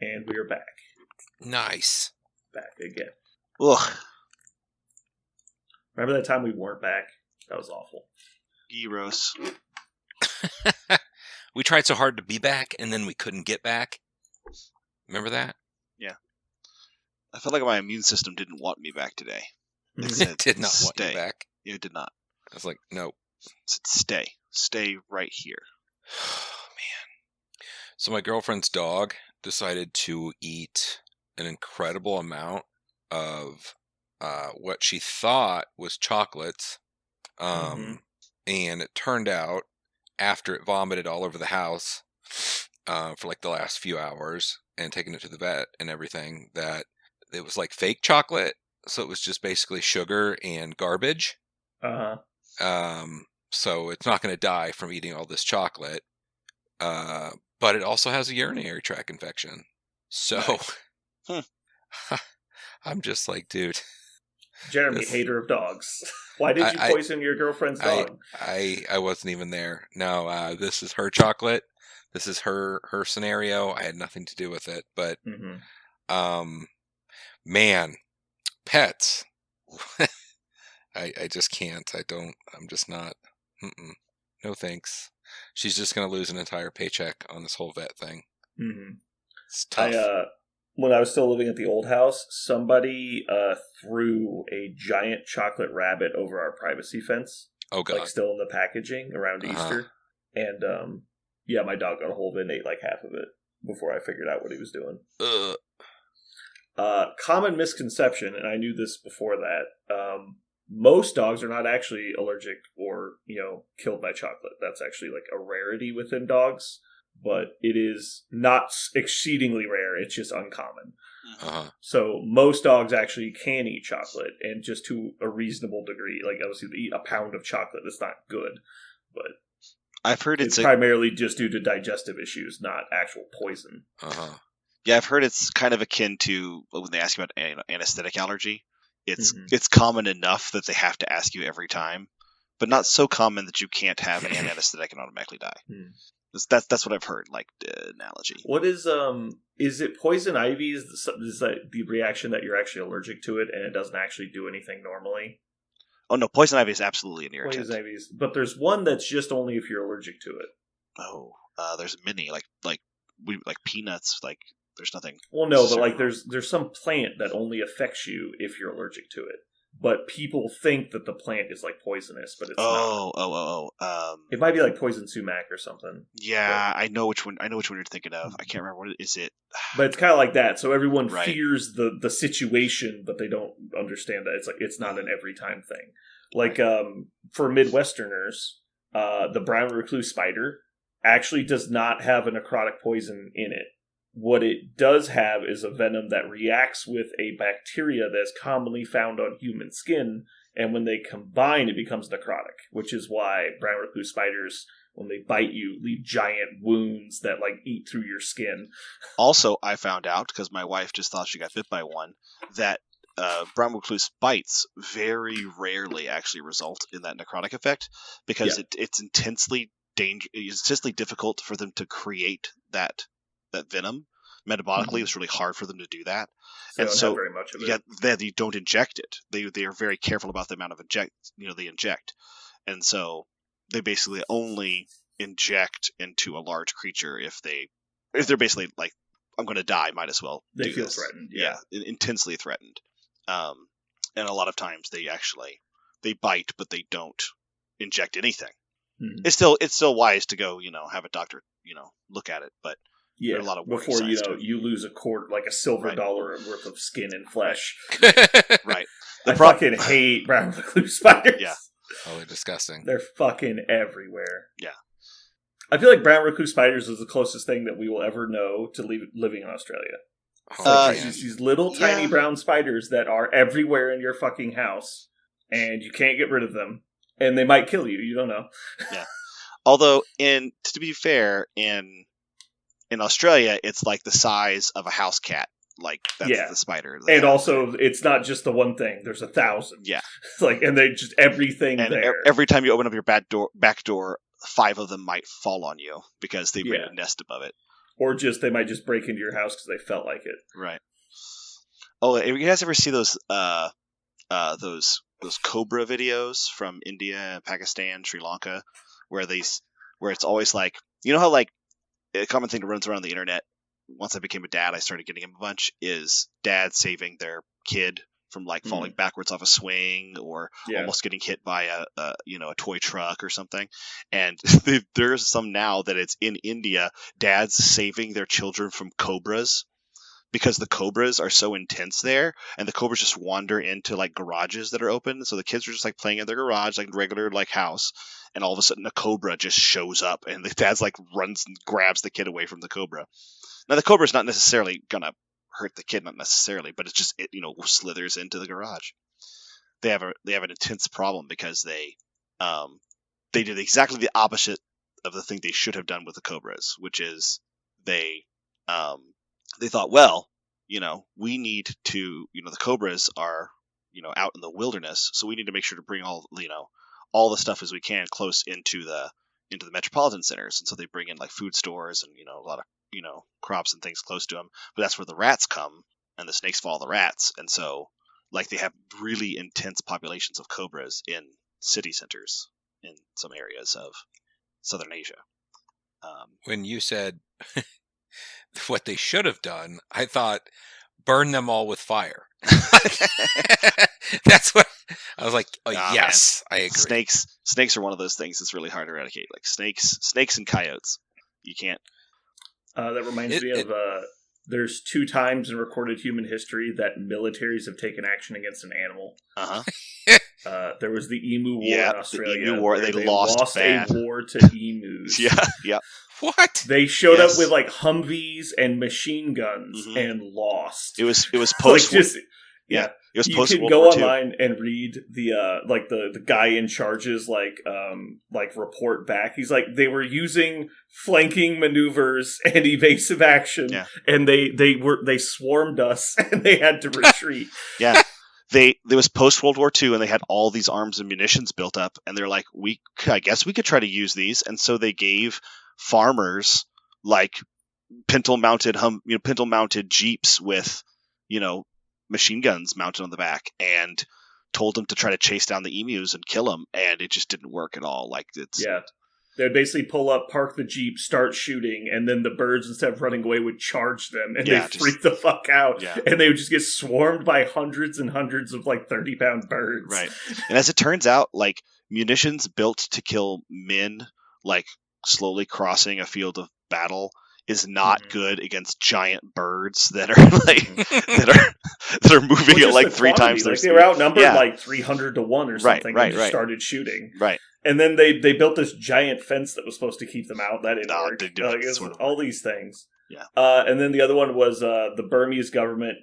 And we are back. Nice. Back again. Ugh. Remember that time we weren't back? That was awful. Gyros. We tried so hard to be back, and then we couldn't get back. Remember that? Yeah. I felt like my immune system didn't want me back today. It It said, did not want stay. you back. It did not. I was like, no. It said, stay. Stay right here. Man. So my girlfriend's dog decided to eat an incredible amount of what she thought was chocolates. And it turned out, after it vomited all over the house for like the last few hours and taking it to the vet and everything, that it was like fake chocolate. So it was just basically sugar and garbage. So it's not going to die from eating all this chocolate. But it also has a urinary tract infection. So I'm just like, dude. Jeremy, hater of dogs. Why did you poison your girlfriend's dog? I wasn't even there. No, this is her chocolate. This is her scenario. I had nothing to do with it. But, man, pets. I just can't. I'm just not. No thanks. She's just going to lose an entire paycheck on this whole vet thing. It's tough. When I was still living at the old house, somebody threw a giant chocolate rabbit over our privacy fence. Oh, God. Like, still in the packaging around Easter. And, my dog got a hold of it and ate like half of it before I figured out what he was doing. Common misconception, and I knew this before that, most dogs are not actually allergic or, killed by chocolate. That's actually like a rarity within dogs. But it is not exceedingly rare. It's just uncommon. So most dogs actually can eat chocolate, and just to a reasonable degree. Like, obviously, to eat a pound of chocolate is not good, but I've heard it's primarily just due to digestive issues, not actual poison. Yeah, I've heard it's kind of akin to when they ask you about anesthetic allergy. It's common enough that they have to ask you every time, but not so common that you can't have an anesthetic and automatically die. That's what I've heard, like analogy. What is it poison ivy? Is that the reaction that you're actually allergic to it and it doesn't actually do anything normally? Oh no, poison ivy is absolutely an irritant. Poison ivy but there's one that's just only if you're allergic to it. Oh, there's many like peanuts. Like there's nothing. Well, no, but like there's some plant that only affects you if you're allergic to it. But people think that the plant is like poisonous, but it's not. It might be like poison sumac or something. Yeah, I know which one. I know which one you're thinking of. I can't remember what is it. But it's kind of like that. So everyone fears the situation, but they don't understand that it's not an every time thing. Like for Midwesterners, the brown recluse spider actually does not have a necrotic poison in it. What it does have is a venom that reacts with a bacteria that's commonly found on human skin, and when they combine, it becomes necrotic, which is why brown recluse spiders, when they bite you, leave giant wounds that like eat through your skin. Also, I found out, because my wife just thought she got bit by one, that brown recluse bites very rarely actually result in that necrotic effect, because it's intensely difficult for them to create that venom. Metabolically, it's really hard for them to do that. They don't have very much of it. Yeah, they don't inject it. They are very careful about the amount of they inject. And so they basically only inject into a large creature if they're basically like, I'm going to die, might as well they do feel this. threatened. Yeah, intensely threatened. And a lot of times they bite, but they don't inject anything. it's still wise to go, have a doctor, look at it. But Yeah, there are a lot of warning before signs to it. you lose a quarter, like a silver dollar worth of skin and flesh. Right. I fucking hate brown recluse spiders. Yeah. Oh, they're disgusting. They're fucking everywhere. Yeah. I feel like brown recluse spiders is the closest thing that we will ever know to living in Australia. Oh, These little tiny brown spiders that are everywhere in your fucking house, and you can't get rid of them, and they might kill you. You don't know. Yeah. Although, to be fair, in Australia, it's like the size of a house cat. Like, that's the spider. And also, it's not just the one thing. There's 1,000. Yeah. And they just everything and there. Every time you open up your back door, 5 of them might fall on you because they made a nest above it. Or they might just break into your house because they felt like it. Right. Oh, you guys ever see those cobra videos from India, Pakistan, Sri Lanka, where it's always like, how like a common thing that runs around the internet. Once I became a dad, I started getting them a bunch. Is dads saving their kid from like falling backwards off a swing or almost getting hit by a toy truck or something. And there's some now that it's in India, dads saving their children from cobras because the cobras are so intense there, and the cobras just wander into like garages that are open. So the kids are just like playing in their garage, like regular like house, and all of a sudden a cobra just shows up, and the dad's like runs and grabs the kid away from the cobra. Now the cobra's not necessarily gonna hurt the kid, not necessarily, but it's just it slithers into the garage. They have an intense problem because they did exactly the opposite of the thing they should have done with the cobras, which is they thought, well, we need to, the cobras are out in the wilderness, so we need to make sure to bring all the stuff as we can close into the metropolitan centers, and so they bring in like food stores and a lot of crops and things close to them. But that's where the rats come, and the snakes follow the rats, and so like they have really intense populations of cobras in city centers in some areas of southern Asia. When you said what they should have done, I thought burn them all with fire. That's what I was like. Oh, yes, man. I agree. Snakes are one of those things that's really hard to eradicate. Like snakes and coyotes. You can't. That reminds me of there's 2 times in recorded human history that militaries have taken action against an animal. There was the Emu War in Australia. The Emu War. They lost a war to emus. Yeah. What? They showed up with like Humvees and machine guns and lost. It was post. Yeah. It was you post can World go War online and read the guy in charge's report back. He's like, they were using flanking maneuvers and evasive action, and they swarmed us and they had to retreat. Yeah. There was post World War II, and they had all these arms and munitions built up, and they're like, I guess we could try to use these, and so they gave farmers like pintle mounted Jeeps with machine guns mounted on the back, and told them to try to chase down the emus and kill them, and it just didn't work at all. Like they'd basically pull up, park the Jeep, start shooting, and then the birds, instead of running away, would charge them, and they'd freak the fuck out, and they would just get swarmed by hundreds and hundreds of like 30-pound birds. Right. And as it turns out, like munitions built to kill men, like slowly crossing a field of battle, is not good against giant birds that are like that are moving at like 3 times their speed. They were outnumbered like 300 to 1 or something. Right. Started shooting. Right. And then they built this giant fence that was supposed to keep them out. That didn't work. All these things. Yeah. And then the other one was the Burmese government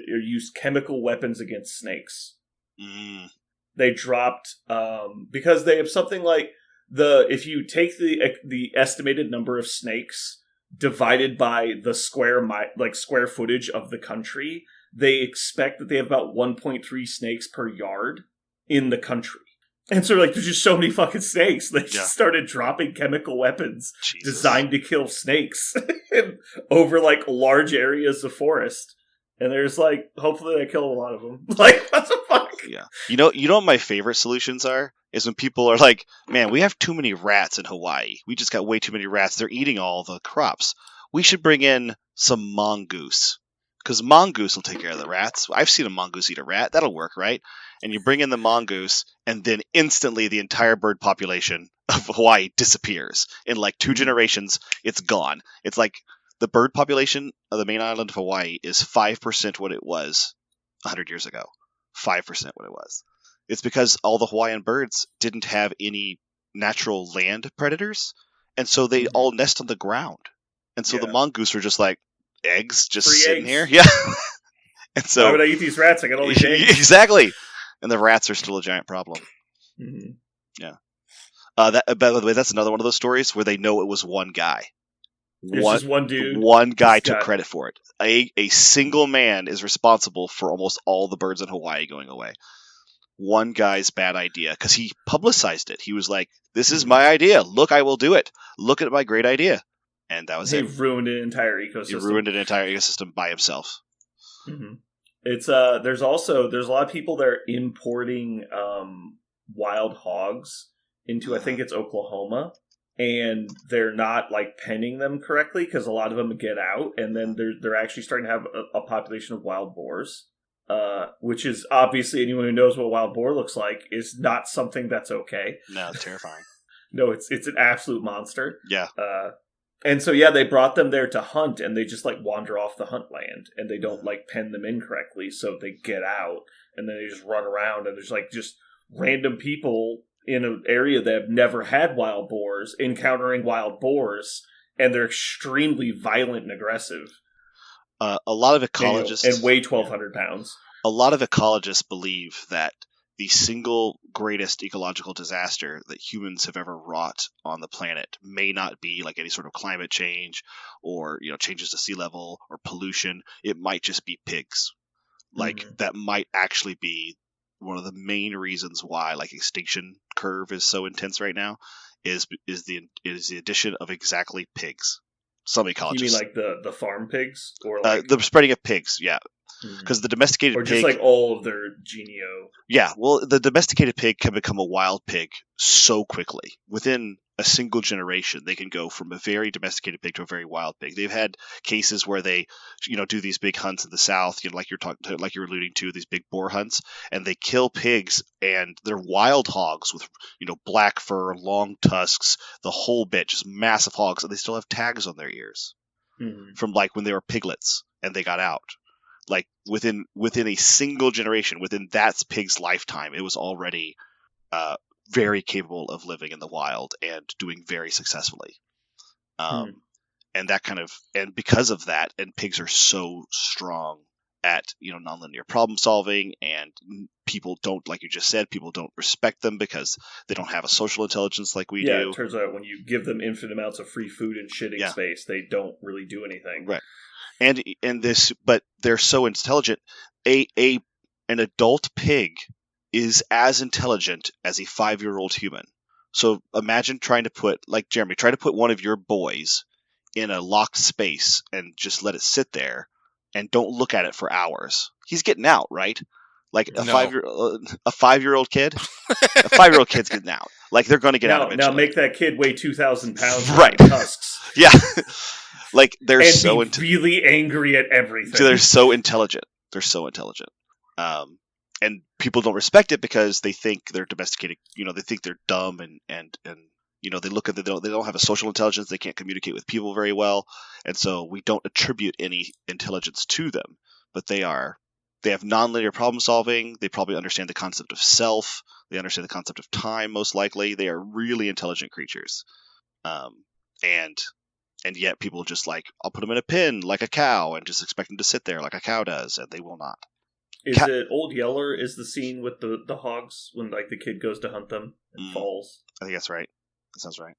used chemical weapons against snakes. They dropped because they have something like if you take the estimated number of snakes divided by the square footage of the country, they expect that they have about 1.3 snakes per yard in the country. And so there's just so many fucking snakes. They just started dropping chemical weapons designed to kill snakes over like large areas of forest. And there's like, hopefully they kill a lot of them. Like, what the fuck? Yeah. You know what my favorite solutions are? Is when people are like, man, we have too many rats in Hawaii. We just got way too many rats. They're eating all the crops. We should bring in some mongoose. Because mongoose will take care of the rats. I've seen a mongoose eat a rat. That'll work, right? And you bring in the mongoose, and then instantly the entire bird population of Hawaii disappears. In like 2 generations, it's gone. It's like the bird population of the main island of Hawaii is 5% what it was 100 years ago. 5% what it was. It's because all the Hawaiian birds didn't have any natural land predators, and so they all nest on the ground. And so the mongoose are just like, eggs just Free sitting eggs. here? Yeah. And so, why would I eat these rats? I got all these eggs. Exactly. And the rats are still a giant problem. Mm-hmm. Yeah. That, by the way, that's another one of those stories where they know it was one guy. It's just one dude. One guy Just took got- credit for it. A single man is responsible for almost all the birds in Hawaii going away. One guy's bad idea, because he publicized it. He was like, "This is my idea. Look, I will do it. Look at my great idea." And that was He it. ruined an entire ecosystem. He ruined an entire ecosystem by himself. Mm-hmm. It's there's a lot of people that are importing wild hogs into, I think it's Oklahoma, and they're not like penning them correctly because a lot of them get out, and then they're actually starting to have a population of wild boars, which is obviously, anyone who knows what a wild boar looks like is not something that's okay. No, it's terrifying. No, it's an absolute monster. Yeah. And so, yeah, they brought them there to hunt, and they just, like, wander off the hunt land, and they don't, like, pen them in correctly, so they get out, and then they just run around, and there's, like, just random people in an area that have never had wild boars encountering wild boars, and they're extremely violent and aggressive. A lot of ecologists... And weigh 1,200 pounds. A lot of ecologists believe that the single greatest ecological disaster that humans have ever wrought on the planet may not be like any sort of climate change or, changes to sea level or pollution. It might just be pigs. Like, that might actually be one of the main reasons why, like, extinction curve is so intense right now is the addition of exactly pigs. Some ecologists. You mean like the farm pigs? Or like... the spreading of pigs, yeah. Because the domesticated pig... Or just like all of their genio... Yeah, well, the domesticated pig can become a wild pig so quickly. Within a single generation, they can go from a very domesticated pig to a very wild pig. They've had cases where they, do these big hunts in the South, like you're alluding to, these big boar hunts, and they kill pigs, and they're wild hogs with, black fur, long tusks, the whole bit, just massive hogs, and they still have tags on their ears from like when they were piglets and they got out. Like within a single generation, within that pig's lifetime, it was already very capable of living in the wild and doing very successfully. And that and because of that, and pigs are so strong at nonlinear problem solving, and people don't, like you just said, people don't respect them because they don't have a social intelligence like we do. Yeah, it turns out when you give them infinite amounts of free food and shitting space, they don't really do anything. Right. But they're so intelligent. An adult pig is as intelligent as a 5-year-old human. So imagine try to put one of your boys in a locked space and just let it sit there and don't look at it for hours. He's getting out, right? Like a 5-year-old kid, a 5-year-old kid's getting out. Like they're going to get out eventually. Now make that kid weigh 2,000 pounds, right? Tusks. Yeah. Like they're and so really angry at everything. They're so intelligent. And people don't respect it because they think they're domesticated. They think they're dumb and they look at they don't have a social intelligence. They can't communicate with people very well, and so we don't attribute any intelligence to them. But they have nonlinear problem solving. They probably understand the concept of self. They understand the concept of time. Most likely, they are really intelligent creatures. And yet people just I'll put them in a pen like a cow and just expect them to sit there like a cow does, and they will not. Is it Old Yeller is the scene with the hogs when the kid goes to hunt them and falls? I think that's right. That sounds right.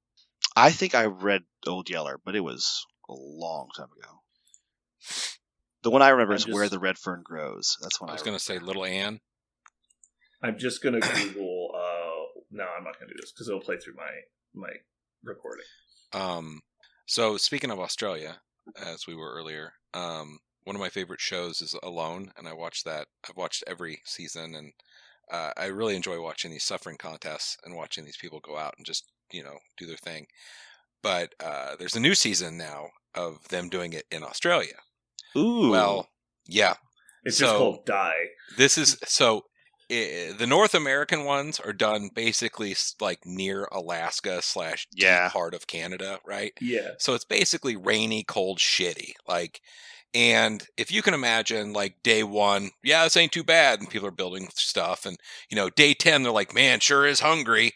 I think I read Old Yeller, but it was a long time ago. The one I remember is Where the Red Fern Grows. That's one I was going to say Little Ann. I'm just going to Google... no, I'm not going to do this because it'll play through my recording. So speaking of Australia, as we were earlier, one of my favorite shows is Alone, and I watched that. I've watched every season, and I really enjoy watching these suffering contests and watching these people go out and just do their thing. But there's a new season now of them doing it in Australia. Ooh. Well, yeah. It's just called Die. This is so. the North American ones are done basically like near Alaska / deep Yeah. part of Canada, right? Yeah. So it's basically rainy, cold, shitty. Like, and if you can imagine, like day 1, yeah, this ain't too bad, and people are building stuff, and day 10, they're like, man, sure is hungry.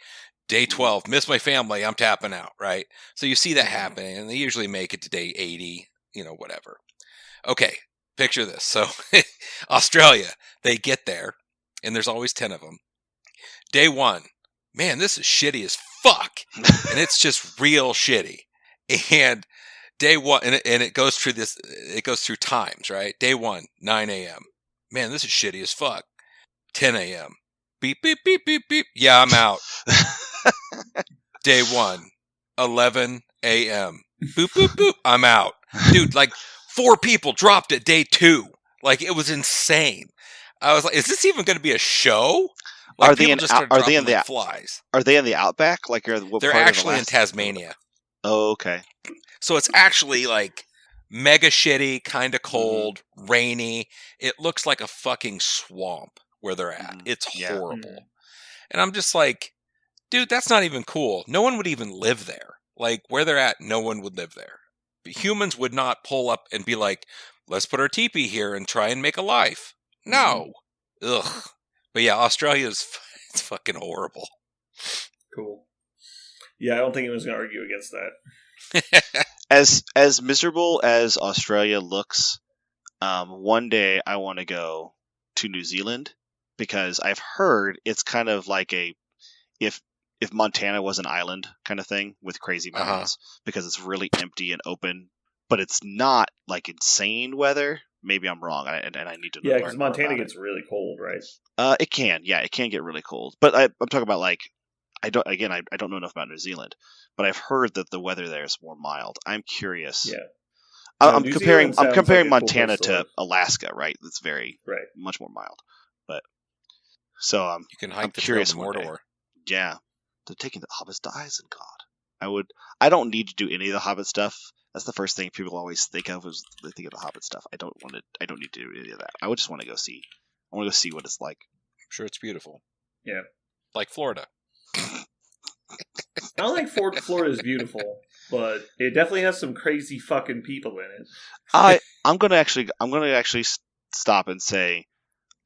Day 12, miss my family, I'm tapping out, right? So you see that happening, and they usually make it to day 80, whatever. Okay, picture this. So Australia, they get there, and there's always 10 of them. Day 1, man, this is shitty as fuck, and it's just real shitty. And day 1, and it goes through this. It goes through times, right? Day 1, 9 a.m. Man, this is shitty as fuck. 10 a.m. Beep beep beep beep beep. Yeah, I'm out. Day 1, 11 a.m. Boop boop boop. I'm out, dude. Like 4 people dropped at day 2. Like it was insane. I was like, is this even going to be a show? Like Are they people in? just started Are they in dropping the? like flies. Are they in the outback? Like, what They're part actually of in Alaska? Tasmania. Oh, okay. So it's actually like mega shitty, kind of cold, rainy. It looks like a fucking swamp where they're at. It's Yeah. horrible. And I'm just like, dude, that's not even cool. No one would even live there. Like where they're at, no one would live there. Humans would not pull up and be like, let's put our teepee here and try and make a life. No. Ugh. But yeah, Australia's it's fucking horrible. Cool. Yeah, I don't think anyone's going to argue against that. As miserable as Australia looks, one day I want to go to New Zealand because I've heard it's kind of like if Montana was an island kind of thing with crazy mountains because it's really empty and open, but it's not like insane weather. Maybe I'm wrong, and I need to Yeah, learn because more Montana about gets really cold, right? it can get really cold. But I'm talking about like I don't know enough about New Zealand, but I've heard that the weather there is more mild. I'm curious. Yeah. I'm New comparing Zealand sounds comparing like a cool Montana place to live. to Alaska, right? That's very much more mild. But so You can I'm hike the trail curious to one day. Mordor. Yeah, they're taking the Hobbits to Isengard. I don't need to do any of the Hobbit stuff. That's the first thing people always think of is they think of the Hobbit stuff. I don't need to do any of that. I would just want to go see. I want to go see what it's like. I'm sure it's beautiful. Yeah. Like Florida. I don't think Florida is beautiful, but it definitely has some crazy fucking people in it. I'm gonna actually stop and say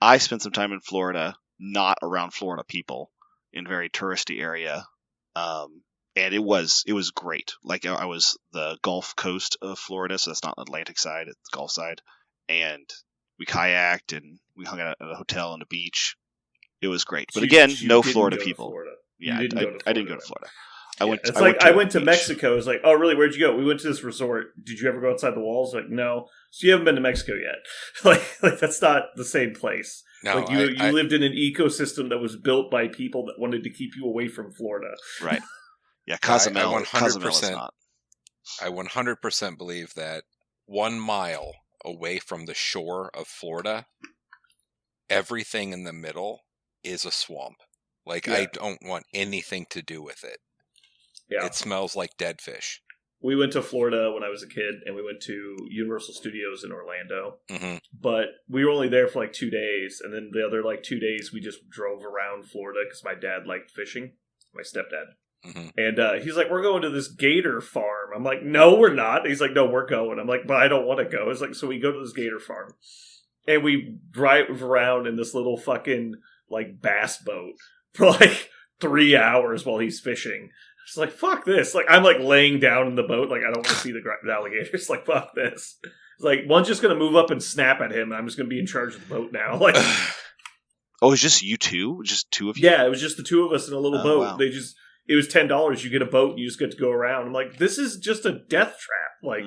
I spent some time in Florida, not around Florida people, in a very touristy area, and it was great. Like I was the Gulf Coast of Florida, so that's not the Atlantic side; it's the Gulf side, and we kayaked and we hung out at a hotel on the beach. It was great, but again, no Florida people. Yeah, I didn't go to Florida. I went to Mexico. It's like, oh, really? Where'd you go? We went to this resort. Did you ever go outside the walls? Like, no. So you haven't been to Mexico yet. like that's not the same place. No, like you lived in an ecosystem that was built by people that wanted to keep you away from Florida. Right. Yeah, Cozumel. Cozumel is not. I 100% believe that 1 mile away from the shore of Florida, everything in the middle is a swamp. Like, I don't want anything to do with it. Yeah. It smells like dead fish. We went to Florida when I was a kid, and we went to Universal Studios in Orlando. Mm-hmm. But we were only there for like 2 days, and then the other 2 days we just drove around Florida because my dad liked fishing, my stepdad. Mm-hmm. And he's like, we're going to this gator farm. I'm like, no, we're not. He's like, no, we're going. I'm like, but I don't want to go. It's like, so we go to this gator farm, and we drive around in this little fucking like bass boat for like 3 hours while he's fishing. It's like, fuck this. Like, I'm like laying down in the boat. Like, I don't want to see the alligators. Like, fuck this. It's like, one's just going to move up and snap at him. And I'm just going to be in charge of the boat now. Like, oh, it's just you two? Just two of you? Yeah, it was just the two of us in a little boat. Wow. It was $10. You get a boat and you just get to go around. I'm like, this is just a death trap. Like,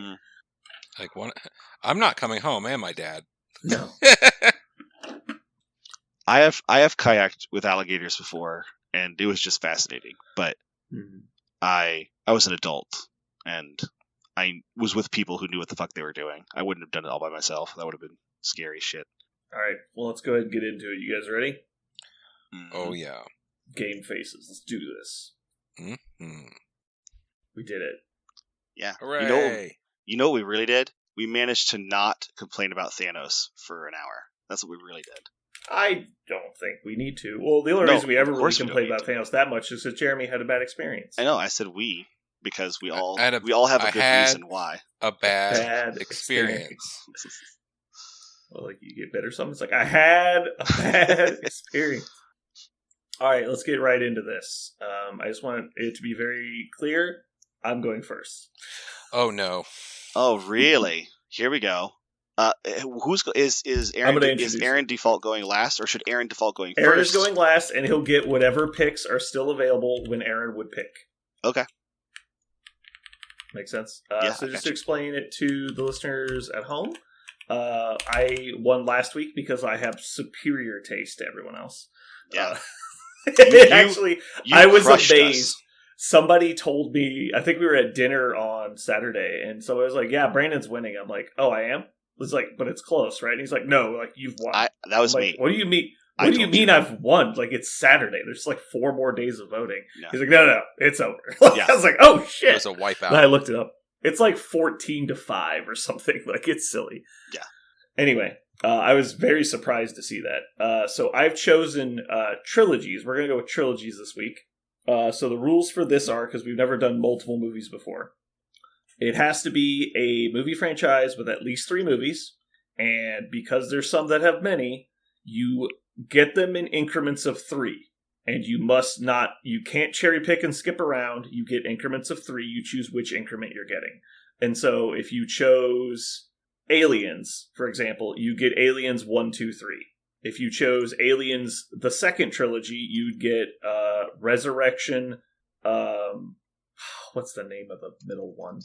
I'm not coming home, am I, Dad? No. I have kayaked with alligators before, and it was just fascinating. But I was an adult, and I was with people who knew what the fuck they were doing. I wouldn't have done it all by myself. That would have been scary as shit. All right, well, let's go ahead and get into it. You guys ready? Oh, yeah. Game faces. Let's do this. Mm-hmm. We did it. Yeah. Hooray! You know what we really did? We managed to not complain about Thanos for an hour. That's what we really did. I don't think we need to. Well, the only No, reason we ever of really course we complained don't about Thanos that much is that Jeremy had a bad experience. I know. I said we because we all I have a I good had reason why. A bad, Bad experience. Well, like you get better something. It's like I had a bad experience. All right, let's get right into this. I just want it to be very clear. I'm going first. Oh no. Oh, really? Here we go. Is Aaron Default going last, or should Aaron Default going first? Aaron is going last, and he'll get whatever picks are still available when Aaron would pick. Okay. Makes sense? Yeah, so I just gotcha. to explain it to the listeners at home, I won last week because I have superior taste to everyone else. Yeah. Actually, You I was crushed amazed. us. Somebody told me, I think we were at dinner on Saturday, and so I was like, yeah, Brandon's winning. I'm like, oh, I am? I was like, but it's close, right? And he's like, no, like, you've won. That was I'm like, me. What do you mean? I What do you told mean you. I've won? Like, it's Saturday. There's like 4 more days of voting. No. He's like, no, it's over. Yeah. I was like, oh, It shit. was a wipeout. Then I looked it up. It's like 14-5 or something. Like, it's silly. Yeah. Anyway, I was very surprised to see that. So I've chosen trilogies. We're going to go with trilogies this week. So the rules for this are, because we've never done multiple movies before, it has to be a movie franchise with at least 3 movies. And because there's some that have many, you get them in increments of 3. And you can't cherry pick and skip around. You get increments of 3. You choose which increment you're getting. And so if you chose Aliens, for example, you get Aliens 1, 2, 3. If you chose Aliens, the second trilogy, you'd get Resurrection. What's the name of the middle one?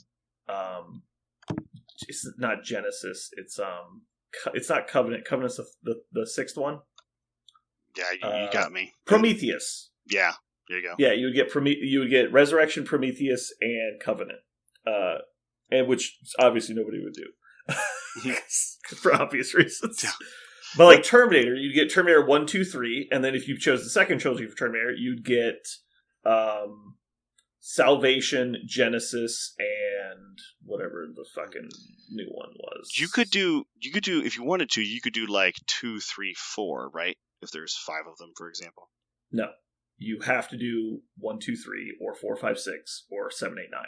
It's not Genesis. It's not Covenant. Covenant's the 6th one. Yeah, you got me. Prometheus. Yeah, there you go. Yeah, you would get Resurrection, Prometheus, and Covenant, and which obviously nobody would do for obvious reasons. Yeah. But like Terminator, you'd get Terminator 1, 2, 3, and then if you chose the second trilogy for Terminator, you'd get Salvation, Genesis, and whatever the fucking new one was. You could do if you wanted to. You could do like 2, 3, 4, right? If there's 5 of them, for example. No, you have to do 1, 2, 3, or 4, 5, 6, or 7, 8, 9.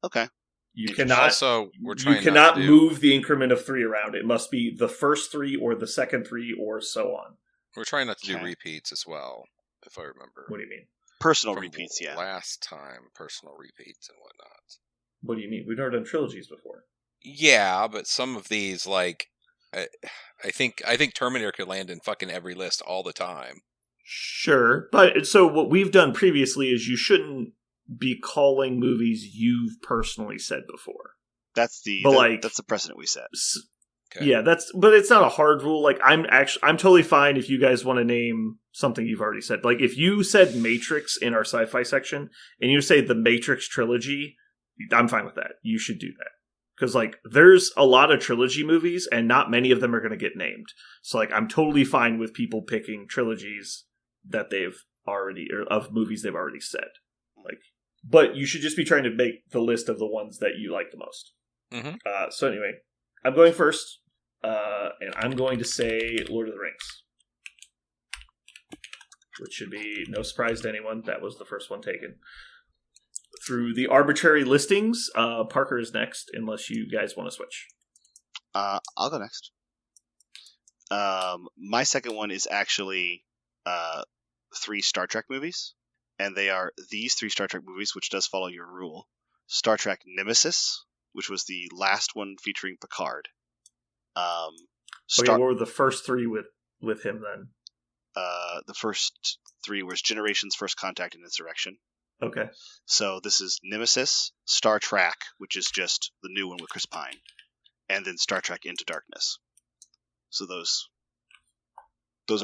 Okay. You cannot. Also, we're trying You cannot not to do, move the increment of 3 around. It must be the first 3 or the second 3 or so on. We're trying not to do Okay. repeats as well, if I remember. What do you mean? Personal From repeats, yeah. Last time, personal repeats and whatnot. What do you mean? We've never done trilogies before. Yeah, but some of these, like, I think Terminator could land in fucking every list all the time. Sure, but so what we've done previously is you shouldn't be calling movies you've personally said before. That's the precedent we set. Okay. Yeah, but it's not a hard rule. Like I'm totally fine if you guys want to name something you've already said. Like if you said Matrix in our sci-fi section and you say the Matrix trilogy, I'm fine with that. You should do that. Because like there's a lot of trilogy movies and not many of them are going to get named. So like I'm totally fine with people picking trilogies that they've already or of movies they've already said. Like, but you should just be trying to make the list of the ones that you like the most. Mm-hmm. So anyway, I'm going first, and I'm going to say Lord of the Rings, which should be no surprise to anyone. That was the first one taken. Through the arbitrary listings, Parker is next, unless you guys want to switch. I'll go next. My second one is actually 3 Star Trek movies, and they are these 3 Star Trek movies, which does follow your rule. Star Trek Nemesis, which was the last one featuring Picard. Okay, what were the first 3 with him then? The first 3 was Generations, First Contact, and Insurrection. Okay. So this is Nemesis, Star Trek, which is just the new one with Chris Pine, and then Star Trek Into Darkness. So those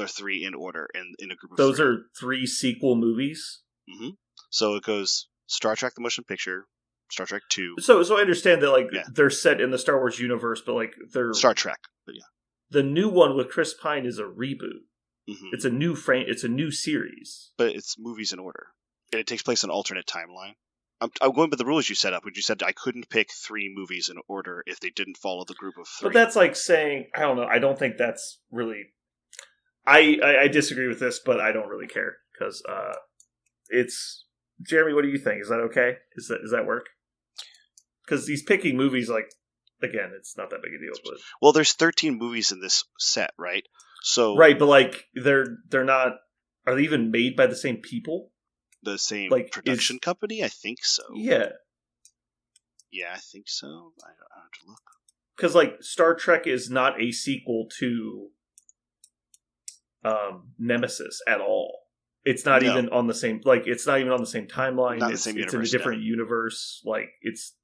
are 3 in order in a group of 3. Those are 3 sequel movies? Mm-hmm. So it goes Star Trek the Motion Picture, Star Trek 2. So I understand that like Yeah. they're set in the Star Wars universe, but like they're Star Trek, but yeah. the new one with Chris Pine is a reboot. Mm-hmm. It's a new it's a new series. But it's movies in order. And it takes place in an alternate timeline. I'm going by the rules you set up, which you said I couldn't pick 3 movies in order if they didn't follow the group of 3. But that's like saying, I don't know, I don't think that's really... I disagree with this, but I don't really care because it's Jeremy. What do you think? Is that okay? Does that work? Because he's picking movies like again, it's not that big a deal. But Well, there's 13 movies in this set, right? So right, but like they're not. Are they even made by the same people? the same like, production company, I think so. Yeah, Yeah, I think so. I have to look. because like Star Trek is not a sequel to Nemesis at all. It's not No. even on the same it's not even on the same timeline. Not the it's same it's in a universe, different universe. Like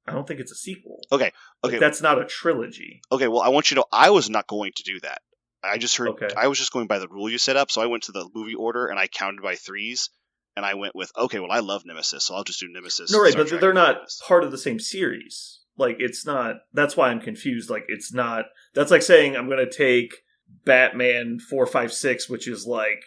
I don't think it's a sequel. Okay. Like, that's not a trilogy. Okay, well, I want you to know I was not going to do that. I just heard Okay. I was just going by the rule you set up, so I went to the movie order and I counted by threes, and I went with, okay, well, I love Nemesis, so I'll just do Nemesis. No, right, Star but Trek, they're not Nemesis. part of the same series. Like, it's not. That's why I'm confused. Like, it's not. That's like saying I'm going to take Batman 456, which is like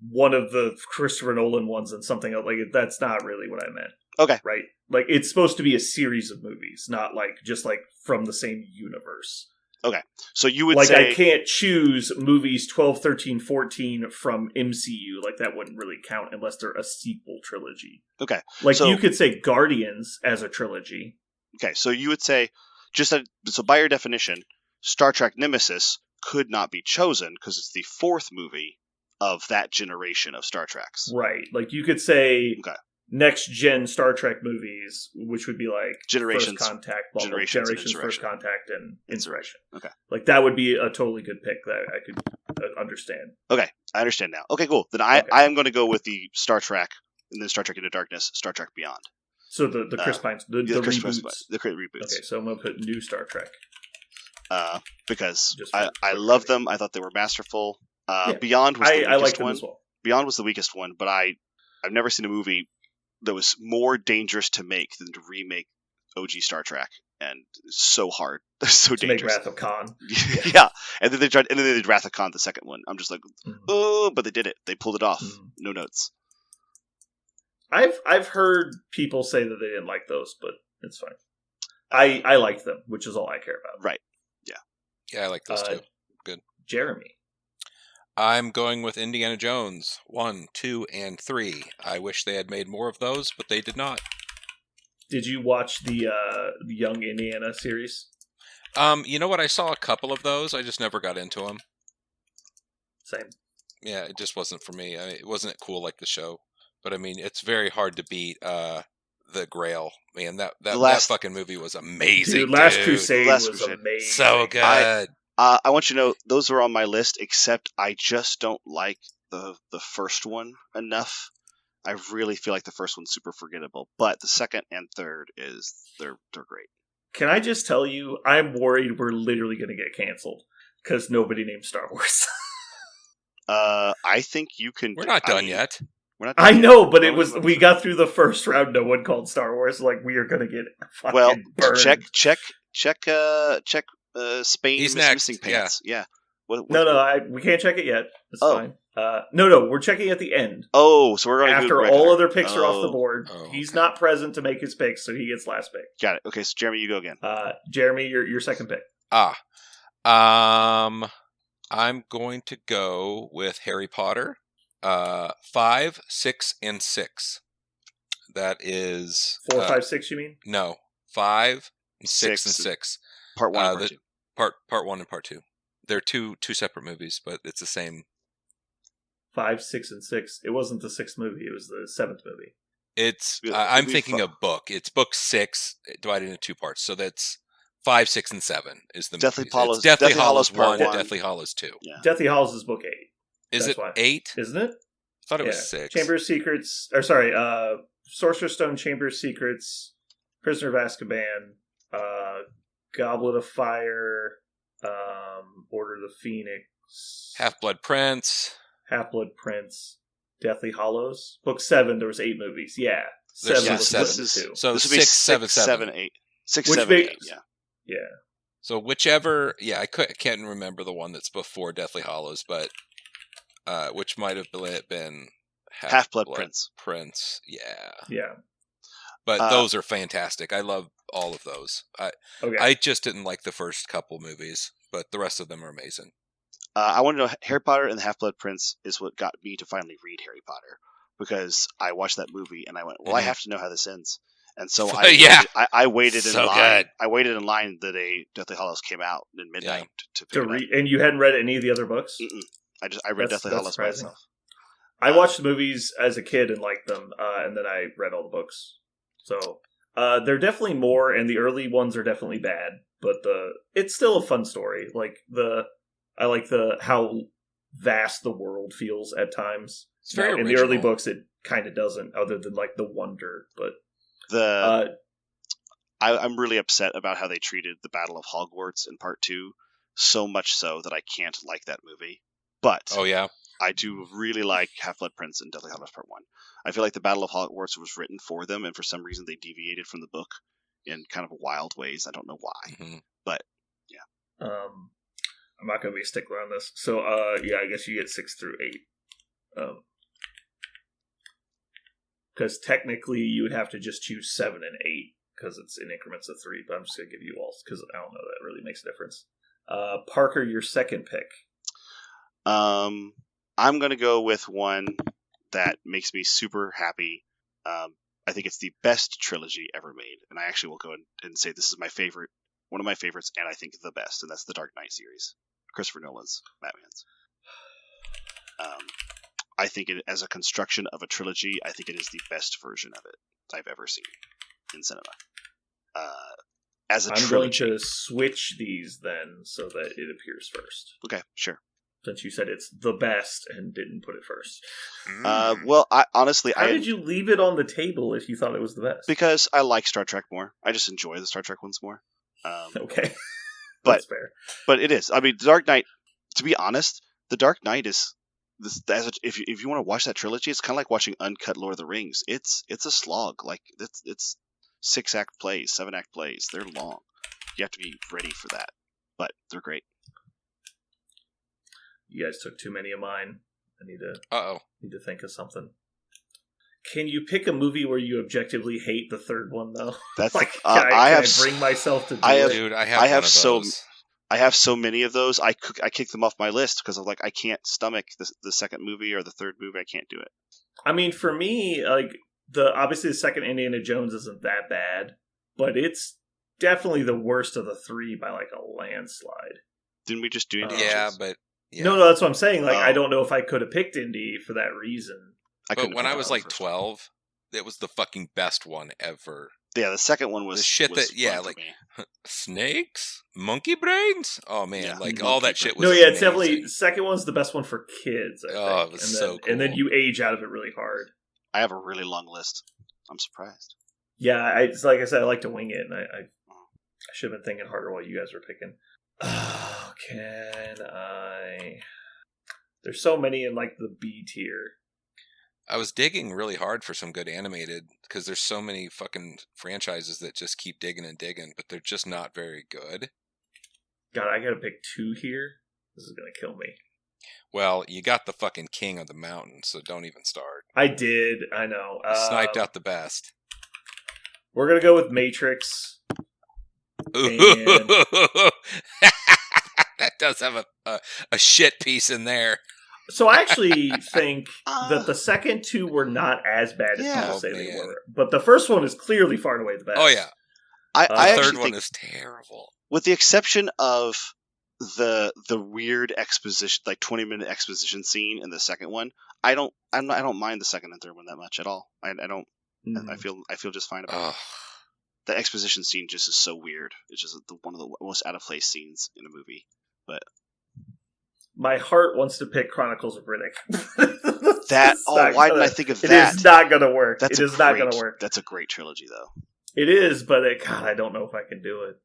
one of the Christopher Nolan ones, and something else. Like, that's not really what I meant. Okay. Right? Like, it's supposed to be a series of movies, not like just like from the same universe. Okay, so you would like say... I can't choose movies 12, 13, 14 from MCU. Like that wouldn't really count unless they're a sequel trilogy. Okay. Like so, you could say Guardians as a trilogy. Okay, so you would say, so by your definition, Star Trek Nemesis could not be chosen because it's the fourth movie of that generation of Star Treks. Right. Like you could say Okay. next gen Star Trek movies, which would be like Generations, First Contact, Generations, and First Insurrection. Contact, and Insurrection. Okay. Like that would be a totally good pick that I could understand. Okay, I understand now. Okay, cool. Then I am going to go with the Star Trek, and then Star Trek Into Darkness, Star Trek Beyond. So the Chris Pines, the Chris reboots. Pines, the reboots. Okay, so I'm going to put new Star Trek. Because Just I love them. I thought they were masterful. Yeah. Beyond was the weakest I like them one. as well. Beyond was the weakest one, but I've never seen a movie that was more dangerous to make than to remake OG Star Trek, and it's so hard, so To make dangerous. Wrath of Khan. Yeah, and then they did Wrath of Khan, the second one. I'm just like, oh, but they did it. They pulled it off. No notes. I've heard people say that they didn't like those, but it's fine. I liked them, which is all I care about. Right. Yeah, I like those too. Good. Jeremy. I'm going with Indiana Jones 1, 2, and 3. I wish they had made more of those, but they did not. Did you watch the Young Indiana series? You know what? I saw a couple of those. I just never got into them. Same. Yeah, it just wasn't for me. I mean, it wasn't cool like the show. But I mean, it's very hard to beat the Grail. Man, that fucking movie was amazing. Dude, Last Crusade was amazing. So good. I want you to know those are on my list, except I just don't like the first one enough. I really feel like the first one's super forgettable, but the second and third they're great. Can I just tell you, I'm worried we're literally going to get canceled because nobody named Star Wars. I think you can. We're not done yet. We're not done I yet. know, but we got through the first round. No one called Star Wars. Like we are going to get fucking burned. check. Spain. He's Missing next. Pants. Yeah. No, we can't check it yet. It's fine. No, we're checking at the end. Oh, so we're going to after all other picks are off the board. Oh, okay. He's not present to make his picks, so he gets last pick. Got it. Okay, so Jeremy, you go again. Jeremy, your second pick. I'm going to go with Harry Potter. 5, 6, and 6. That is 4, 5, 6. You mean? No, 5, 6, and 6. Part 1 and part 2. Part 1 and part 2. They're two separate movies, but it's the same. 5, 6, and 6. It wasn't the 6th movie. It was the 7th movie. I'm thinking of book. It's book 6 divided into 2 parts. So that's 5, 6, and 7 is the Deathly movies. Hallows. It's Deathly Deathly Hallows Hallows Part 1, 1. Deathly Hallows 2. Yeah. Deathly Hallows is book 8. Is That's it why. 8? Isn't it? I thought it was 6. Chamber of Secrets. Sorcerer's Stone, Chamber of Secrets, Prisoner of Azkaban, Goblet of Fire, Order of the Phoenix, Half-Blood Prince. Half-Blood Prince, Deathly Hallows. Book 7, there was 8 movies. Yeah. There's 7 was seven. split into 2. So This would be 6, 7, 7. 8. 6, Which 7, 8. makes- Yeah. Yeah. So whichever, I can't remember the one that's before Deathly Hallows, but which might have been Half-Blood Prince. Prince, yeah. Yeah. But those are fantastic. I love all of those. Okay. I just didn't like the first couple movies, but the rest of them are amazing. I want to know, Harry Potter and the Half-Blood Prince is what got me to finally read Harry Potter, because I watched that movie and I went, well, I have to know how this ends. And so I waited in So line. good. I waited in line the day Deathly Hallows came out in midnight to pick it up. And you hadn't read any of the other books? Mm-mm. I read Deathly Hallows by surprising. myself. I watched the movies as a kid and liked them, and then I read all the books. So they're definitely more, and the early ones are definitely bad, but it's still a fun story. I like how vast the world feels at times. It's very in the early books, it kind of doesn't, other than like the wonder. But I'm really upset about how they treated the Battle of Hogwarts in Part 2, so much so that I can't like that movie. But I do really like Half-Blood Prince and Deathly Hallows Part 1. I feel like the Battle of Hogwarts was written for them, and for some reason they deviated from the book in kind of wild ways. I don't know why. Mm-hmm. But, yeah. I'm not going to be a stickler on this. So, I guess you get 6 through 8. Because technically you would have to just choose 7 and 8, because it's in increments of 3, but I'm just going to give you all, because I don't know that really makes a difference. Parker, your second pick. I'm going to go with one that makes me super happy. I think it's the best trilogy ever made, and I actually will go and say this is my favorite, one of my favorites, and I think the best, and that's the Dark Knight series, Christopher Nolan's Batman's. I think it, as a construction of a trilogy, I think it is the best version of it I've ever seen in cinema. As a trilogy. I'm going to switch these then so that it appears first. Okay, sure. Since you said it's the best and didn't put it first. Well, I honestly... How did you leave it on the table if you thought it was the best? Because I like Star Trek more. I just enjoy the Star Trek ones more. Okay. That's fair. But it is. I mean, The Dark Knight, to be honest, The Dark Knight is... if you want to watch that trilogy, it's kind of like watching uncut Lord of the Rings. It's a slog. Like, it's 6-act plays, 7-act plays. They're long. You have to be ready for that. But they're great. You guys took too many of mine. I need to think of something. Can you pick a movie where you objectively hate the third one, though? That's like, can I bring myself to do it? Dude, I have so many of those. I kicked them off my list because I'm like, I can't stomach the second movie or the third movie. I can't do it. I mean, for me, like obviously the second Indiana Jones isn't that bad, but it's definitely the worst of the three by like a landslide. Didn't we just do Indiana Jones? but yeah. No, that's what I'm saying. Like, I don't know if I could have picked Indy for that reason. But when I was like 12, it was the fucking best one ever. Yeah, the second one was the shit was that like snakes, monkey brains. Oh man, like all that shit was. No, yeah, it's amazing. definitely the second one's the best one for kids. I think. It was so cool. And then you age out of it really hard. I have a really long list. I'm surprised. Yeah, it's like I said, I like to wing it, and I should have been thinking harder while you guys were picking. Oh, can I? There's so many in like the B tier. I was digging really hard for some good animated because there's so many fucking franchises that just keep digging and digging, but they're just not very good. God, I gotta pick 2 here. This is gonna kill me. Well, you got the fucking King of the Mountain, so don't even start. I did. I know. Sniped out the best. We're gonna go with Matrix. That does have a shit piece in there. So I actually think that the second 2 were not as bad as people say they were. But the first one is clearly far and away the best. Oh, yeah. The third one is terrible. With the exception of the weird exposition, like 20-minute exposition scene in the second one, I don't mind the second and third one that much at all. I don't. I feel just fine about it. The exposition scene just is so weird. It's just one of the most out of place scenes in a movie. But my heart wants to pick Chronicles of Riddick. Why didn't I think of that? It is not going to work. It is not going to work. That's a great trilogy, though. It is, but God, I don't know if I can do it.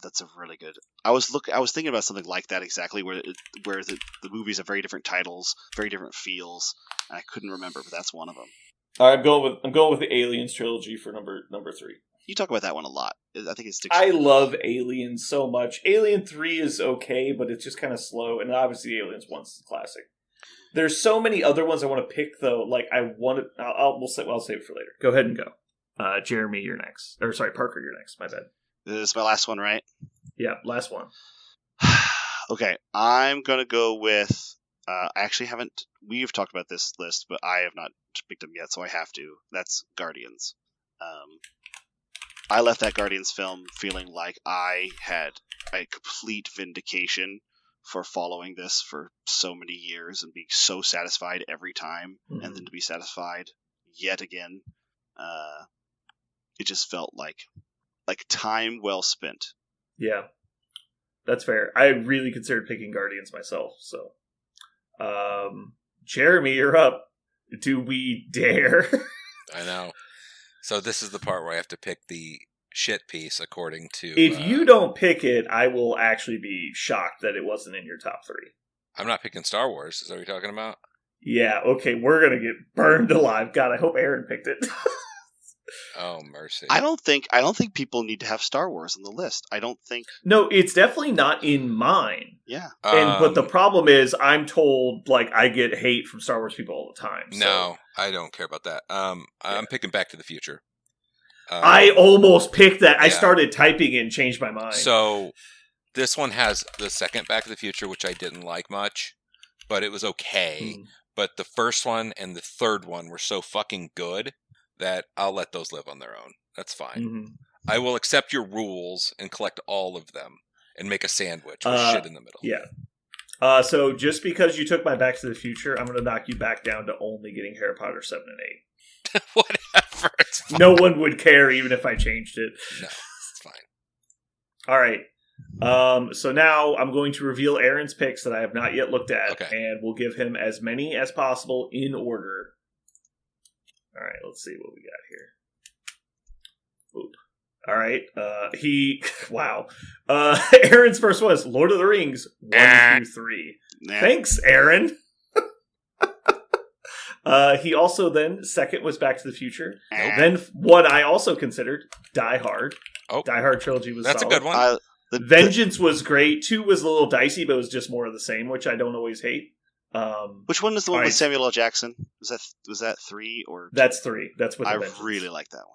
That's a really good. I was thinking about something like that exactly, where the movies have very different titles, very different feels, and I couldn't remember, but that's one of them. All right, I'm going with the Aliens trilogy for number 3. You talk about that one a lot. I think it's. I love Aliens so much. Alien 3 is okay, but it's just kind of slow, and obviously Aliens 1's the classic. There's so many other ones I want to pick, though. Like I'll save it for later. Go ahead and go. Jeremy, you're next. Or sorry, Parker, you're next. My bad. This is my last one, right? Yeah, last one. Okay, I'm gonna go with. I actually haven't. We've talked about this list, but I have not picked them yet, so I have to. That's Guardians. I left that Guardians film feeling like I had a complete vindication for following this for so many years and being so satisfied every time, and then to be satisfied yet again. It just felt like time well spent. Yeah, that's fair. I really considered picking Guardians myself. So, Jeremy, you're up. Do we dare? I know. So this is the part where I have to pick the shit piece according to... If you don't pick it, I will actually be shocked that it wasn't in your top 3. I'm not picking Star Wars. Is that what you're talking about? Yeah, okay, we're going to get burned alive. God, I hope Aaron picked it. Oh, mercy. I don't think people need to have Star Wars on the list. I don't think. No, it's definitely not in mine. Yeah. But the problem is, I'm told I get hate from Star Wars people all the time. So. No, I don't care about that. I'm picking Back to the Future. I almost picked that. Yeah. I started typing it and changed my mind. So this one has the second Back to the Future, which I didn't like much, but it was okay. But the first one and the third one were so fucking good that I'll let those live on their own. That's fine. I will accept your rules and collect all of them and make a sandwich with shit in the middle. Yeah. So just because you took my Back to the Future, I'm going to knock you back down to only getting Harry Potter 7 and 8. Whatever. It's fine. No one would care even if I changed it. No, it's fine. All right. So now I'm going to reveal Aaron's picks that I have not yet looked at, and we'll give him as many as possible in order. All right, let's see what we got here. Oop. All right. Wow. Aaron's first one is Lord of the Rings 1 through 3. Nah. Thanks, Aaron. He also then, second was Back to the Future. Nope. Then one I also considered, Die Hard. Oh. Die Hard trilogy was That's solid. a good one. Vengeance was great. 2 was a little dicey, but it was just more of the same, which I don't always hate. Which one is the one all with right. Samuel L. Jackson? Was that 3 or? That's 3. That's what I Vengeance. really like that one.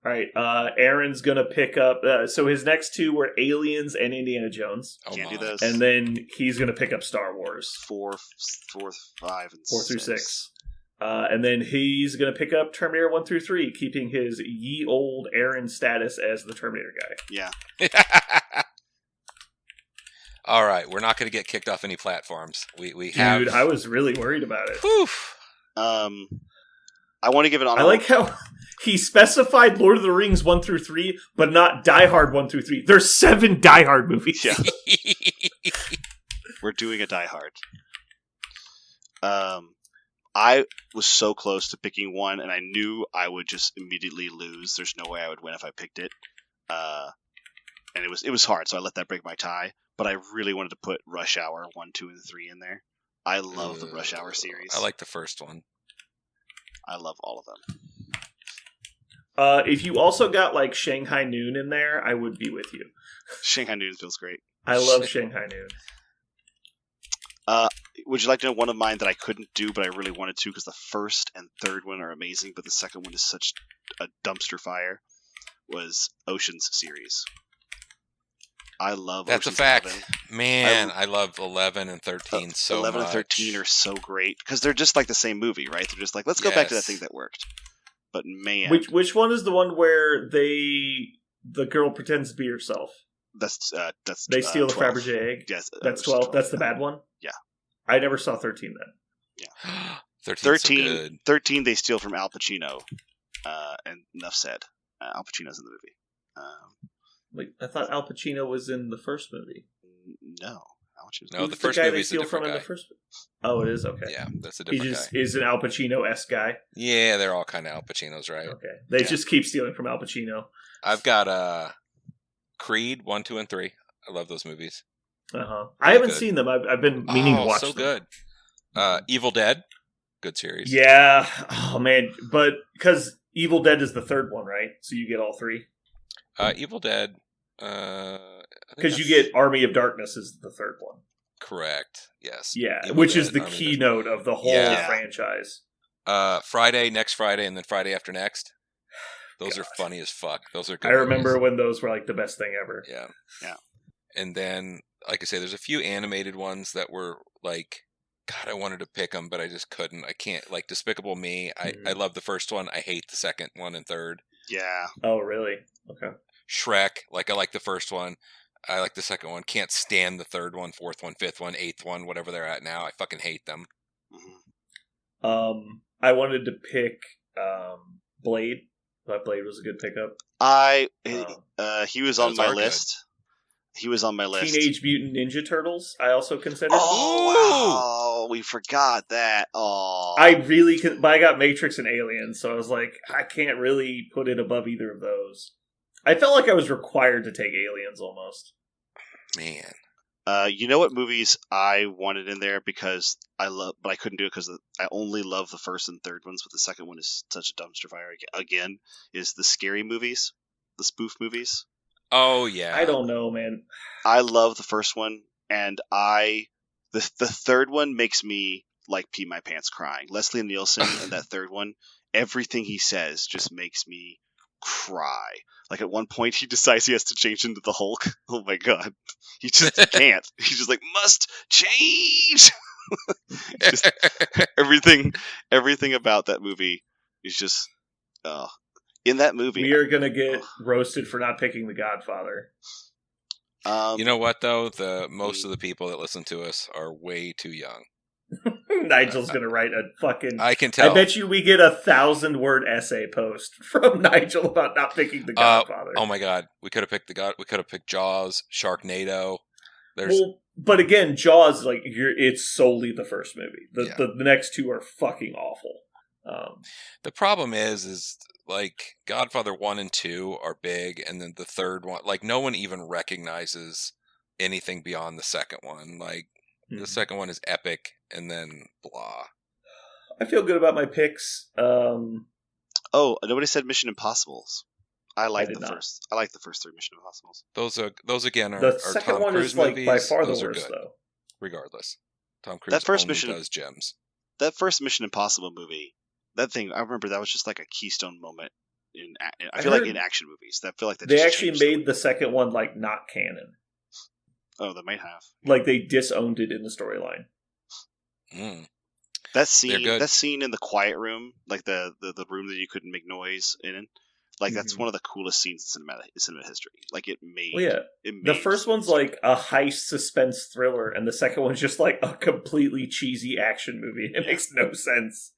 All right, Aaron's gonna pick up. So his next 2 were Aliens and Indiana Jones, Can't do those. and then he's gonna pick up Star Wars 4, 5, and 4 through 6. And then he's gonna pick up Terminator 1 through 3, keeping his ye old Aaron status as the Terminator guy. Yeah. All right, we're not going to get kicked off any platforms. We have. Dude, I was really worried about it. Whew. I want to give an honor. I like how he specified Lord of the Rings 1 through 3, but not Die Hard 1 through 3. There's 7 Die Hard movies. Yeah. We're doing a Die Hard. I was so close to picking one, and I knew I would just immediately lose. There's no way I would win if I picked it. And it was hard, so I let that break my tie. But I really wanted to put Rush Hour 1, 2, and 3 in there. I love the Rush Hour series. I like the first one. I love all of them. If you also got Shanghai Noon in there, I would be with you. Shanghai Noon feels great. I love Shanghai Noon. Would you like to know one of mine that I couldn't do, but I really wanted to, because the first and third one are amazing, but the second one is such a dumpster fire, was Ocean's series. I love That's Ocean's a fact. 11. Man, I love 11 and 13 so 11 much. and 13 are so great, because they're just like the same movie, right? They're just like, let's go back to that thing that worked. But man... Which one is the one where the girl pretends to be herself? That's they steal 12. the Fabergé egg? Yes. That's 12. That's the bad one? Yeah. I never saw 13 then. Yeah. 13, so good. 13 they steal from Al Pacino. And enough said. Al Pacino's in the movie. Wait, I thought Al Pacino was in the first movie. No. Al Pacino's No, Who's the first guy movie they is a steal from different in guy. the first. Oh, it is? Okay. Yeah, that's a He different just guy. is an Al Pacino-esque guy. Yeah, they're all kind of Al Pacinos, right? Okay. They just keep stealing from Al Pacino. I've got Creed 1, 2, and 3. I love those movies. Uh-huh. I haven't good. seen them. I've been meaning to watch so them. good. Evil Dead, good series. Yeah. Oh, man. But because Evil Dead is the third one, right? So you get all 3? Evil Dead. Because you get Army of Darkness is the third one. Correct. Yes. Yeah, Evil which Dead, is the Army of keynote of the whole Yeah. franchise. Friday, next Friday, and then Friday after next. Those God. are funny as fuck. Those are good. I remember movies. when those were the best thing ever. Yeah. Yeah. And then, like I say, there's a few animated ones that were like, God, I wanted to pick them, but I just couldn't. I can't. Like Despicable Me, I love the first one. I hate the second one and third. Yeah. Oh, really? Okay. Shrek, like I like the first one. I like the second one. Can't stand the third one, fourth one, fifth one, eighth one, whatever they're at now. I fucking hate them. Mm-hmm. I wanted to pick Blade. That Blade was a good pickup. He was on my list. He was on my list. Teenage Mutant Ninja Turtles, I also considered. Oh, wow. We forgot that. Oh. But I got Matrix and Aliens, so I was like, I can't really put it above either of those. I felt like I was required to take Aliens almost. Man. You know what movies I wanted in there because but I couldn't do it because I only love the first and third ones, but the second one is such a dumpster fire again, is the scary movies, the spoof movies. Oh, yeah. I don't know, man. I love the first one, and the third one makes me like pee my pants crying. Leslie Nielsen in that third one, everything he says just makes me cry. Like at one point he decides he has to change into the Hulk. Oh my god. He can't. He's just like, must change. Just everything about that movie is just in that movie. We are gonna get roasted for not picking The Godfather. You know what though? Most of the people that listen to us are way too young. Nigel's gonna write a fucking... I can tell. I bet you we get a 1,000-word essay post from Nigel about not picking The Godfather. Oh my god, we could have picked We could have picked Jaws, Sharknado. But again, Jaws, it's solely the first movie. The next two are fucking awful. The problem is like Godfather 1 and 2 are big, and then the third one, like no one even recognizes anything beyond the second one. Like the second one is epic, and then blah. I feel good about my picks. Nobody said Mission Impossibles. I like the first three Mission Impossibles. Those again are the second Tom one Cruise is like movies. by far the Those worst, are good, though. Regardless, Tom Cruise That first only does gems. That first Mission Impossible movie, that thing, I remember that was just like a keystone moment I feel like in action movies. That feel like they actually made the second one like not canon. Oh, they might have. Like they disowned it in the storyline. That scene in the quiet room, like the room that you couldn't make noise in, like that's one of the coolest scenes in cinema history. Like it made. Well, yeah. The first one's like a heist suspense thriller, and the second one's just like a completely cheesy action movie. It makes no sense.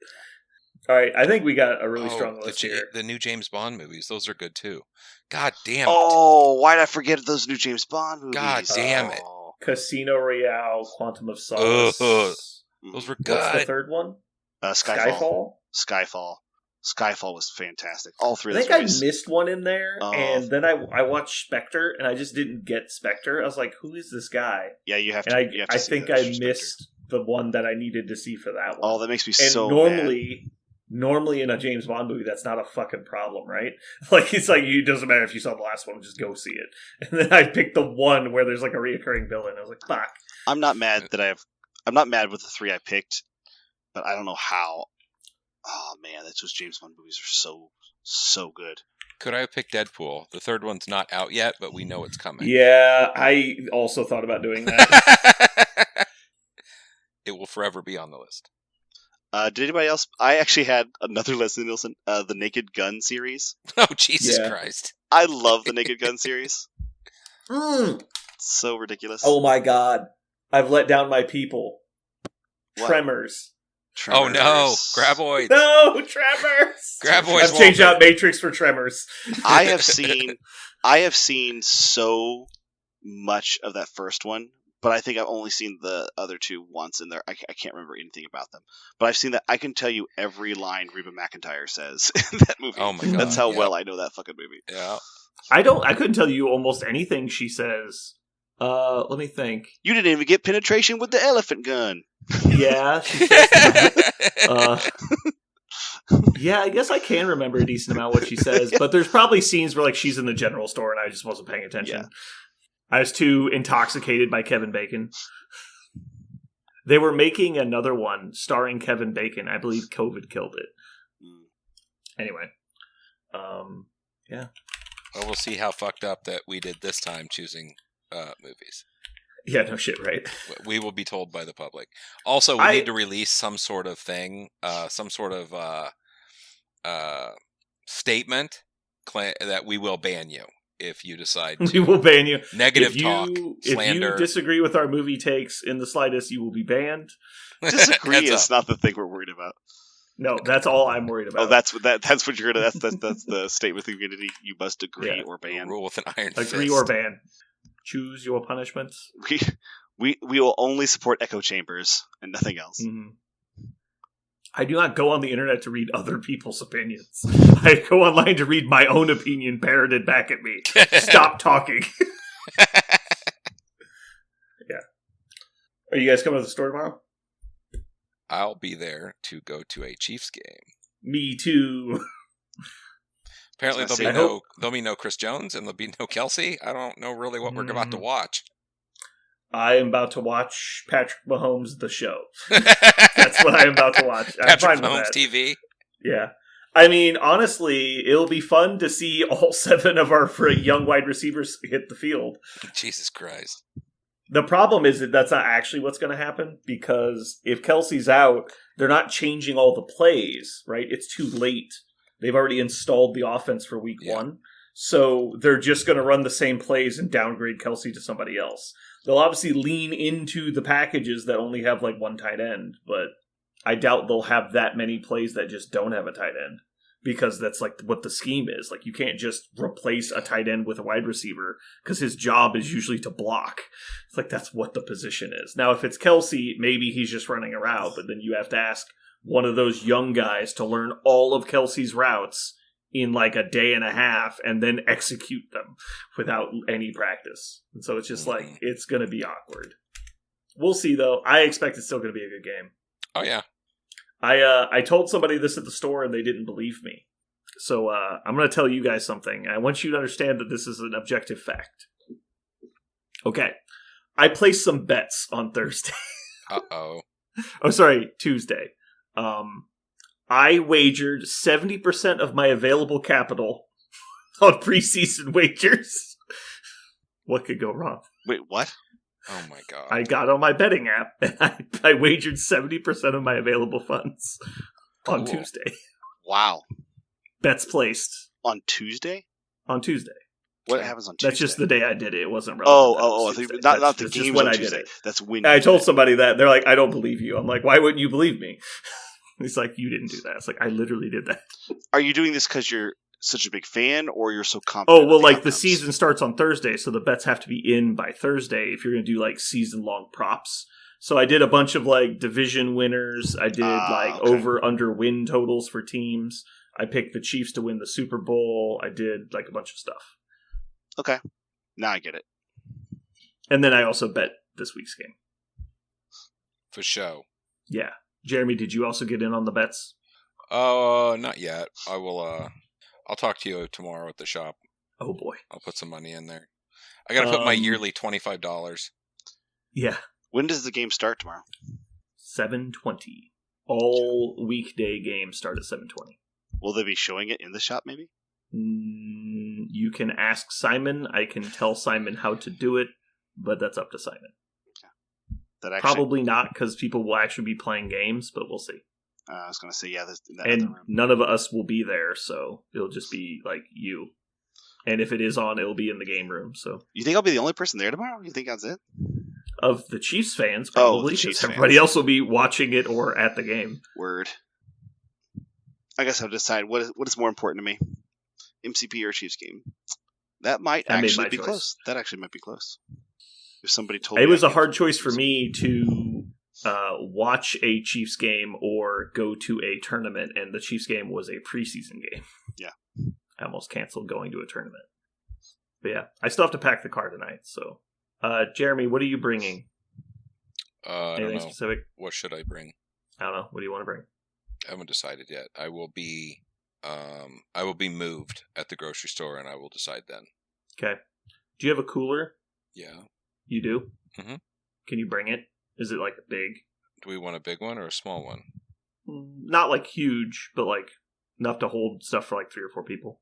All right, I think we got a really strong list here. The new James Bond movies, those are good too. God damn it! Oh, why'd I forget those new James Bond movies? God damn it! Casino Royale, Quantum of Solace. Those were good. What's the third one? Skyfall. Skyfall was fantastic. All three of those movies. I missed one in there, and then I watched Spectre, and I just didn't get Spectre. I was like, who is this guy? Yeah, you have to. And I think I missed the one that I needed to see for that one. Oh, that makes me so mad. Normally in a James Bond movie, that's not a fucking problem, right? Like, it's like, it doesn't matter if you saw the last one, just go see it. And then I picked the one where there's like a reoccurring villain. I was like, fuck. I'm not mad with the three I picked, but I don't know how. Oh man, those James Bond movies are so good. Could I have picked Deadpool? The third one's not out yet, but we know it's coming. Yeah, I also thought about doing that. It will forever be on the list. Did anybody else? I actually had another Leslie Nielsen, the Naked Gun series. Oh, Jesus Christ. I love the Naked Gun series. So ridiculous. Oh my god. I've let down my people. What? Tremors. Oh no, Graboids. No, Tremors. Graboids. I've changed out Matrix for Tremors. I have seen so much of that first one, but I think I've only seen the other two once in there. I can't remember anything about them. But I've seen that. I can tell you every line Reba McEntire says in that movie. Oh my god. That's how well I know that fucking movie. Yeah. I couldn't tell you almost anything she says. Let me think. You didn't even get penetration with the elephant gun. Yeah, she says that. Yeah, I guess I can remember a decent amount what she says, but there's probably scenes where like she's in the general store and I just wasn't paying attention. Yeah. I was too intoxicated by Kevin Bacon. They were making another one starring Kevin Bacon. I believe COVID killed it. Anyway, yeah. Well, we'll see how fucked up that we did this time choosing movies. Yeah, no shit, right? We will be told by the public. Also, we need to release some sort of thing, some sort of statement that we will ban you if you decide to. We will ban you. Negative talk, if slander. you disagree with our movie takes in the slightest, you will be banned. Disagree is not the thing we're worried about. No, that's all I'm worried about. Oh, that's what you're gonna. That's the statement of the community. You must agree or ban. Rule with an iron Agree fist. or ban. Choose your punishments. We will only support echo chambers and nothing else. Mm-hmm. I do not go on the internet to read other people's opinions. I go online to read my own opinion parroted back at me. Stop talking. Yeah. Are you guys coming to the store tomorrow? I'll be there to go to a Chiefs game. Me too. Apparently there'll be no Chris Jones and there'll be no Kelsey. I don't know really what we're about to watch. I am about to watch Patrick Mahomes the show. That's what I am about to watch. Patrick Mahomes TV. Yeah. I mean, honestly, it'll be fun to see all 7 of our young wide receivers hit the field. Jesus Christ. The problem is that that's not actually what's going to happen, because if Kelsey's out, they're not changing all the plays, right? It's too late. They've already installed the offense for week 1. So they're just going to run the same plays and downgrade Kelsey to somebody else. They'll obviously lean into the packages that only have like one tight end, but I doubt they'll have that many plays that just don't have a tight end, because that's like what the scheme is. Like, you can't just replace a tight end with a wide receiver because his job is usually to block. It's like, that's what the position is. Now, if it's Kelsey, maybe he's just running a route, but then you have to ask one of those young guys to learn all of Kelsey's routes in like a day and a half and then execute them without any practice. And so it's just like, it's going to be awkward. We'll see, though. I expect it's still going to be a good game. Oh, yeah. I told somebody this at the store and they didn't believe me. So I'm going to tell you guys something. I want you to understand that this is an objective fact. Okay. I placed some bets on Thursday. Uh-oh. Oh, sorry, Tuesday. I wagered 70% of my available capital on preseason wagers. What could go wrong? Wait, what? Oh my god. I got on my betting app and I wagered 70% of my available funds on Tuesday. Wow. Bets placed. On Tuesday? On Tuesday. What happens on Tuesday? That's just the day I did it. It wasn't relevant. I think not the game when I did it. That's when I told somebody that. They're like, I don't believe you. I'm like, why wouldn't you believe me? He's like, you didn't do that. It's like, I literally did that. Are you doing this because you're such a big fan, or you're so confident? Oh, well, like the season starts on Thursday, so the bets have to be in by Thursday if you're going to do like season-long props. So I did a bunch of like division winners. I did over/under win totals for teams. I picked the Chiefs to win the Super Bowl. I did like a bunch of stuff. Okay, now I get it. And then I also bet this week's game. For show. Yeah. Jeremy, did you also get in on the bets? Not yet. I will, I'll talk to you tomorrow at the shop. Oh boy. I'll put some money in there. I gotta put my yearly $25. Yeah. When does the game start tomorrow? 7:20. All weekday games start at 7:20. Will they be showing it in the shop, maybe? You can ask Simon. I can tell Simon how to do it, but that's up to Simon. Probably not, because people will actually be playing games, but we'll see. I was going to say, yeah. And none of us will be there, so it'll just be like you. And if it is on, it'll be in the game room. So you think I'll be the only person there tomorrow? You think that's it? Of the Chiefs fans, probably. Chiefs everybody fans. else will be watching it or at the game. Word. I guess I'll decide what is more important to me, MCP or Chiefs game. That might actually be close. That actually might be close. If somebody told me it was a hard choice for me to watch a Chiefs game or go to a tournament, and the Chiefs game was a preseason game. Yeah. I almost canceled going to a tournament. But yeah, I still have to pack the car tonight, so. Jeremy, what are you bringing? Anything specific? What should I bring? I don't know. What do you want to bring? I haven't decided yet. I will be moved at the grocery store, and I will decide then. Okay. Do you have a cooler? Yeah. You do? Mm-hmm. Can you bring it? Is it like big? Do we want a big one or a small one? Not like huge, but like enough to hold stuff for like 3 or 4 people.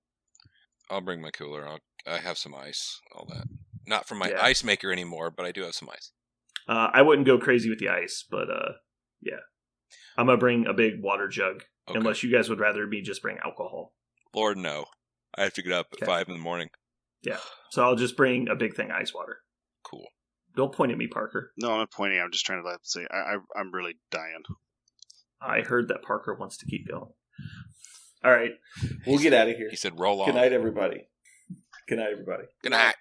I'll bring my cooler. I have some ice, all that. Not from my Yeah. ice maker anymore, but I do have some ice. I wouldn't go crazy with the ice, but yeah. I'm going to bring a big water jug, Okay. unless you guys would rather me just bring alcohol. Lord, no. I have to get up at Okay. 5 in the morning. Yeah. So I'll just bring a big thing of ice water. Cool. Don't point at me, Parker. No, I'm not pointing. I'm just trying to say I'm really dying. I heard that Parker wants to keep going. All right. We'll get out of here. He said roll on. Good night, everybody. Good night, everybody. Good night.